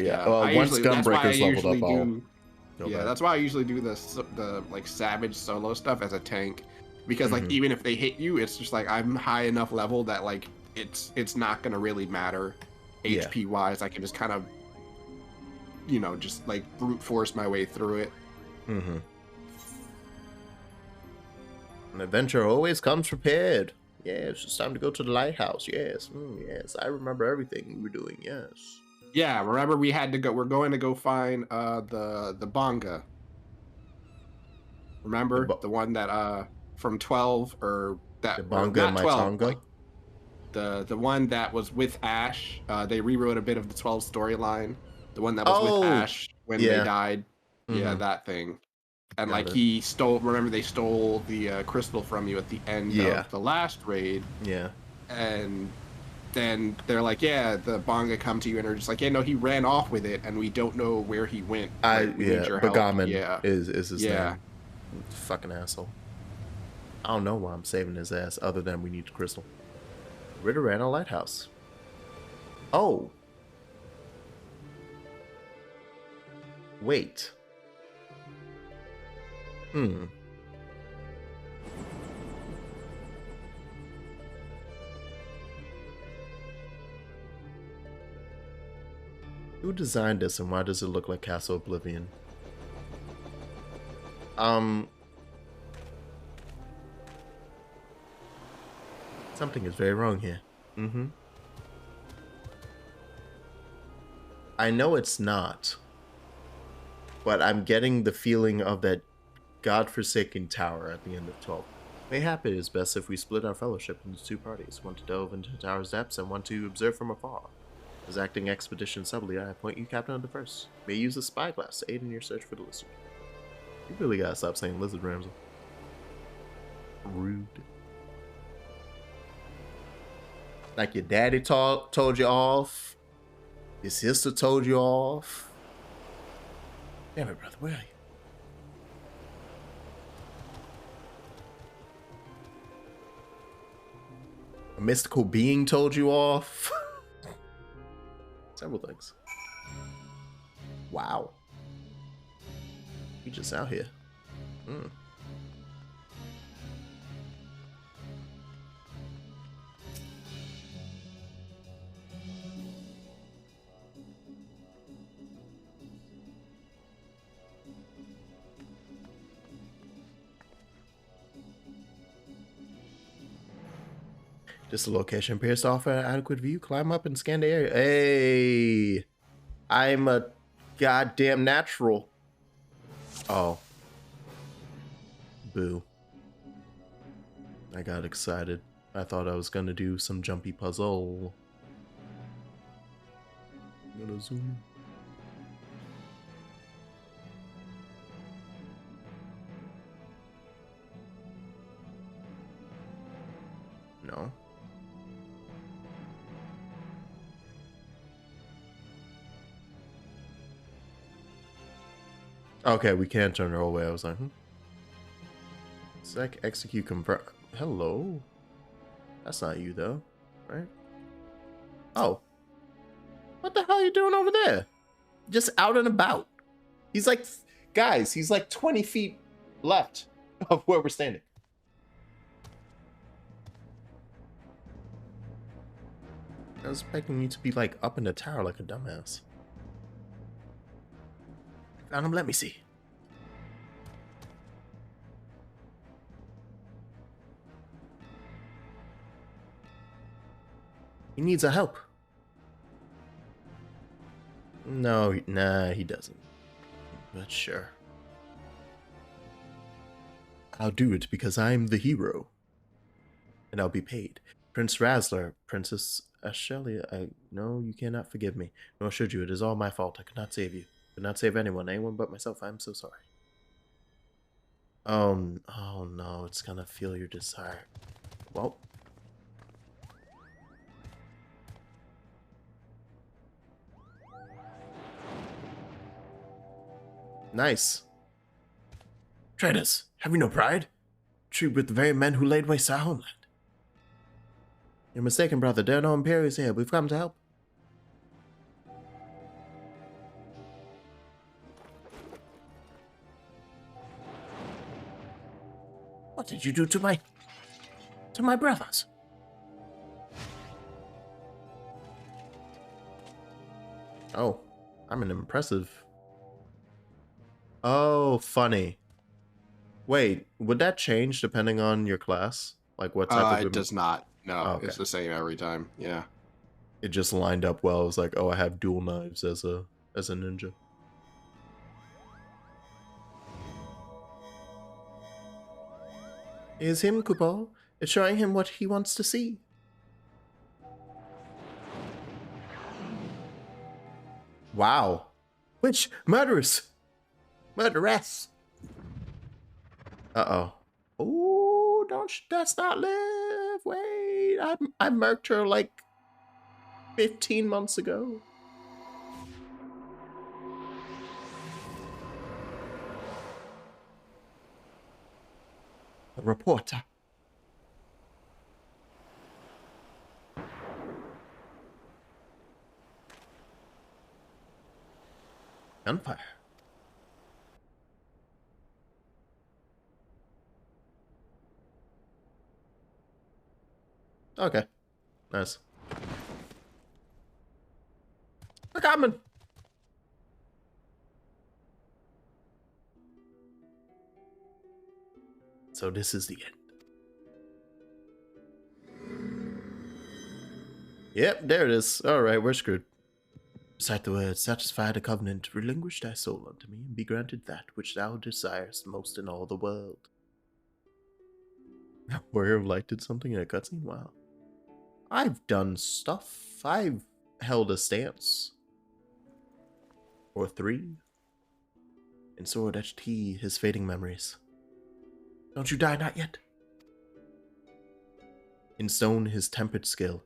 once Gunbreaker's leveled up, that's why I usually do the like Savage solo stuff as a tank, because like even if they hit you, it's just like I'm high enough level that like it's not gonna really matter HP wise. I can just kind of just like brute force my way through it. An adventure always comes prepared. Yes, it's time to go to the lighthouse. Yes, yes, I remember everything we were doing. Yes. Yeah, remember we had to go. We're going to go find the Bonga. Remember the one that from 12 or that the Bonga and my 12, Tonga. like, the one that was with Ash. They rewrote a bit of the 12 storyline. The one that was with Ash when they died. Yeah, that thing. And like he stole. Remember they stole the crystal from you at the end of the last raid. Yeah. And then they're like, the Bonga come to you and are just like, no, he ran off with it, and we don't know where he went. Bagaman is his name. Fucking asshole. I don't know why I'm saving his ass other than we need the crystal. Ritter ran a lighthouse. Oh. Wait. Who designed this and why does it look like Castle Oblivion? Something is very wrong here. I know it's not, but I'm getting the feeling of that godforsaken tower at the end of 12. Mayhap it is best if we split our fellowship into two parties, one to delve into the tower's depths and one to observe from afar. As acting expedition subtly, I appoint you captain of the first. May use a spyglass to aid in your search for the lizard. You really gotta stop saying lizard, Ramsey. Rude. Like your daddy told you off. Your sister told you off. Damn it, brother, where are you? A mystical being told you off. Several things. Wow. You just out here. This location appears to offer an adequate view. Climb up and scan the area. Hey, I'm a goddamn natural. Oh. Boo. I got excited. I thought I was gonna do some jumpy puzzle. I'm gonna zoom. No. Okay, we can't turn her away. I was like, Sec execute confirm. Hello? That's not you though, right? Oh. What the hell are you doing over there? Just out and about. He's like, guys, he's like 20 feet left of where we're standing. I was expecting you to be like up in the tower like a dumbass. Found him, let me see. He needs our help. No, nah, he doesn't. But sure. I'll do it because I'm the hero. And I'll be paid. Prince Razzler, Princess Ashelia, no, you cannot forgive me. Nor should you. It is all my fault. I could not save you. Could not save anyone but myself. I'm so sorry. Oh no, it's gonna feel your desire. Well. Nice. Traitors, have you no pride? Treat with the very men who laid waste our homeland. You're mistaken, brother. There are no Imperials here. We've come to help. What did you do to my brothers? Oh, I'm an impressive. Oh, funny. Wait, would that change depending on your class? Like what type of... It does not. No, oh, okay. It's the same every time. Yeah. It just lined up well. It was like, oh, I have dual knives as a ninja. Is him, Kupo. It's showing him what he wants to see. Wow. Which murderous? Murderess. Uh-oh. Oh, that's not live. Wait, I murked her like 15 months ago. A reporter. Gunfire. Okay. Nice. We're coming. So this is the end. Yep, there it is. All right, we're screwed. Recite the words, satisfy the covenant, relinquish thy soul unto me, and be granted that which thou desirest most in all the world. Warrior of Light did something in a cutscene? Wow. I've done stuff. I've held a stance. Or 3. In sword etched he his fading memories. Don't you die, not yet. In stone his tempered skill.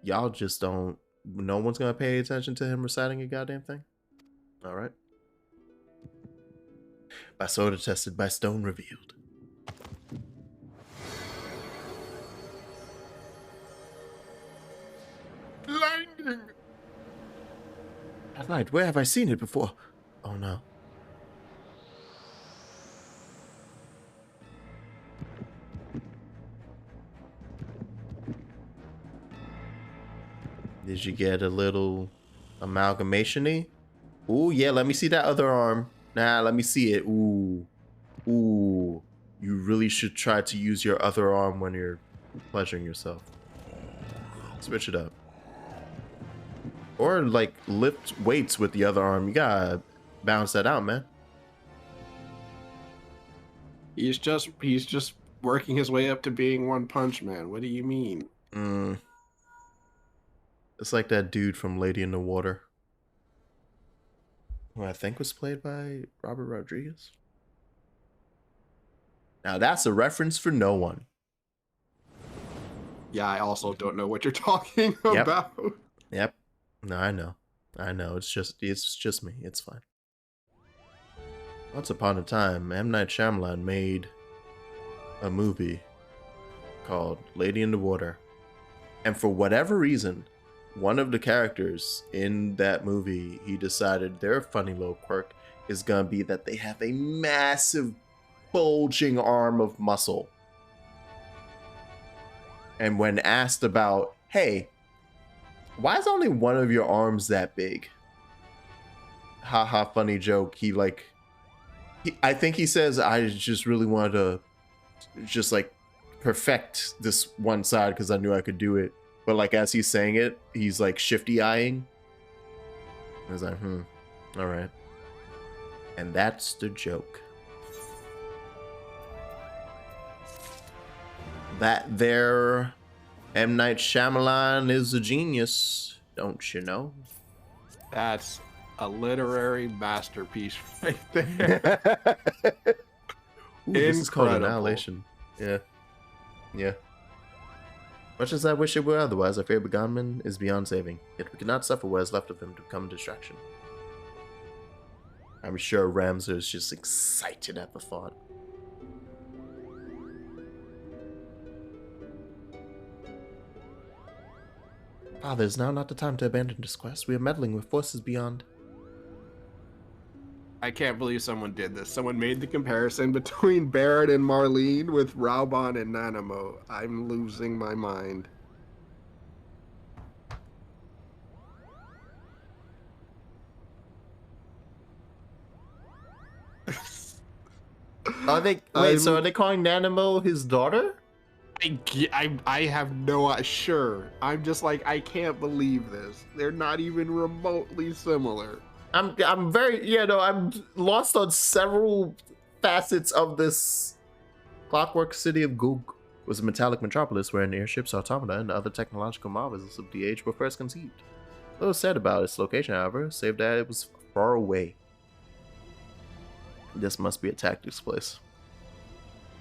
Y'all just don't... No one's gonna pay attention to him reciting a goddamn thing? Alright. By sword attested, by stone revealed. Blinding! That light, where have I seen it before? Oh no. Did you get a little amalgamation-y? Ooh, yeah, let me see that other arm. Nah, let me see it. Ooh. Ooh. You really should try to use your other arm when you're pleasuring yourself. Switch it up. Or, like, lift weights with the other arm. You gotta balance that out, man. He's just working his way up to being One Punch Man. What do you mean? It's like that dude from Lady in the Water, who I think was played by Robert Rodriguez. Now that's a reference for no one. Yeah, I also don't know what you're talking about. Yep. No, I know. I know. It's just me. It's fine. Once upon a time, M. Night Shyamalan made a movie called Lady in the Water. And for whatever reason, one of the characters in that movie, he decided their funny little quirk is gonna be that they have a massive bulging arm of muscle. And when asked about, hey, why is only one of your arms that big? Haha, funny joke. I think he says, I just really wanted to just like perfect this one side because I knew I could do it. But like as he's saying it, he's like shifty eyeing. I was like, all right. And that's the joke. That there M. Night Shyamalan is a genius, don't you know? That's a literary masterpiece right there. Ooh, this is called Annihilation. Yeah. Yeah. Much as I wish it were otherwise, I fear Begonman is beyond saving. Yet we cannot suffer what is left of him to become a distraction. I'm sure Ramser is just excited at the thought. Father, is now not the time to abandon this quest. We are meddling with forces beyond. I can't believe someone did this. Someone made the comparison between Barrett and Marlene with Raubon and Nanamo. I'm losing my mind. Are they wait? So are they calling Nanamo his daughter? I have no idea. Sure. I'm just like, I can't believe this. They're not even remotely similar. I'm very, I'm lost on several facets of this. Clockwork City of Goog was a metallic metropolis wherein airships, automata, and other technological marvels of the age were first conceived. Little said about its location, however, save that it was far away. This must be a tactics place.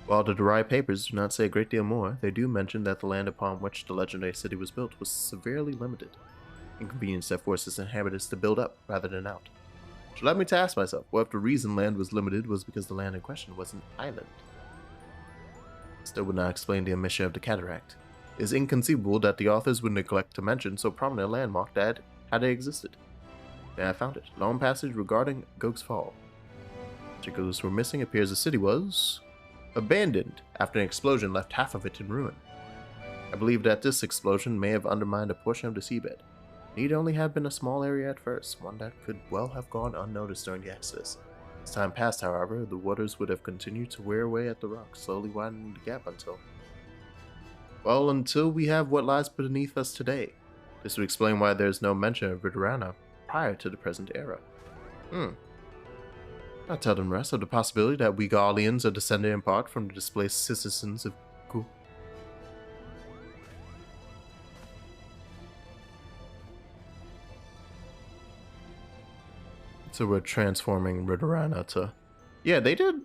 While the derived papers do not say a great deal more, they do mention that the land upon which the legendary city was built was severely limited. Inconvenience that forced its inhabitants to build up rather than out. Which led me to ask myself, what if the reason land was limited was because the land in question was an island? Still would not explain the omission of the cataract. It is inconceivable that the authors would neglect to mention so prominent a landmark that had it existed. Then I found it. Long passage regarding Gog's Fall. Particulars were missing. Appears the city was abandoned after an explosion left half of it in ruin. I believe that this explosion may have undermined a portion of the seabed. Need only have been a small area at first, one that could well have gone unnoticed during the Exodus. As time passed, however, the waters would have continued to wear away at the rock, slowly widening the gap until we have what lies beneath us today. This would explain why there is no mention of Ritorana prior to the present era. I'll tell them rest of the possibility that we Gaulians are descended in part from the displaced citizens of Gaul. So we're transforming Ridorana to... Yeah, they did...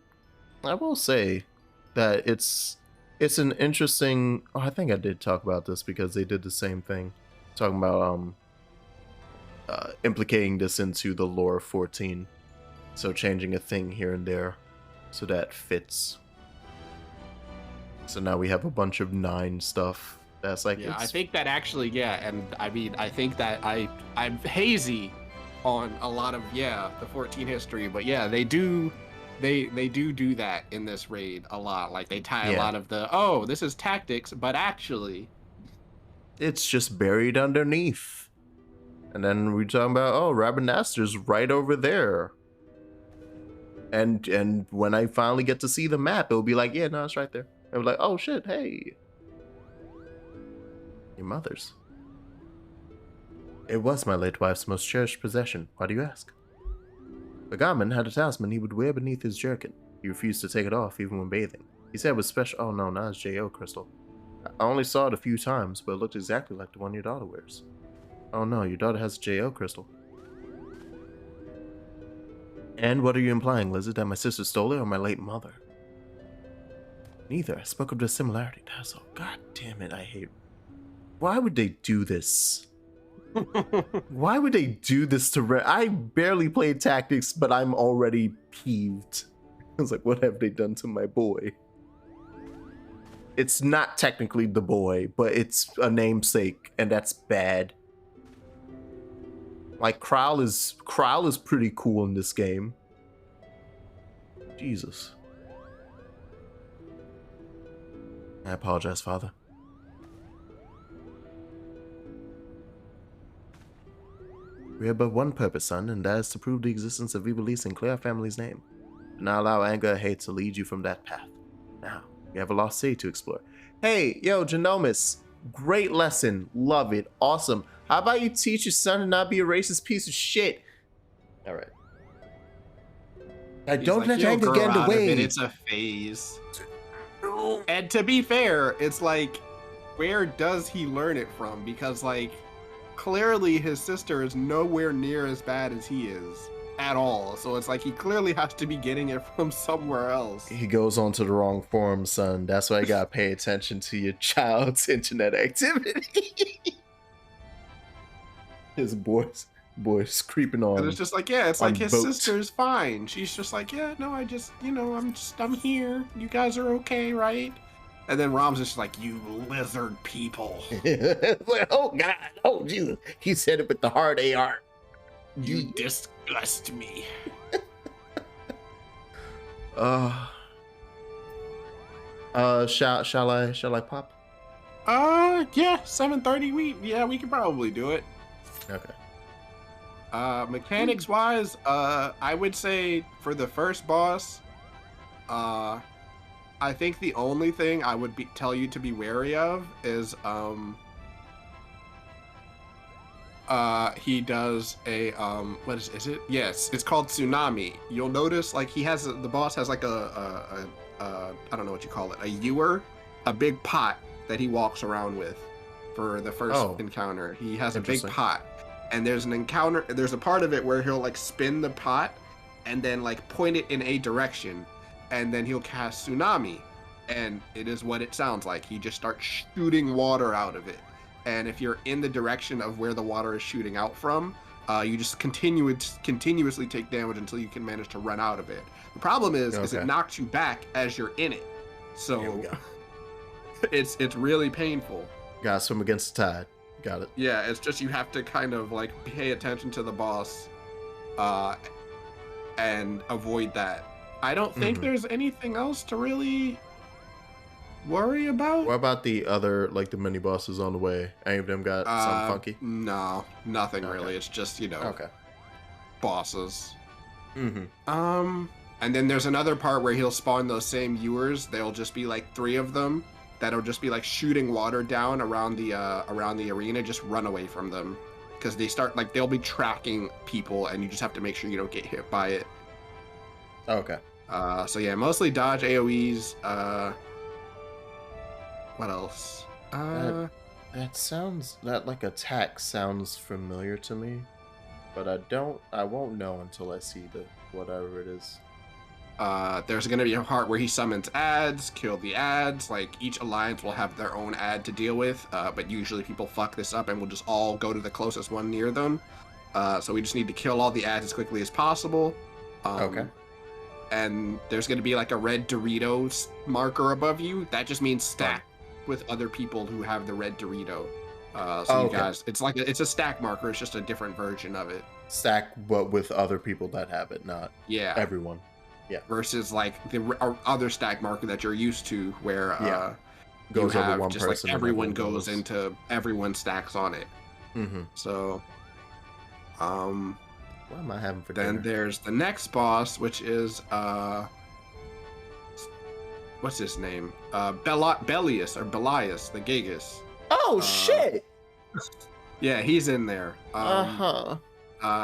I will say that it's an interesting... Oh, I think I did talk about this because they did the same thing. Talking about implicating this into the lore of 14. So changing a thing here and there so that fits. So now we have a bunch of 9 stuff that's like... Yeah, I think that actually, yeah, and I mean, I think that I'm hazy on a lot of, yeah, the 14 history, but yeah, they do that in this raid a lot. Like they tie a lot of the, oh, this is tactics, but actually it's just buried underneath. And then we're talking about, oh, Rabanastor's right over there. And when I finally get to see the map, it'll be like, yeah, no, it's right there. And we're like, oh shit, hey. Your mother's. It was my late wife's most cherished possession. Why do you ask? Bagaman had a talisman he would wear beneath his jerkin. He refused to take it off even when bathing. He said it was special. Oh no, not his J.O. crystal. I only saw it a few times, but it looked exactly like the one your daughter wears. Oh no, your daughter has a J.O. crystal. And what are you implying, Lizard? That my sister stole it or my late mother? Neither. I spoke of the similarity. That's all. God damn it, I hate... Why would they do this? Why would they do this to I barely played tactics, but I'm already peeved. I was like, what have they done to my boy? It's not technically the boy, but it's a namesake, and that's bad. Like, Kral is pretty cool in this game. Jesus. I apologize, Father. We have but one purpose, son, and that is to prove the existence of Iblis and clear our family's name. Do not allow anger or hate to lead you from that path. Now, we have a lost city to explore. Hey, yo, Genomus, great lesson. Love it. Awesome. How about you teach your son to not be a racist piece of shit? All right. I don't let anger get in the way. It's a phase. And to be fair, it's like, where does he learn it from? Because, like, clearly his sister is nowhere near as bad as he is at all. So it's like he clearly has to be getting it from somewhere else. He goes onto the wrong forum, son. That's why you gotta pay attention to your child's internet activity. His boys creeping on. And it's just like, yeah, it's like his boats. sister's fine. She's just like, yeah, no, I just, I'm here. You guys are okay, right? And then Rom's just like, you lizard people. Oh, God. Oh, Jesus. He said it with the hard AR. You disgust me. Shall I pop? Yeah, 7:30. We can probably do it. Okay. Mechanics wise, I would say for the first boss, I think the only thing I would tell you to be wary of is he does a what is it? Yes, it's called Tsunami. You'll notice like the boss has like a I don't know what you call it, a ewer, a big pot that he walks around with for the first encounter. He has a big pot, and there's a part of it where he'll like spin the pot and then like point it in a direction, and then he'll cast Tsunami, and it is what it sounds like. He just starts shooting water out of it, and if you're in the direction of where the water is shooting out from, you just continuously take damage until you can manage to run out of it. The problem is it knocks you back as you're in it, so it's really painful. Gotta swim against the tide. Got it. Yeah, it's just you have to kind of like pay attention to the boss, and avoid that. I don't think there's anything else to really worry about. What about the other, like the mini bosses on the way? Any of them got something funky? No, nothing really. It's just, bosses. And then there's another part where he'll spawn those same ewers. There'll just be like 3 of them that'll just be like shooting water down around the arena. Just run away from them, because they start like they'll be tracking people, and you just have to make sure you don't get hit by it. Okay. So yeah, mostly dodge AoEs. What else? That like attack sounds familiar to me, but I won't know until I see the whatever it is. There's gonna be a part where he summons ads, kill the ads. Like each alliance will have their own ad to deal with, but usually people fuck this up and we'll just all go to the closest one near them. So we just need to kill all the ads as quickly as possible. Okay. And there's gonna be like a red Doritos marker above you. That just means stack with other people who have the red Dorito. You guys, it's a stack marker. It's just a different version of it. Stack, but with other people that have it, not everyone. Yeah. Versus like the other stack marker that you're used to, where goes you over have one just person. Like everyone goes into everyone stacks on it. Mm-hmm. So, what am I having for then dinner? there's the next boss, which is what's his name? Belius the Gigas. Oh shit! Yeah, he's in there.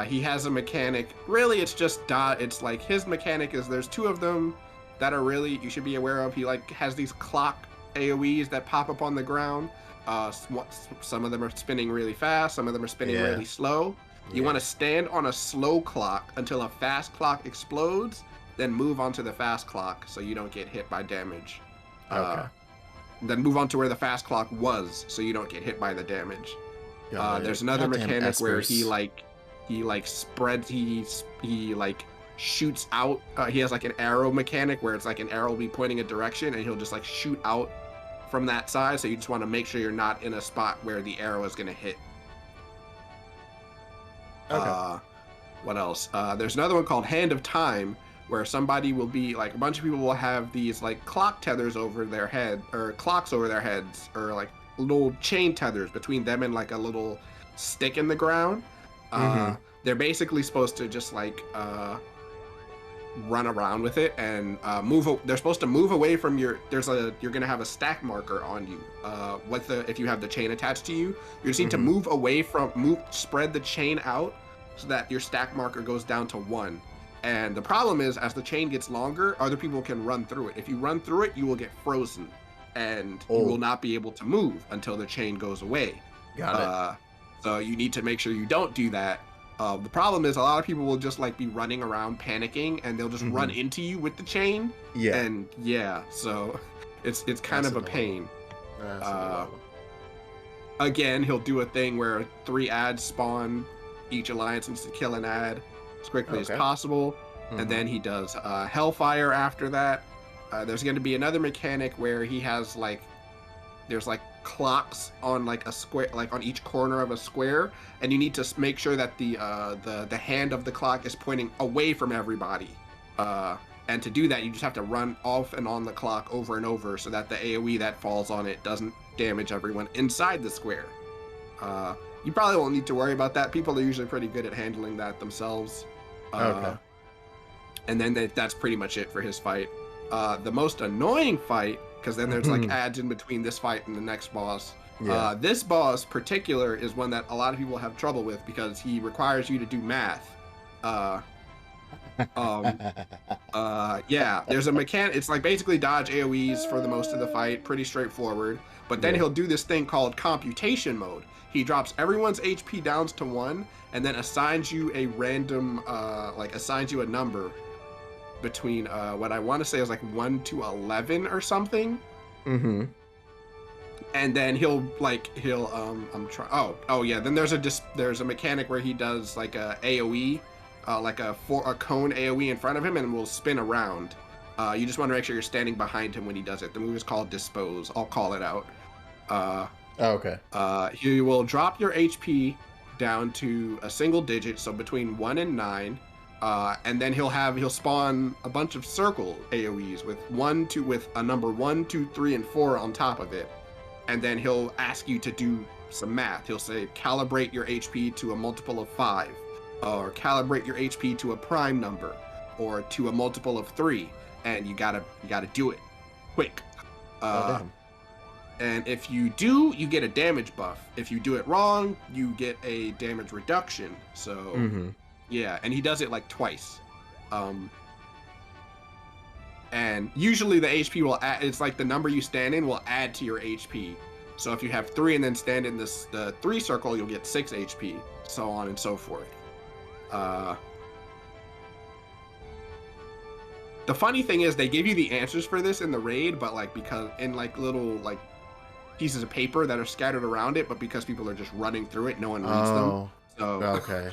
He has a mechanic. Really, it's just it's like his mechanic is there's two of them that are really you should be aware of. He like has these clock AoEs that pop up on the ground. Some of them are spinning really fast. Some of them are spinning really slow. You want to stand on a slow clock until a fast clock explodes, then move on to the fast clock so you don't get hit by damage. Okay. Then move on to where the fast clock was so you don't get hit by the damage. There's another mechanic where he spreads, he like shoots out. He has like an arrow mechanic where it's like an arrow will be pointing a direction and he'll just like shoot out from that side. So you just want to make sure you're not in a spot where the arrow is going to hit. Okay. What else? There's another one called Hand of Time where somebody will be like a bunch of people will have these like clock tethers over their head or clocks over their heads or like little chain tethers between them and like a little stick in the ground. They're basically supposed to just like run around with it and they're supposed to move away from you're gonna have a stack marker on you if you have the chain attached to you. You just need to move away spread the chain out so that your stack marker goes down to 1. And the problem is, as the chain gets longer, other people can run through it. If you run through it, you will get frozen and you will not be able to move until the chain goes away. Got it. So you need to make sure you don't do that. The problem is a lot of people will just like be running around panicking and they'll just run into you with the chain. Yeah. And so it's kind of a pain. Again, he'll do a thing where 3 ads spawn. Each alliance needs to kill an ad as quickly as possible. And then he does Hellfire after that. There's going to be another mechanic where he has there's clocks on like a square, like on each corner of a square, and you need to make sure that the hand of the clock is pointing away from everybody. And to do that, you just have to run off and on the clock over and over so that the AoE that falls on it doesn't damage everyone inside the square. You probably won't need to worry about that. People are usually pretty good at handling that themselves. And then that's pretty much it for his fight. The most annoying fight, because then there's like ads in between this fight and the next boss. This boss particular is one that a lot of people have trouble with because he requires you to do math. There's a mechanic. It's like basically dodge AoEs for the most of the fight, pretty straightforward. But then he'll do this thing called computation mode. He drops everyone's HP down to 1 and then assigns you a random, assigns you a number between what I want to say is like 1 to 11 or something. And then then there's a mechanic where he does like a AoE, a cone AoE in front of him and will spin around. You just want to make sure you're standing behind him when he does it. The move is called Dispose. I'll call it out. He will drop your HP down to a single digit, so between 1 and 9. And then he'll spawn a bunch of circle AoEs with a number 1, 2, 3, and 4 on top of it. And then he'll ask you to do some math. He'll say calibrate your HP to a multiple of 5, or calibrate your HP to a prime number, or to a multiple of 3, and you gotta do it quick. And if you do, you get a damage buff. If you do it wrong, you get a damage reduction. So, yeah, and he does it like twice. And usually the HP will add, it's like the number you stand in will add to your HP. So if you have 3 and then stand in the 3 circle, you'll get 6 HP, so on and so forth. The funny thing is they give you the answers for this in the raid, but like because in like little like pieces of paper that are scattered around it, but because people are just running through it, no one reads them. So okay.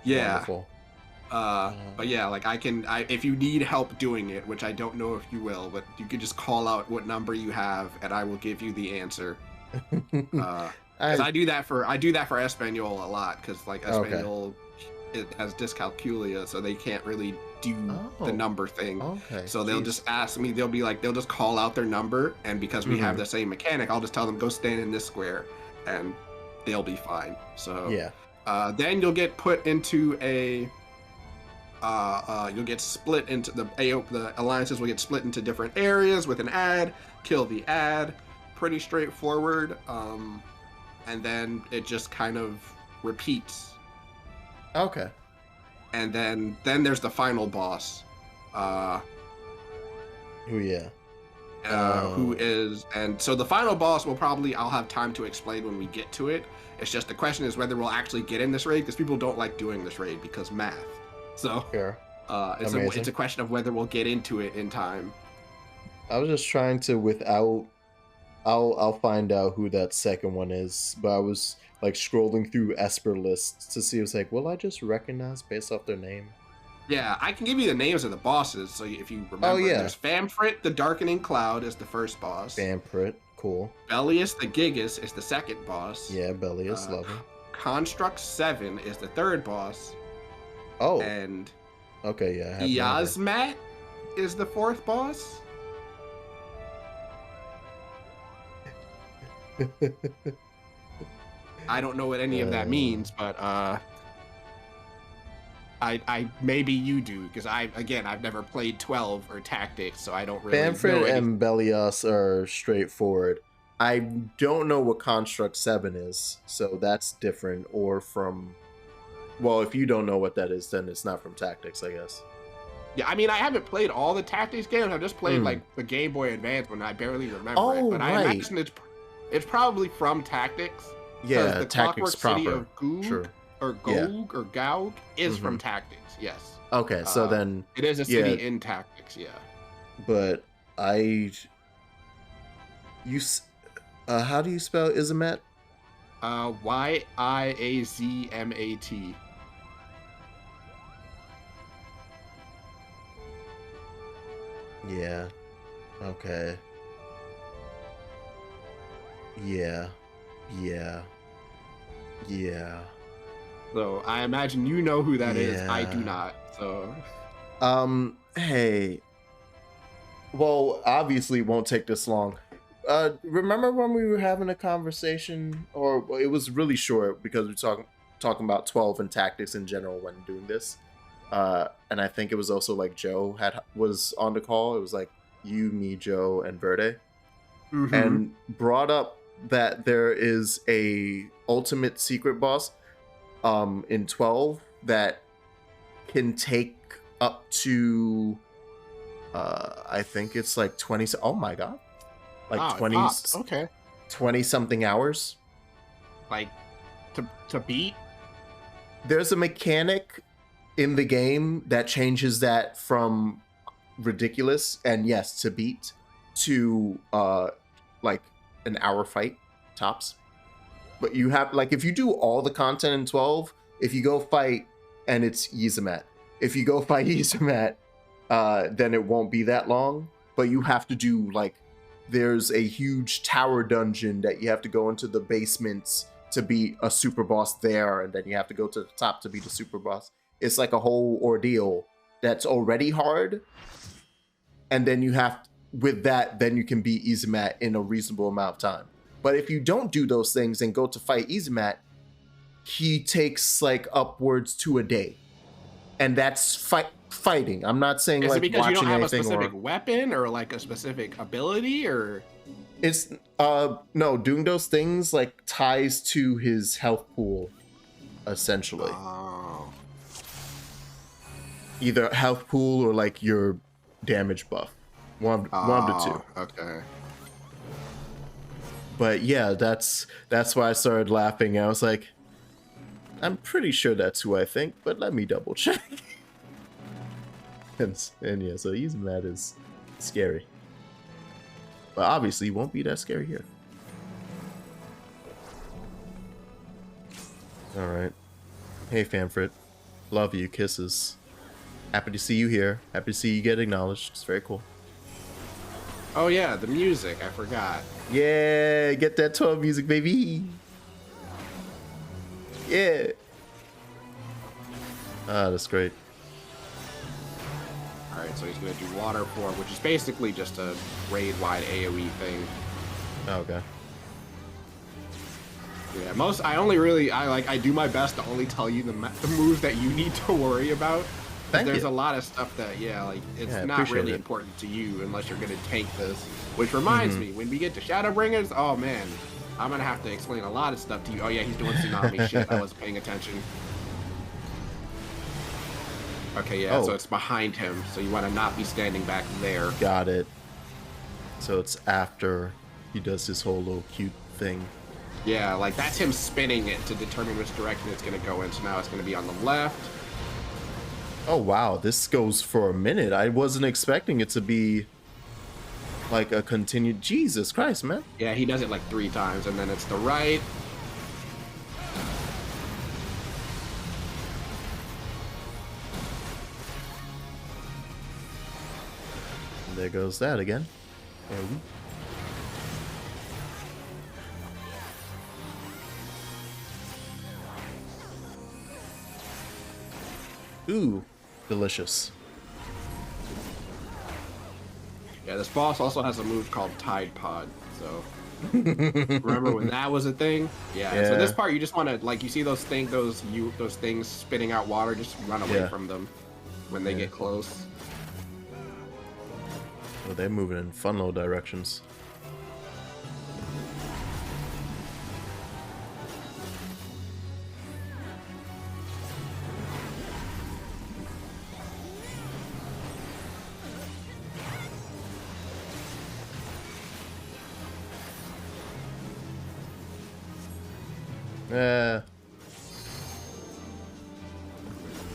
Yeah. Wonderful. But yeah, like if you need help doing it, which I don't know if you will, but you could just call out what number you have and I will give you the answer. I do that for Espanol a lot, because like Espanol it has dyscalculia, so they can't really do the number thing. Okay. So they'll just ask me, they'll just call out their number, and because we have the same mechanic, I'll just tell them go stand in this square and they'll be fine. So yeah. Then you'll get put into a you'll get split into the alliances will get split into different areas with an ad. Kill the ad. Pretty straightforward. And then it just kind of repeats. Okay. And then there's the final boss. Who is, and so the final boss I'll have time to explain when we get to it. It's just the question is whether we'll actually get in this raid, because people don't like doing this raid because math. So it's a question of whether we'll get into it in time. I was just trying to I'll find out who that second one is, but I was like scrolling through Esper lists to see. It was like, will I just recognize based off their name? Yeah, I can give you the names of the bosses, so if you remember. Oh yeah. There's Famfrit, the Darkening Cloud, is the first boss. Famfrit, cool. Bellius the Gigas is the second boss. Yeah, Bellius, love him. Construct 7 is the third boss. Oh. And okay, yeah. Yasmat is the fourth boss. I don't know what any of that means, but I maybe you do, because I've never played 12 or Tactics, so I don't really know. Famfrit and Bellius are straightforward. I don't know what Construct 7 is, so that's different, or from, well, if you don't know what that is, then it's not from Tactics, I guess. Yeah, I mean, I haven't played all the Tactics games. I've just played like the Game Boy Advance one. I barely remember it, but I imagine it's probably from Tactics. Yeah, the Tactics Clockwork proper. City of Goog, or Gog or Gaug is from Tactics. Yes. Okay, so then it is a city in Tactics. Yeah. But how do you spell Izamat? Yiazmat. Yeah. Okay. Yeah. So I imagine you know who that is. I do not. So. Hey. Well, obviously it won't take this long. Remember when we were having a conversation, or it was really short because we were talking about 12 and Tactics in general when doing this. And I think it was also like Joe was on the call. It was like you, me, Joe, and Verde, and brought up that there is a ultimate secret boss in 12 that can take up to I think it's like 20. Oh my god, like 20. Okay, 20 something hours. Like to beat. There's a mechanic in the game that changes that from ridiculous and yes to beat to like an hour fight tops. But you have, like, if you do all the content in 12, if you go fight and it's Yizamat, if you go fight Yizamat, then it won't be that long. But you have to do, like, there's a huge tower dungeon that you have to go into the basements to beat a super boss there, and then you have to go to the top to beat a super boss. It's like a whole ordeal that's already hard, and then you have, with that, then you can beat Izamat in a reasonable amount of time. But if you don't do those things and go to fight Izamat, he takes like upwards to a day, and that's fighting. I'm not saying is like it because watching you don't have a anything specific weapon or like a specific ability, or It's no, doing those things like ties to his health pool, essentially. Oh. Either health pool or like your damage buff. One of the two. Okay. But yeah, that's why I started laughing. I was like, I'm pretty sure that's who I think, but let me double check. and yeah, so using that is scary. But obviously, it won't be that scary here. All right. Hey, Famfrit. Love you. Kisses. Happy to see you here. Happy to see you get acknowledged. It's very cool. Oh yeah, the music. I forgot. Yeah, get that 12 music, baby. Yeah. Ah, that's great. Alright, so he's gonna do water form, which is basically just a raid-wide AoE thing. Okay. Yeah, I do my best to only tell you the moves that you need to worry about. There's a lot of stuff that, it's not really important to you unless you're gonna tank this. Which reminds me, when we get to Shadowbringers, oh man, I'm gonna have to explain a lot of stuff to you. Oh yeah, he's doing tsunami shit. I wasn't paying attention. Okay, yeah, so it's behind him, so you want to not be standing back there. Got it. So it's after he does this whole little cute thing. Yeah, like that's him spinning it to determine which direction it's going to go in. So now it's going to be on the left. Oh wow, this goes for a minute. I wasn't expecting it to be like a continued. Jesus Christ, man. Yeah, he does it like 3 times, and then it's the right. And there goes that again. Ooh, delicious. Yeah, this boss also has a move called Tide Pod, so remember when that was a thing? Yeah. So this part you just want to, like, you see those things spitting out water, just run away from them when they get close. Oh, they're moving in fun little directions.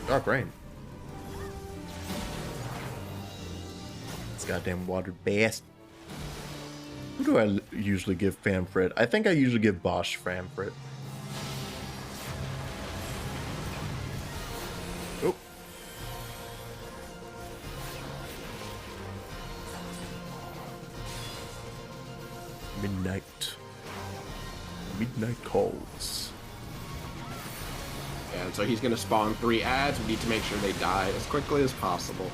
Dark rain. This goddamn water bass. Who do I usually give Famfrit? I think I usually give Bosch Famfrit. Oh. Midnight calls. And so he's gonna spawn 3 ads. We need to make sure they die as quickly as possible.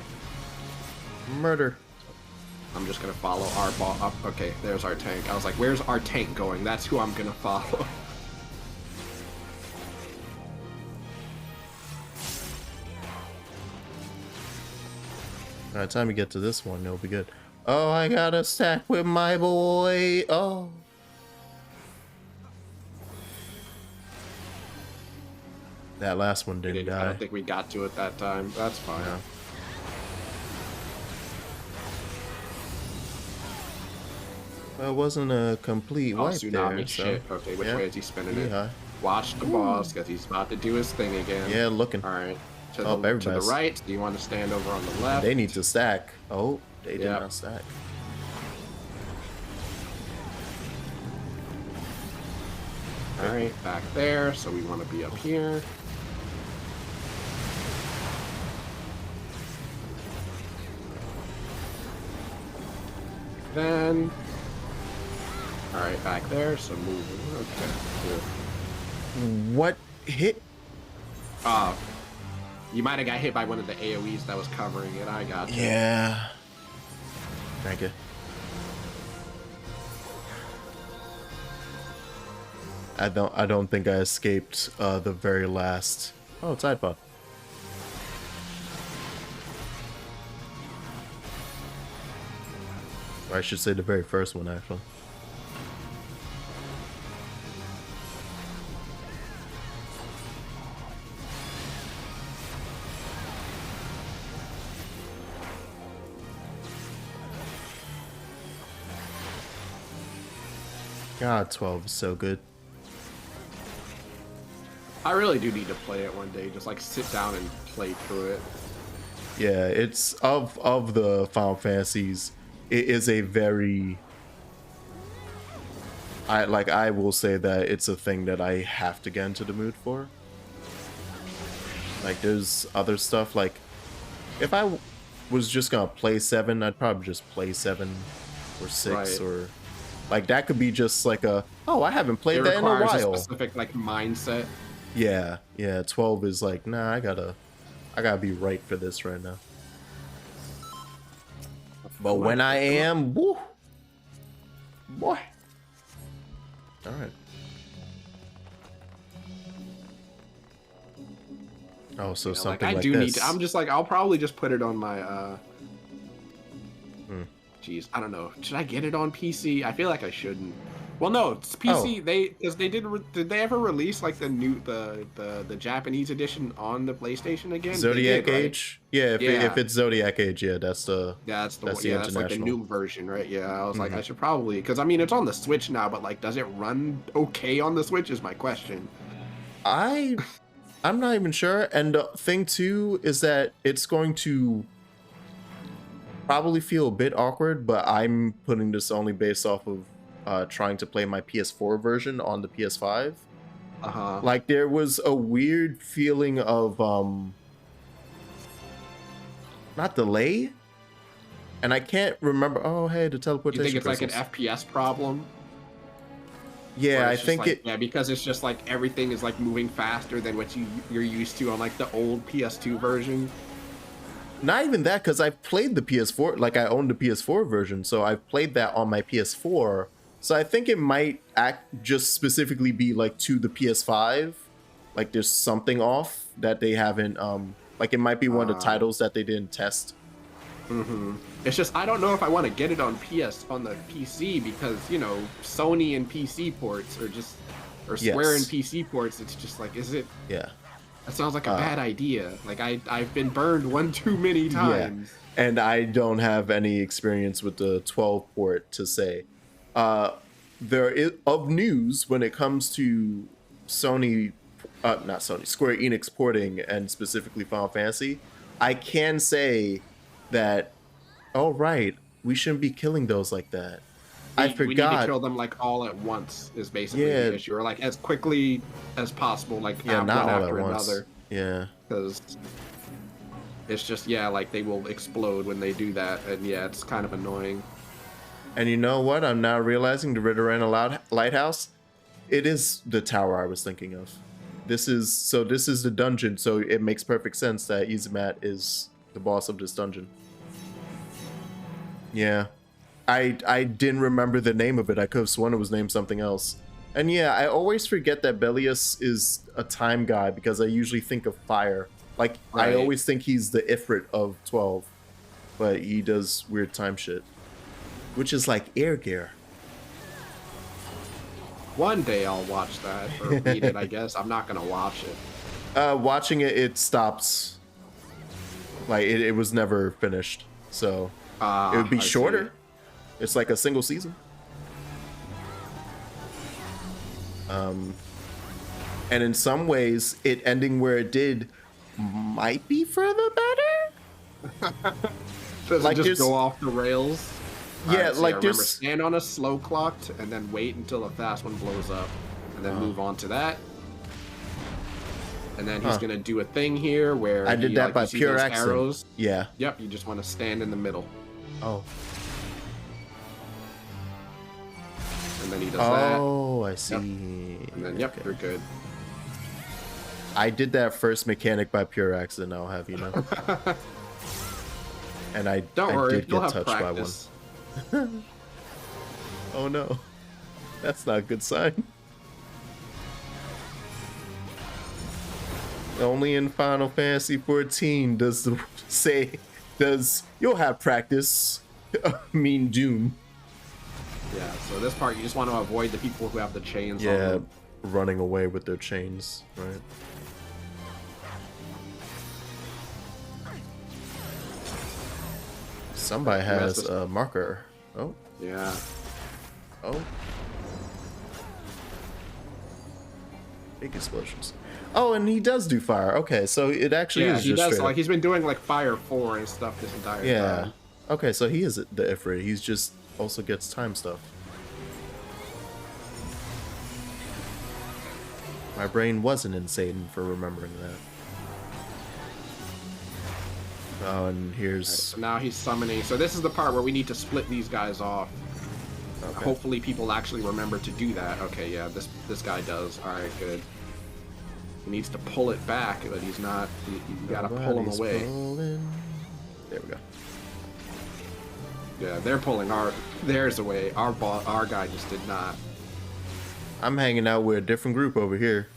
Murder. I'm just gonna follow our ball up. Okay, there's our tank. I was like, where's our tank going? That's who I'm gonna follow. Alright, time to get to this one. It'll be good. Oh, I got a stack with my boy. Oh. That last one didn't die. I don't think we got to it that time. That's fine. Yeah. Well, it wasn't a complete wipe tsunami there. shit. So, okay, which way is he spinning it? Yeah. Watch the boss, because he's about to do his thing again. Yeah, looking. All right. To the right. Do you want to stand over on the left? They need to stack. Oh, they did not stack. All right, back there. So we want to be up here. Then, all right, back there. So moving. Okay, cool. What hit? You might have got hit by one of the AoEs that was covering it. I got you. Yeah. Thank you. I don't think I escaped the very last. Oh, Tide Pod. Or I should say the very first one, actually. God, 12 is so good. I really do need to play it one day. Just like sit down and play through it. Yeah, it's of the Final Fantasies, it is a very I will say that it's a thing that I have to get into the mood for. Like there's other stuff like if I was just gonna play 7, I'd probably just play 7 or 6 Right. or like that could be just like a I haven't played It that in a requires while. a specific like mindset. Yeah, 12 is like, nah, I gotta be right for this right now. But when I am, woo, boy. All right. Oh, so something like I like do this. need to, I'm just like I'll probably just put it on my Jeez, I don't know. Should I get it on PC? I feel like I shouldn't. Well, no, it's PC. Because they did they ever release like the new the Japanese edition on the PlayStation again? Zodiac did, right? Age? Yeah, if it's Zodiac Age, yeah, that's the That's the one. the Yeah, that's like the international. new version, right? Yeah, I was like, I should probably because I mean it's on the Switch now, but like, does it run okay on the Switch? Is my question. I'm not even sure. And the thing too is that it's going to probably feel a bit awkward, but I'm putting this only based off of trying to play my PS4 version on the PS5. Like there was a weird feeling of not delay, and I can't remember. Oh, hey, the teleportation. You think it's crystals. like an FPS problem? Yeah, I think like, yeah, because it's just like everything is like moving faster than what you're used to on like the old PS2 version. Not even that, because I've played the PS4, like I own the PS4 version, so I've played that on my PS4. So I think it might just specifically be like to the PS5. Like there's something off that they haven't, like it might be one of the titles that they didn't test. It's just, I don't know if I want to get it on on the PC because, you know, Sony and PC ports are just, or Square and PC ports, it's just like, is it? Yeah. That sounds like a bad idea. Like I've been burned one too many times. Yeah. And I don't have any experience with the 12 port to say. There is of news when it comes to Sony, not Sony, Square Enix porting and specifically Final Fantasy. I can say that, oh right, we shouldn't be killing those like that. I forgot. We need to kill them like all at once is basically the issue, or like as quickly as possible, like not one all after at once. another. Yeah, because it's just like they will explode when they do that, and yeah, it's kind of annoying. And you know what? I'm now realizing the Ritterana Lighthouse. It is the tower I was thinking of. This is the dungeon, so it makes perfect sense that Izumat is the boss of this dungeon. Yeah. I didn't remember the name of it. I could have sworn it was named something else. And yeah, I always forget that Belius is a time guy because I usually think of fire. Like, right. I always think he's the Ifrit of 12. But he does weird time shit. Which is like air gear. One day I'll watch that, or read it, I guess. I'm not gonna watch it. Watching it, it stops. Like, it was never finished. So, it would be shorter. It's like a single season. And in some ways, it ending where it did might be for the better. Does like it just go off the rails? Yeah, right, so like remember, stand on a slow clocked and then wait until a fast one blows up, and then move on to that. And then he's gonna do a thing here where I did that like, by pure accident. Arrows. Yeah. Yep. You just want to stand in the middle. Oh. And then he does that. Oh, I see. Yep. And then yep, you're good. I did that first mechanic by pure accident. I'll have you know. And I did get touched by one. Oh no, that's not a good sign. Only in Final Fantasy 14 does you'll have practice mean doom. Yeah, so this part you just want to avoid the people who have the chains on them. Running away with their chains, right? Somebody has a marker. Oh. Yeah. Oh. Big explosions. Oh, and he does do fire. Okay, so it actually Yeah, is he just does. straight Like up. he's been doing like Fire 4 and stuff this entire Yeah. time. Okay, so he is the Ifrit. He's just also gets time stuff. My brain wasn't insane for remembering that. Oh, and here's... Right, so now he's summoning. So this is the part where we need to split these guys off. Okay. Hopefully people actually remember to do that. Okay, yeah, this guy does. All right, good. He needs to pull it back, but he's not. You gotta pull him away. There we go. Yeah, they're pulling theirs away. Our guy just did not. I'm hanging out with a different group over here.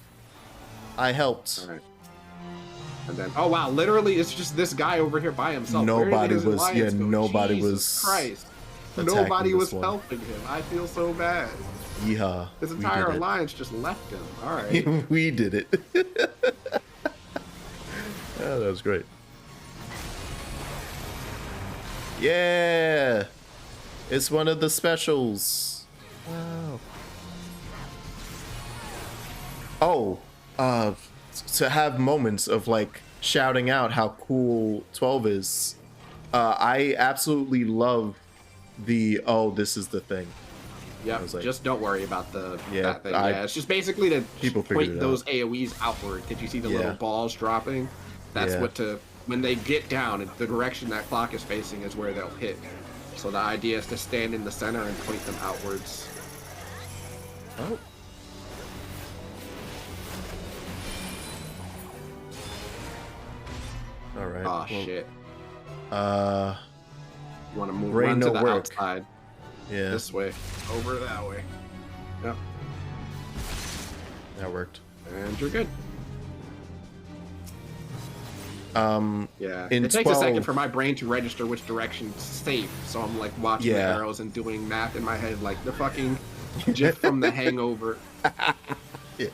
I helped. All right. And then, oh wow, literally, it's just this guy over here by himself. Nobody was. Yeah, nobody Jesus was. Christ. attacking Nobody was this one. helping him. I feel so bad. Yeehaw. His we entire did it. alliance just left him. All right. We did it. Oh, that was great. Yeah, it's one of the specials. Wow. Oh, to have moments of like shouting out how cool 12 is. I absolutely love the this is the thing. Yeah, like, just don't worry about that thing. I- Yeah, it's just basically to People figured point it those AoEs outward. Did you see the Yeah. little balls dropping? That's Yeah. what when they get down, the direction that clock is facing is where they'll hit. So the idea is to stand in the center and point them outwards. Oh. All right. Oh shit! You want to brain run no to the work. outside, Yeah, this way, over that way. Yep, that worked. and you're good. Yeah, in it takes a 12 second for my brain to register which direction's safe, so I'm like watching the Yeah. arrows and doing math in my head, like the fucking GIF from The Hangover. Yeah,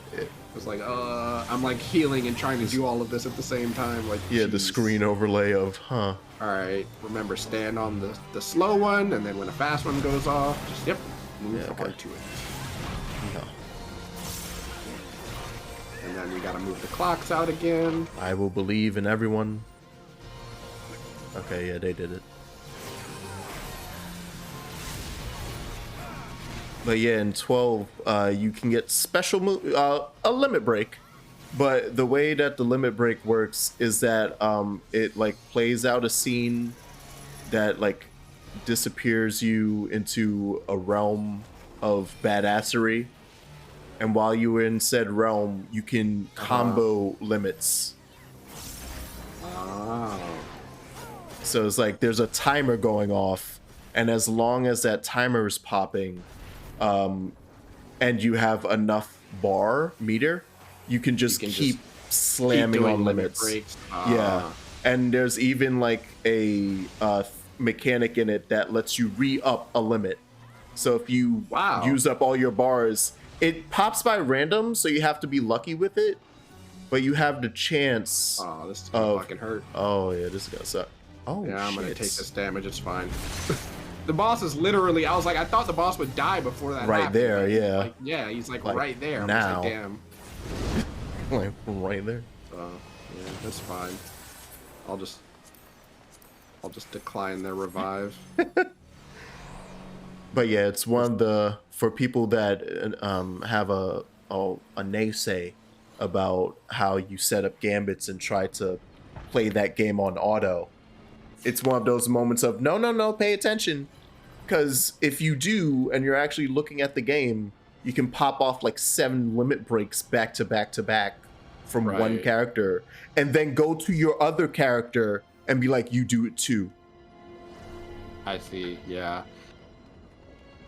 It's like, I'm like healing and trying to do all of this at the same time. Like, yeah, the jeez. screen overlay of, huh? All right, remember, stand on the slow one, and then when a fast one goes off, just move Yeah, forward okay. to it. Yeah. And then we gotta move the clocks out again. I will believe in everyone. Okay, yeah, they did it. But yeah, in 12, you can get special a limit break. But the way that the limit break works is that it like plays out a scene that like disappears you into a realm of badassery. And while you were in said realm, you can combo limits. Oh. So it's like there's a timer going off, and as long as that timer is popping, and you have enough bar meter, you can just keep slamming doing on limit limits. breaks. Yeah, and there's even like a mechanic in it that lets you re-up a limit. So if you Wow. use up all your bars, it pops by random, so you have to be lucky with it. But you have the chance. Oh, this is gonna fucking hurt. Oh yeah, this is gonna suck. Oh Yeah, I'm gonna shit. take this damage. It's fine. The boss is literally. I was like, I thought the boss would die before that. Right happened. there, yeah. Like, yeah, he's like right there. I'm now. just like, damn. Like right there. Yeah, that's fine. I'll just decline their revive. But yeah, it's one of the for people that have a naysay about how you set up gambits and try to play that game on auto. It's one of those moments of no, pay attention, because if you do and you're actually looking at the game, you can pop off like 7 limit breaks back to back to back from one Right. character, and then go to your other character and be like, you do it too. I see. Yeah.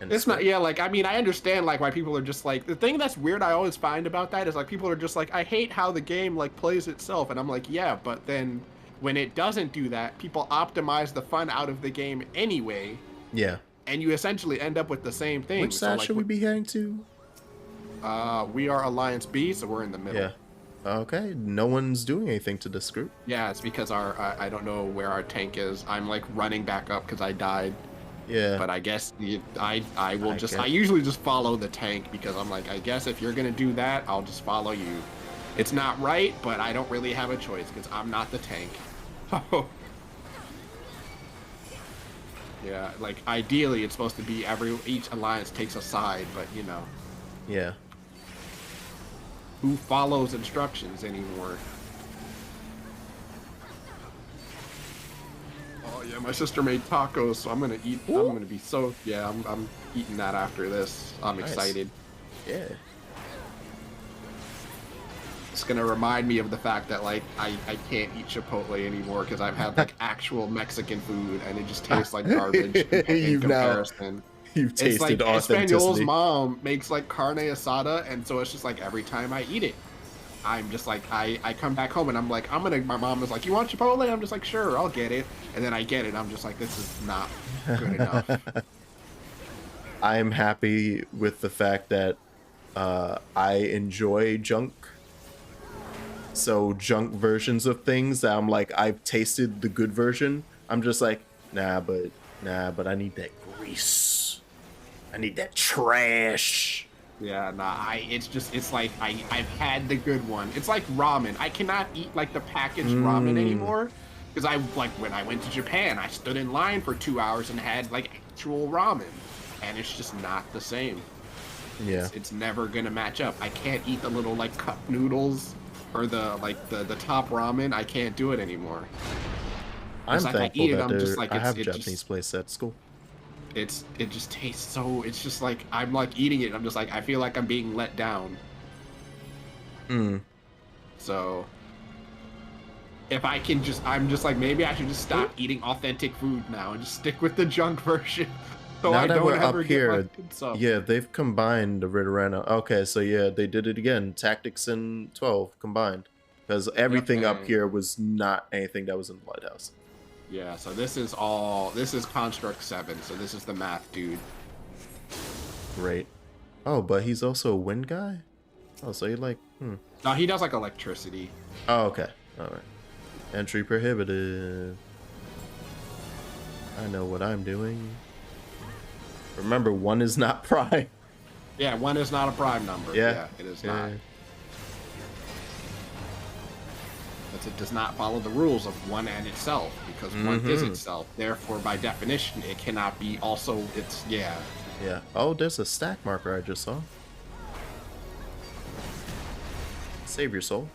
And It's not, yeah, like, I mean, I understand, like, why people are just, like, the thing that's weird I always find about that is, like, people are just, like, I hate how the game, like, plays itself, and I'm like, yeah, but then when it doesn't do that, people optimize the fun out of the game anyway, Yeah. and you essentially end up with the same thing. Which side should we be heading to? We are Alliance B, so we're in the middle. Yeah. Okay, no one's doing anything to this group. Yeah, it's because I don't know where our tank is. I'm, like, running back up because I died. Yeah. But I guess I will I just, get I usually just follow the tank because I'm like, I guess if you're gonna do that, I'll just follow you. It's not right, but I don't really have a choice because I'm not the tank. Yeah, like ideally it's supposed to be each alliance takes a side, but you know, Yeah. who follows instructions anymore? Oh yeah, my sister made tacos, so I'm gonna eat. Ooh. I'm gonna be so yeah. I'm eating that after this. I'm Nice. excited. Yeah. It's gonna remind me of the fact that like I can't eat Chipotle anymore because I've had like actual Mexican food and it just tastes like garbage in comparison. You've It's like tasted Espanol's authenticity. mom makes like carne asada, and so it's just like every time I eat it, I'm just like I come back home and I'm like my mom is like, you want Chipotle? I'm just like, sure, I'll get it, and then I get it. I'm just like, this is not good enough. I am happy with the fact that I enjoy junk. So junk versions of things that I'm like, I've tasted the good version. I'm just like, nah, but I need that grease. I need that trash. Yeah, nah, it's like I've had the good one. It's like ramen. I cannot eat like the packaged ramen anymore because I like when I went to Japan, I stood in line for 2 hours and had like actual ramen, and it's just not the same. Yeah. It's never gonna match up. I can't eat the little like cup noodles or the like the top ramen. I can't do it anymore. I'm It's like I thankful eat it, that I'm just like I it's have a Japanese place at school. it just tastes so, it's just like I'm like eating it, I'm just like I feel like I'm being let down. Mm. So if I can just, I'm just like, maybe I should just stop eating authentic food now and just stick with the junk version. So Now I that don't we're ever up get my here, stuff. yeah, they've combined the Ritterano. Okay, so yeah, they did it again. Tactics and 12 combined. Because everything up and here was not anything that was in the Lighthouse. yeah, so this is Construct 7, so this is the math dude. Great. Oh, but he's also a wind guy? Oh, so you like, No, he does like electricity. Oh, okay. Alright. Entry prohibited. I know what I'm doing. Remember, 1 is not prime. Yeah, 1 is not a prime number. Yeah, it is not. It does not follow the rules of 1 and itself, because 1 is itself. Therefore, by definition, it cannot be also its, yeah. Yeah. Oh, there's a stack marker I just saw. Save your soul.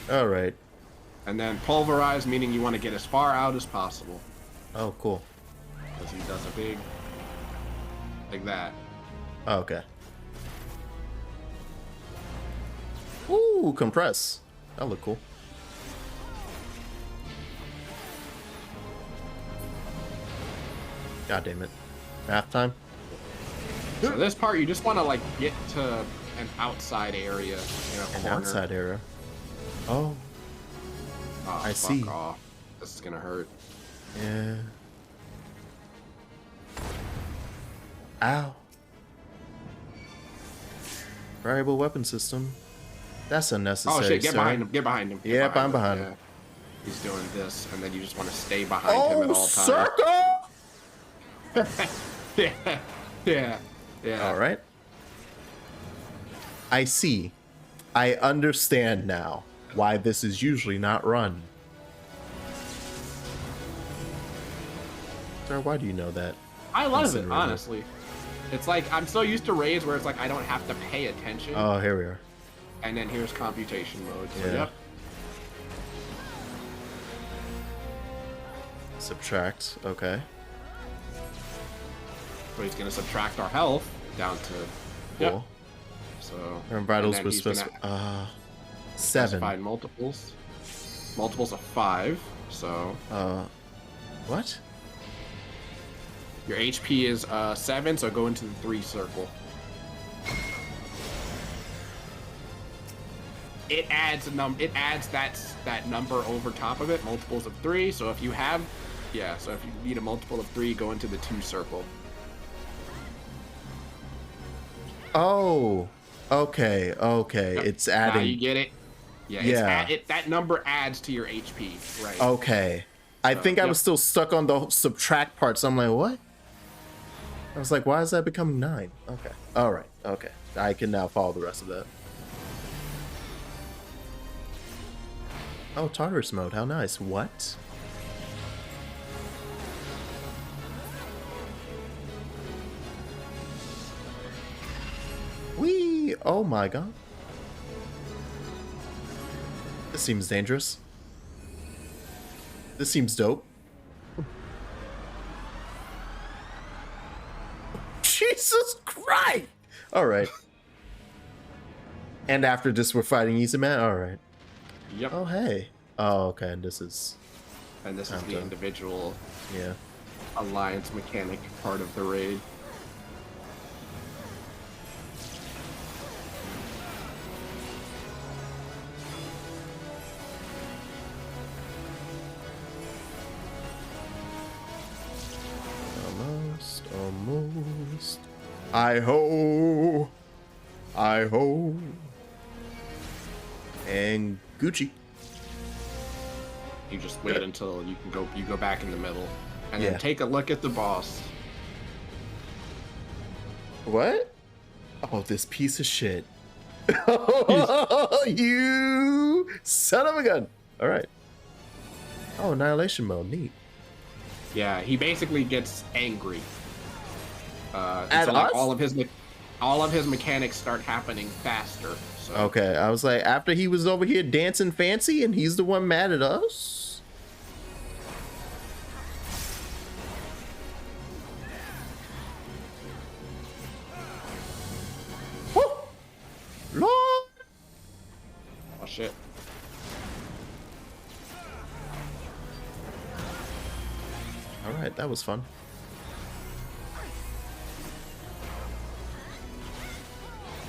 Alright. And then pulverize, meaning you want to get as far out as possible. Oh, cool. Because he does a big, like that. Oh, okay. Ooh, compress. That look cool. God damn it. Math time? So this part, you just want to like get to an outside area in a corner. An outside area. Oh. Oh, I see. Fuck off. This is gonna hurt. Yeah. Ow. Variable weapon system. That's unnecessary. Oh shit, get sir. behind him, get behind him. Yeah, I'm behind him. He's doing this, and then you just want to stay behind him at all times. Circle! Yeah. All right. I see. I understand now why this is usually not run. Sir, why do you know that? I love it, honestly. It's like, I'm so used to raids where it's like I don't have to pay attention. Oh, here we are. And then here's computation mode. So, Yeah. yep. Subtract. Okay. So he's going to subtract our health down to... Cool. Yep. So... And vitals then was he's gonna 7. specify multiples. Multiples of 5, so... What? Your HP is 7, so go into the 3 circle. It adds that number over top of it, multiples of 3. So if you have, so if you need a multiple of 3, go into the 2 circle. Oh, okay. Yep. It's adding. Now you get it. Yeah, Yeah. that number adds to your HP, right? Okay. I So, think I yep. was still stuck on the subtract part, so I'm like, what? I was like, why is that becoming 9? Okay. All right. Okay. I can now follow the rest of that. Oh, Tartarus mode. How nice. What? Whee! Oh my god. This seems dangerous. This seems dope. Jesus Christ! Alright. And after this, we're fighting Easy Man? Alright. Yep. Oh, hey. Oh, okay. And this is the individual yeah. alliance mechanic part of the raid. Almost. I ho. And Gucci. You just wait until you go back in the middle, and Yeah. then take a look at the boss. What? Oh, this piece of shit. You son of a gun. All right. Oh, annihilation mode. Neat. Yeah, he basically gets angry. At so like us? all of his mechanics start happening faster. So. Okay, I was like, after he was over here dancing fancy and he's the one mad at us? Woo! Lord! Oh shit. Alright, that was fun.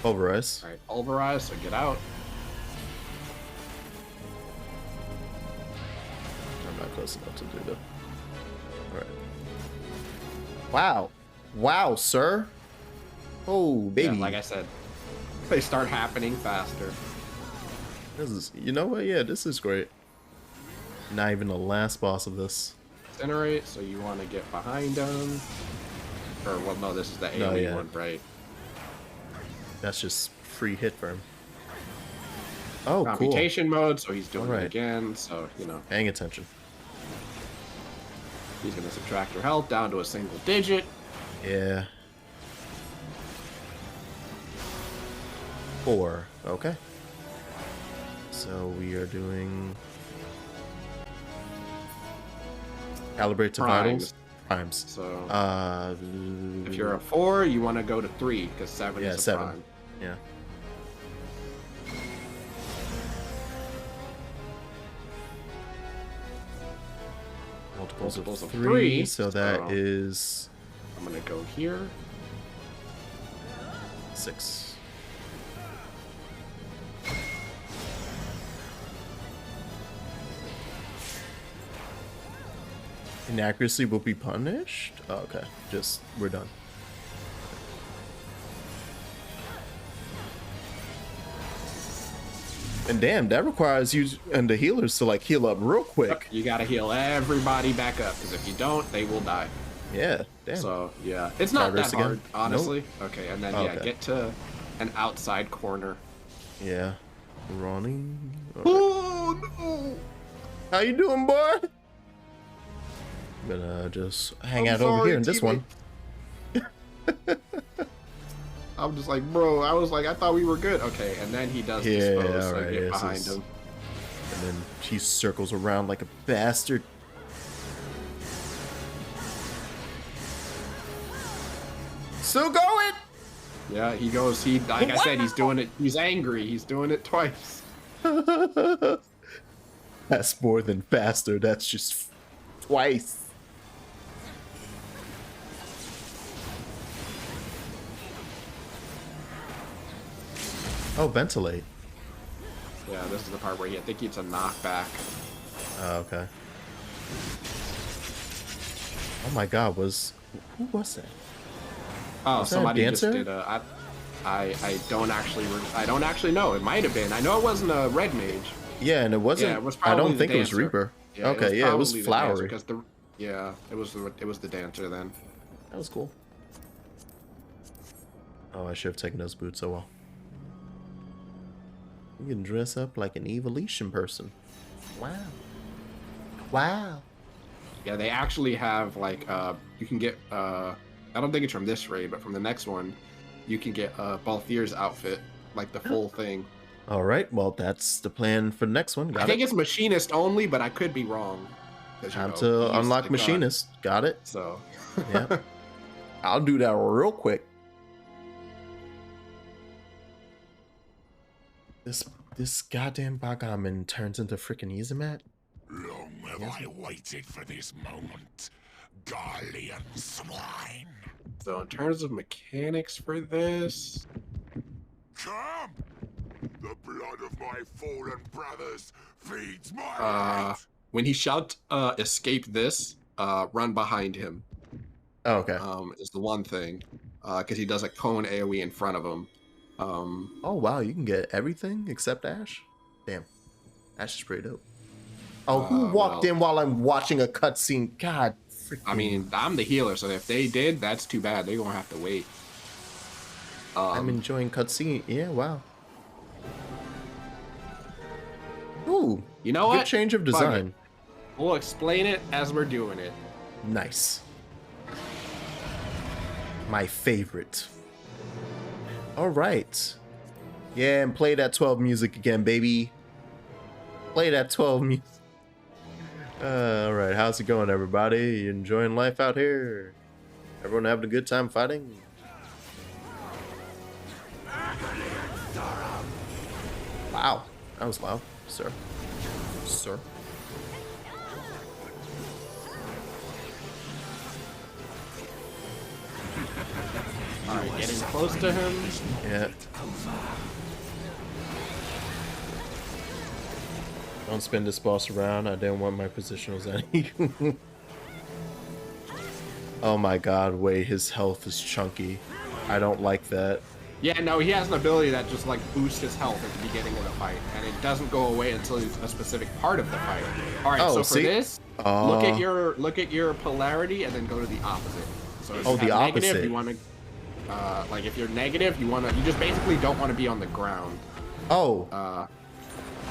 Pulverize. Alright, pulverize, so get out. I'm not close enough to do that. Alright. Wow. Wow, sir. Oh, baby. Yeah, like I said, they start happening faster. This is, you know what? Yeah, this is great. Not even the last boss of this. Incinerate, so you want to get behind him. Or, well, no, this is the AoE one, right? That's just free hit for him. Oh, Computation cool. mode, so he's doing it again, so, you know. Paying attention. He's going to subtract your health down to a single digit. Yeah. 4. Okay. So we are doing... Calibrate to vitals. Primes. So if you're a 4, you want to go to 3 because 7 is a 7. prime. Yeah. Multiples of 3. So that is. I'm gonna go here. 6. Inaccuracy will be punished? Oh, okay. Just, we're done. And damn, that requires you and the healers to like heal up real quick. You gotta heal everybody back up, because if you don't, they will die. Yeah, damn. So, yeah. It's not that hard, honestly. Nope. Okay, and then, get to an outside corner. Yeah. Running. Right. Oh, no! How you doing, boy? I'm gonna just hang out over here in this one. I'm just like, bro, I thought we were good. Okay, and then he does dispose, so right, get behind him. And then he circles around like a bastard. Still going? Yeah, he goes, like I said, he's doing it, he's angry, he's doing it twice. That's more than faster, that's just twice. Oh, ventilate. Yeah, this is the part where I think it's a knockback. Oh, okay. Oh my god, who was that? Oh, was somebody that a just dancer? did a... I don't actually know. It might have been. I know it wasn't a red mage. Yeah, and it wasn't. Yeah, it was I probably don't the think it was dancer. Reaper. Yeah, Okay, yeah, it was probably the dancer, flowery. it was the dancer then. That was cool. Oh, I should have taken those boots. Oh well. You can dress up like an evolution person. Wow. Wow. Yeah, they actually have like you can get I don't think it's from this raid, but from the next one, you can get Balthier's outfit, like the full thing. All right, well that's the plan for the next one. Got I think it. it's machinist only, but I could be wrong. Time to unlock machinist. Got it. So Yeah. I'll do that real quick. This goddamn Bagaman turns into freaking Izamat. Long have I waited for this moment, Garlean swine. So in terms of mechanics for this, Come! The blood of my fallen brothers feeds my heart. when he shouts escape this, run behind him. Oh, okay. Is the one thing. Because he does a cone AoE in front of him. Oh wow, you can get everything except Ash? Damn. Ash is pretty dope. Oh, who walked in while I'm watching a cutscene? God freaking. I mean, I'm the healer, so if they did, that's too bad. They're gonna have to wait. I'm enjoying cutscene. Yeah, wow. Ooh, you know good what? change of design. We'll explain it as we're doing it. Nice. My favorite. All right. Yeah, and play that 12 music again, baby. Play that 12 music. All right, how's it going, everybody? You enjoying life out here? Everyone having a good time fighting? Wow, that was loud, sir. Sir. Alright, getting close to him. Yeah. Don't spin this boss around. I didn't want my positionals any. Oh my god, wait, his health is chunky. I don't like that. Yeah, no, he has an ability that just like boosts his health at the beginning of the fight, and it doesn't go away until it's a specific part of the fight. All right, so for this, look at your polarity, and then go to the opposite. So if you have negative, you want to, like if you're negative, you just basically don't want to be on the ground. Oh.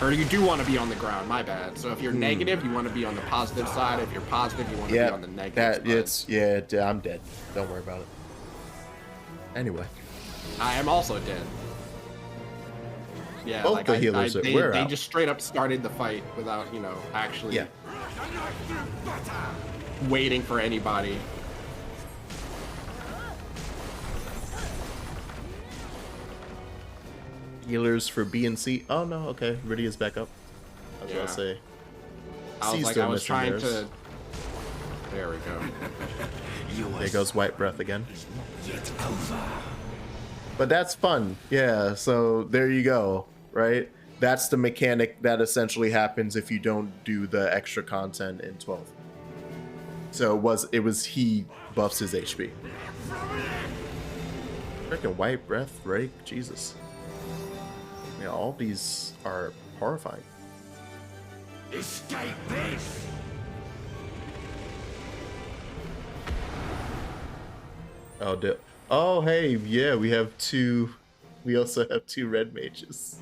Or you do want to be on the ground. My bad. So if you're negative, you want to be on the positive side. If you're positive, you want to be on the negative side. I'm dead. Don't worry about it. Anyway. I am also dead. Yeah, both like the healers they just straight up started the fight without, you know, actually waiting for anybody. Healers for B and C. Oh no, okay. Rydia's back up. I was gonna say. I was trying to. There we go. There goes White Breath again. But that's fun. Yeah, so there you go, right? That's the mechanic that essentially happens if you don't do the extra content in 12. So it was he buffs his HP. Freaking White Breath, Rake, Jesus. Yeah, all these are horrifying. Escape this! Oh, hey, yeah, we have two. We also have two red mages.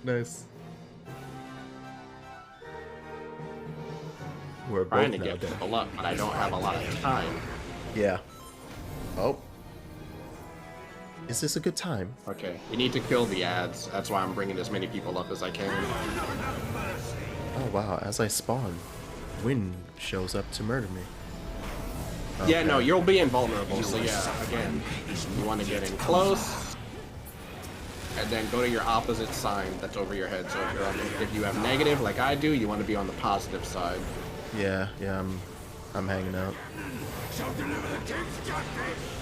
Nice. We're both Trying to now get dead. people up, but I don't have a lot of time. Yeah. Oh. Is this a good time? Okay, you need to kill the ads. That's why I'm bringing as many people up as I can. Oh wow, as I spawn, Wind shows up to murder me. Okay. Yeah, no, you'll be invulnerable, so yeah, again, you want to get in close, and then go to your opposite sign that's over your head. So if you have negative, like I do, you want to be on the positive side. Yeah, I'm hanging out. Shall deliver the king's justice!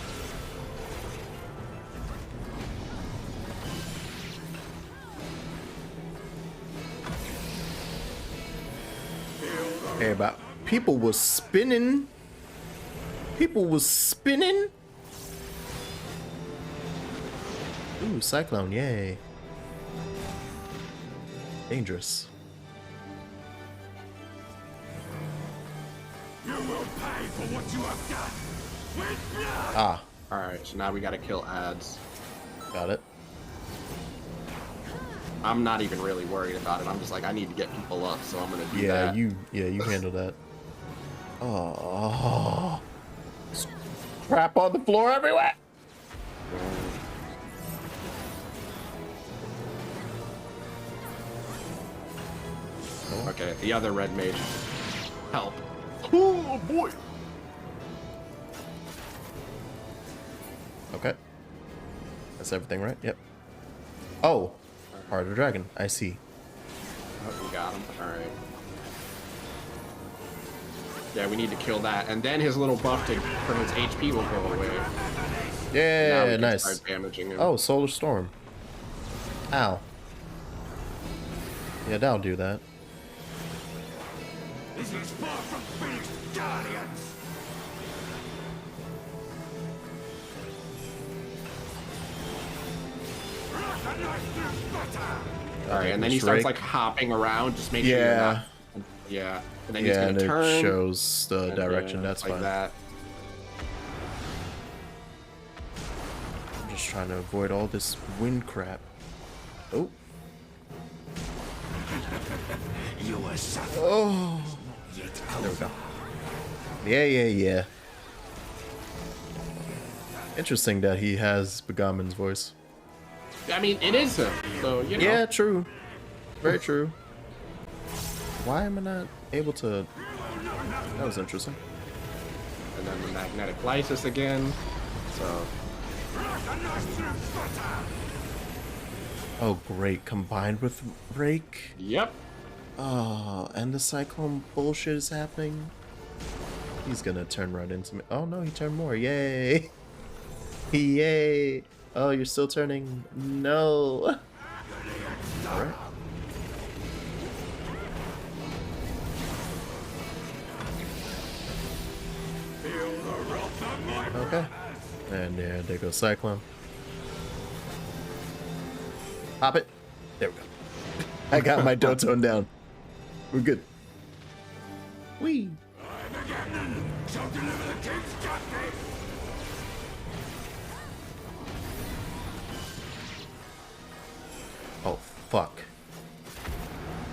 Hey, but people was spinning. People was spinning. Ooh, Cyclone, yay. Dangerous. You will pay for what you have done. With blood. Ah, Alright, so now we gotta kill ads. got it. I'm not even really worried about it. I'm just like, I need to get people up, so I'm gonna do that. You handle that. Oh. Crap on the floor everywhere. Okay, the other red mage. Help. Oh boy. Okay. That's everything, right? Yep. Oh, Heart of the Dragon. I see. Oh, we got him. Alright. Yeah, we need to kill that, and then his little buff from his HP will go away. Now we Yeah, can nice. start damaging him. Oh, Solar Storm. Ow. Yeah, that'll do that. This is far from finished, Guardians. Alright, and then he starts like hopping around, just make sure you're not. Yeah. And then he's Yeah, gonna and turn. it shows the and direction. yeah, That's like fine. that. I'm just trying to avoid all this wind crap. Oh. You are suffering. Oh. Yet There we go. Yeah. Interesting that he has Begamon's voice. I mean, it is him, so you know. Yeah, true. Very true. Why am I not able to... That was interesting. And then the magnetic lysis again. So. Oh, great. Combined with Rake. Yep. Oh, and the Cyclone bullshit is happening. He's gonna turn right into me. Oh no, he turned more. Yay! Yay! Oh, you're still turning. No. Alright. Okay. And yeah, there goes Cyclone. Pop it. There we go. I got my Dotone down. We're good. Whee! shall deliver the king's justice. Oh, fuck.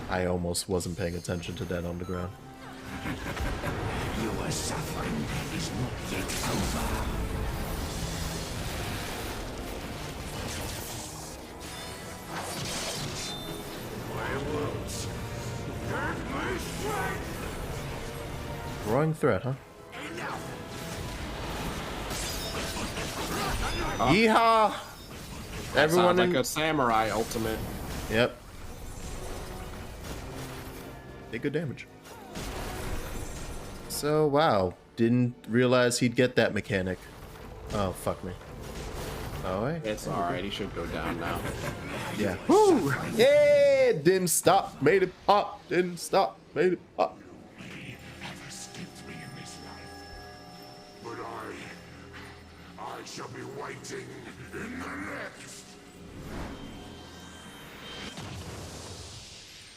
I almost wasn't paying attention to that on the ground. Your suffering is not yet over. My words give me strength. Growing threat, huh? Enough. Yeehaw! Everyone Sounds in... like a samurai ultimate. Yep. Did good damage. So, wow. Didn't realize he'd get that mechanic. Oh, fuck me. Oh, wait. It's alright, he should go down now. Yeah. Woo! Yeah! Didn't stop, made it pop. Didn't stop, made it pop. Ever skipped me in this life, but I shall be waiting in the next.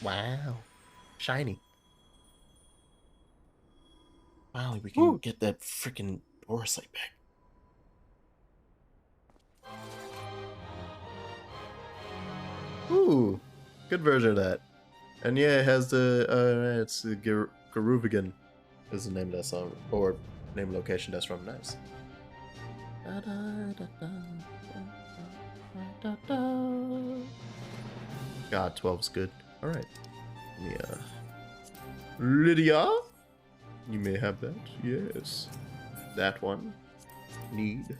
Wow. Shiny. Finally, we can get that freaking Aura Sight back. Ooh, good version of that. And yeah, it has the it's the Garuvigan is the name of that song, or name location that's from. Nice. God, 12 is good. All right. Yeah. Lydia, you may have that. Yes, that one. Need.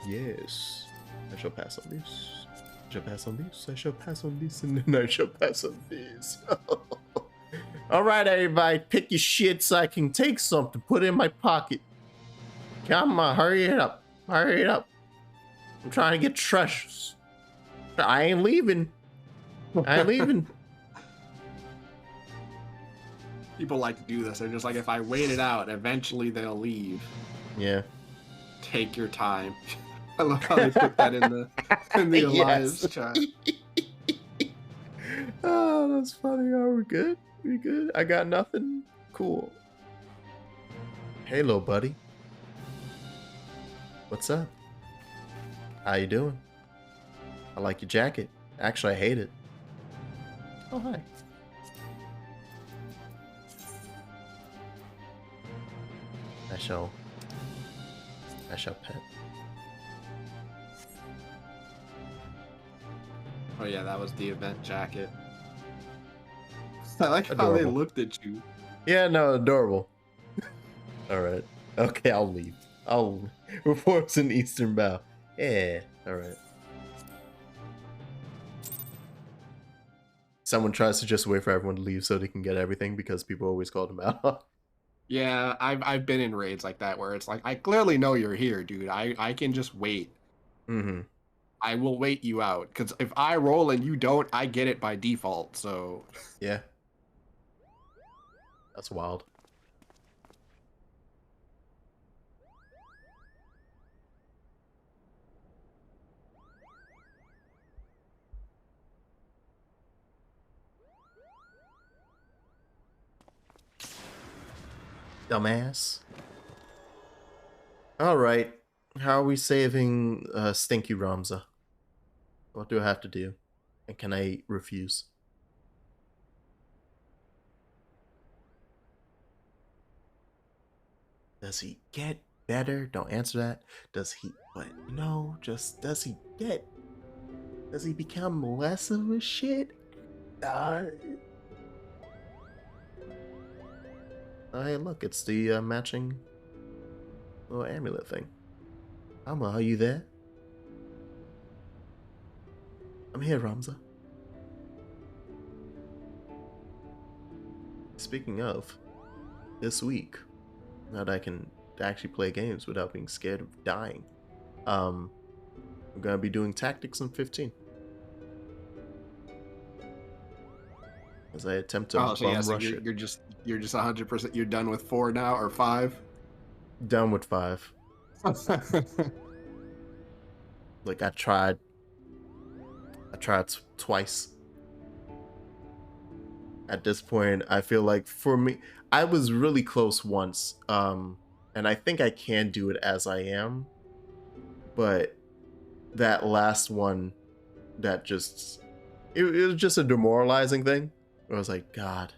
Yes. I shall pass on this. I shall pass on this. I shall pass on this, and then I shall pass on this. All right, everybody, pick your shit so I can take something, put it in my pocket. Come on, hurry it up. Hurry it up. I'm trying to get treasures. I ain't leaving. I ain't leaving. People like to do this. They're just like, if I wait it out, eventually they'll leave. Yeah. Take your time. I love how they put that in the alliance chat. Oh, that's funny. Are we good? We good? I got nothing. Cool. Hey, little buddy. What's up? How you doing? I like your jacket. Actually, I hate it. Oh, hi. I shall pet. Oh yeah, that was the event jacket. I like how Adorable. they looked at you. Yeah, no, adorable. All right. Okay, I'll leave. Reports in Eastern Bow. Yeah. All right. Someone tries to just wait for everyone to leave so they can get everything because people always call them out. Yeah, I've been in raids like that where it's like, I clearly know you're here, dude. I can just wait. Mm-hmm. I will wait you out, because if I roll and you don't, I get it by default. So Yeah. That's wild. Dumbass. All right. How are we saving Stinky Ramza? What do I have to do? And can I refuse? Does he get better? Don't answer that. Does he, what? No, just, does he become less of a shit? Oh, hey, look, it's the matching little amulet thing. Alma, are you there? I'm here, Ramza. Speaking of, this week, now that I can actually play games without being scared of dying, I'm gonna be doing tactics in 15. As I attempt to rush it. you're just 100%. You're done with 4 now, or 5? Done with 5. Like I tried twice. At this point, I feel like for me, I was really close once, and I think I can do it as I am, but that last one, that just it was just a demoralizing thing. Where I was like, God,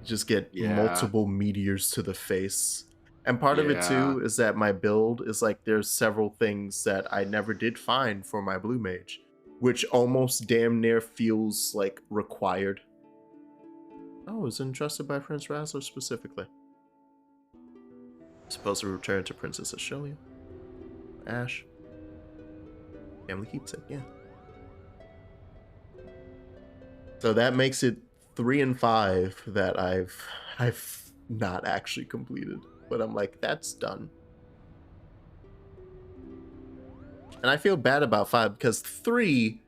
just get multiple meteors to the face. And part of it too is that my build is like, there's several things that I never did find for my blue mage, which almost damn near feels like required. Oh, it was entrusted by Prince Razzler specifically. Supposed to return to Princess Ashelia. Ash. Family keepsake, yeah. So that makes it 3 and 5 that I've not actually completed. But I'm like, that's done. And I feel bad about 5 because 3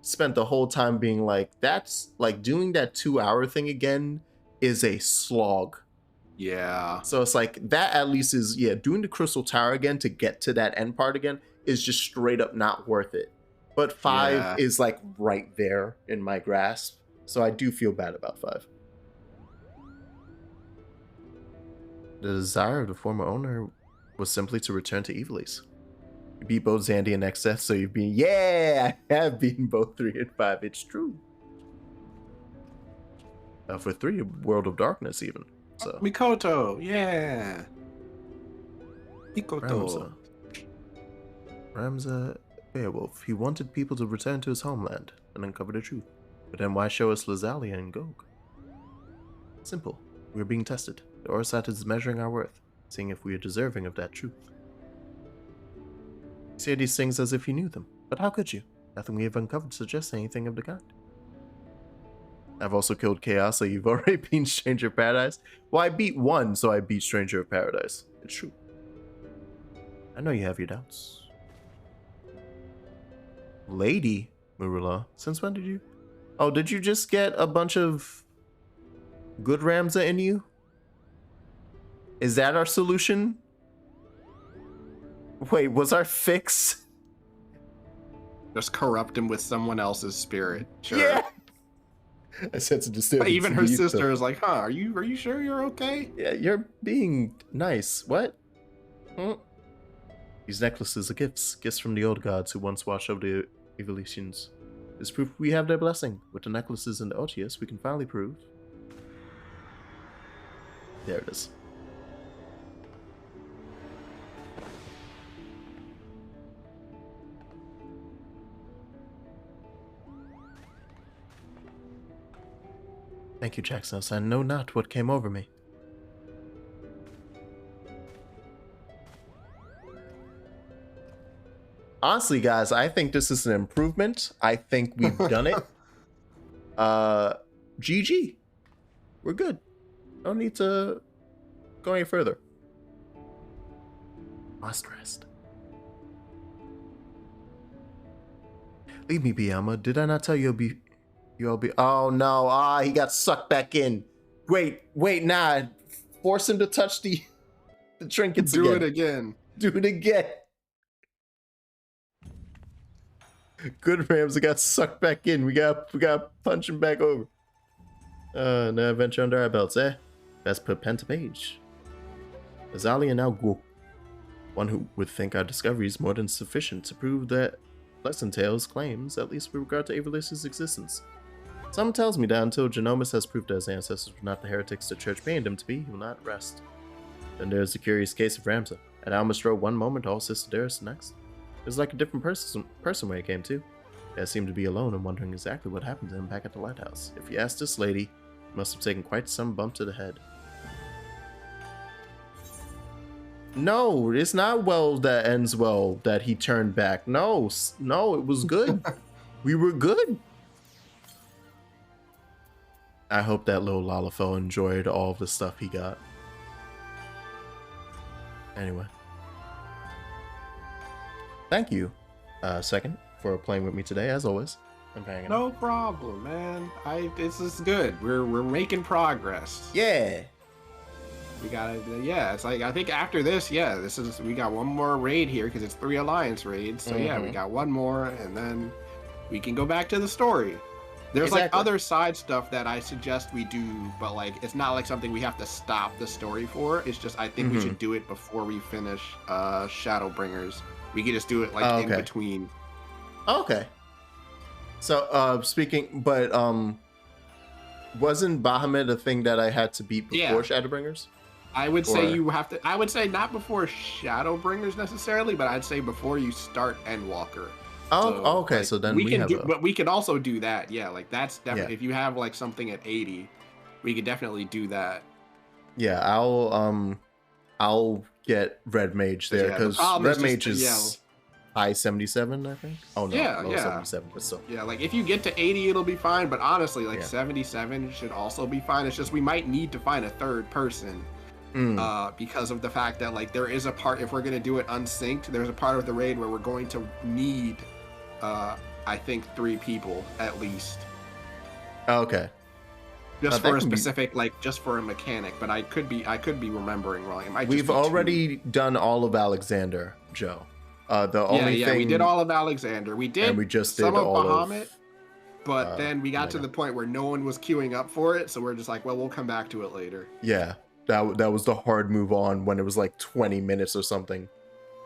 spent the whole time being like, that's like doing that 2-hour thing again is a slog. Yeah. So it's like that at least is, yeah, doing the Crystal Tower again to get to that end part again is just straight up not worth it. But 5 is like right there in my grasp. So I do feel bad about 5. The desire of the former owner was simply to return to Evilise. You beat both Zandy and XF, so you've been, yeah, I have beaten both 3 and 5. It's true. For 3, World of Darkness even. So Mikoto, yeah. Mikoto. Ramza Beowulf. He wanted people to return to his homeland and uncover the truth. But then why show us Lazalia and Gog? Simple. We're being tested. The Orsat is measuring our worth, seeing if we are deserving of that truth. You say these things as if you knew them, but how could you? Nothing we have uncovered suggests anything of the kind. I've also killed Chaos, so you've already beaten Stranger of Paradise. Well, I beat 1, so I beat Stranger of Paradise. It's true. I know you have your doubts. Lady Murula, since when did you... Oh, did you just get a bunch of good Ramza in you? Is that our solution? Wait, was our fix? Just corrupt him with someone else's spirit. Sure. Yeah. I sense a disturbance. Even her sister is like, huh, are you sure you're okay? Yeah, you're being nice. What? Hmm? These necklaces are gifts from the old gods who once watched over the evolutions. This proof we have their blessing. With the necklaces and the Otius, we can finally prove. There it is. Thank you, Jaxos. I know not what came over me. Honestly, guys, I think this is an improvement. I think we've done it. GG. We're good. No need to go any further. Must rest. Leave me be, Alma. Did I not tell you you'll be... Oh, no. He got sucked back in. Wait, nah. Force him to touch the trinkets again. Do it again. Do it again. Good Ramsey got sucked back in. We got punch him back over. No adventure under our belts, eh? Best put pen to page. Azali and now Gu. One who would think our discovery is more than sufficient to prove that Lesson Tales claims, at least with regard to Avalis's existence. Some tells me that until Genomus has proved that his ancestors were not the heretics the church banned him to be, he will not rest. Then there's the curious case of Ramza. At Almastro one moment, all Sistaderis the next. It was like a different person when he came to. I seemed to be alone and wondering exactly what happened to him back at the lighthouse. If you ask this lady, he must have taken quite some bump to the head. No, it's not well that ends well that he turned back. No, it was good. We were good. I hope that little Lalafell enjoyed all of the stuff he got. Anyway. Thank you, Second, for playing with me today, as always. I'm hanging out. No problem, man. This is good. We're making progress. Yeah. We gotta, yeah. It's like I think after this, yeah, we got one more raid here because it's 3 alliance raids. So yeah, we got one more, and then we can go back to the story. There's like other side stuff that I suggest we do, but like it's not like something we have to stop the story for. It's just I think we should do it before we finish Shadowbringers. We can just do it like in between. Okay. So wasn't Bahamut a thing that I had to beat before Shadowbringers? I would say you have to. I would say not before Shadowbringers necessarily, but I'd say before you start Endwalker. Oh, so, okay. Like, so then we can do, but we can also do that. Yeah, like that's definitely if you have like something at 80, we could definitely do that. Yeah, I'll get Red Mage there because Red Mage is high 77, I think. Oh no, low 77, but still. Yeah, like if you get to 80, it'll be fine. But honestly, like 77 should also be fine. It's just we might need to find a third person. Because of the fact that like there is a part, if we're gonna do it unsynced, there's a part of the raid where we're going to need I think 3 people at least. Okay. Just for a specific, like just for a mechanic, but I could be remembering wrong. It might just We've already done all of Alexander, Joe. The only thing we did all of Alexander. We did, and we just did some of all Bahamut, of, but then we got to the point where no one was queuing up for it, so we're just like, well, we'll come back to it later. Yeah, that was the hard move on when it was like 20 minutes or something,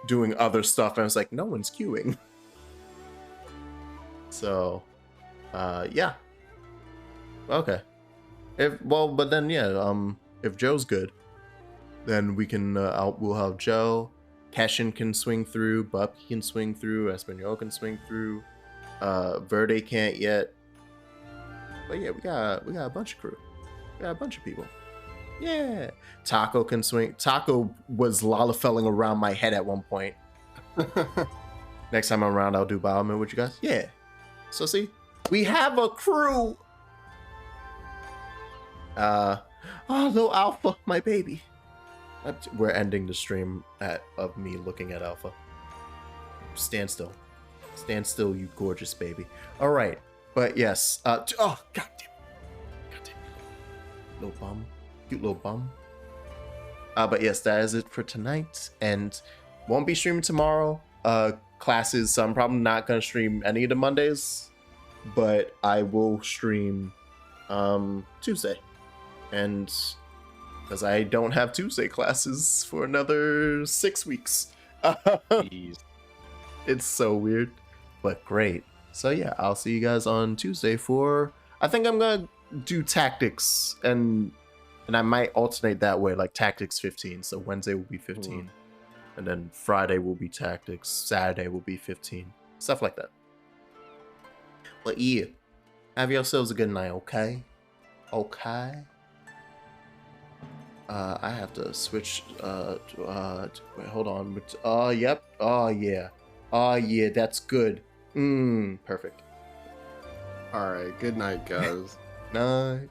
doing other stuff, and I was like, no one's queuing. So, yeah. Okay. But then if Joe's good, then we can we'll have Joe. Keshin can swing through, Bucky can swing through, Espanol can swing through, Verde can't yet. But yeah, we got a bunch of crew. We got a bunch of people. Yeah. Taco can swing. Taco was lalafelling around my head at one point. Next time I'm around, I'll do Bioman with you guys. Yeah. So see, we have a crew. Little Alpha, my baby. We're ending the stream of me looking at Alpha. Stand still. Stand still, you gorgeous baby. All right. But yes. God damn. little bum. Cute little bum. But yes, that is it for tonight. And won't be streaming tomorrow. Classes, so I'm probably not gonna stream any of the Mondays. But I will stream Tuesday. And because I don't have Tuesday classes for another 6 weeks. Jeez. It's so weird, but great. So yeah, I'll see you guys on Tuesday for, I think I'm gonna do tactics, and I might alternate that way, like tactics 15. So Wednesday will be 15, and then Friday will be tactics, Saturday will be 15, stuff like that. But yeah, have yourselves a good night, okay? Okay. I have to switch. Wait, hold on. Yep. Oh yeah. Oh yeah. That's good. Perfect. All right. Good night, guys. Night.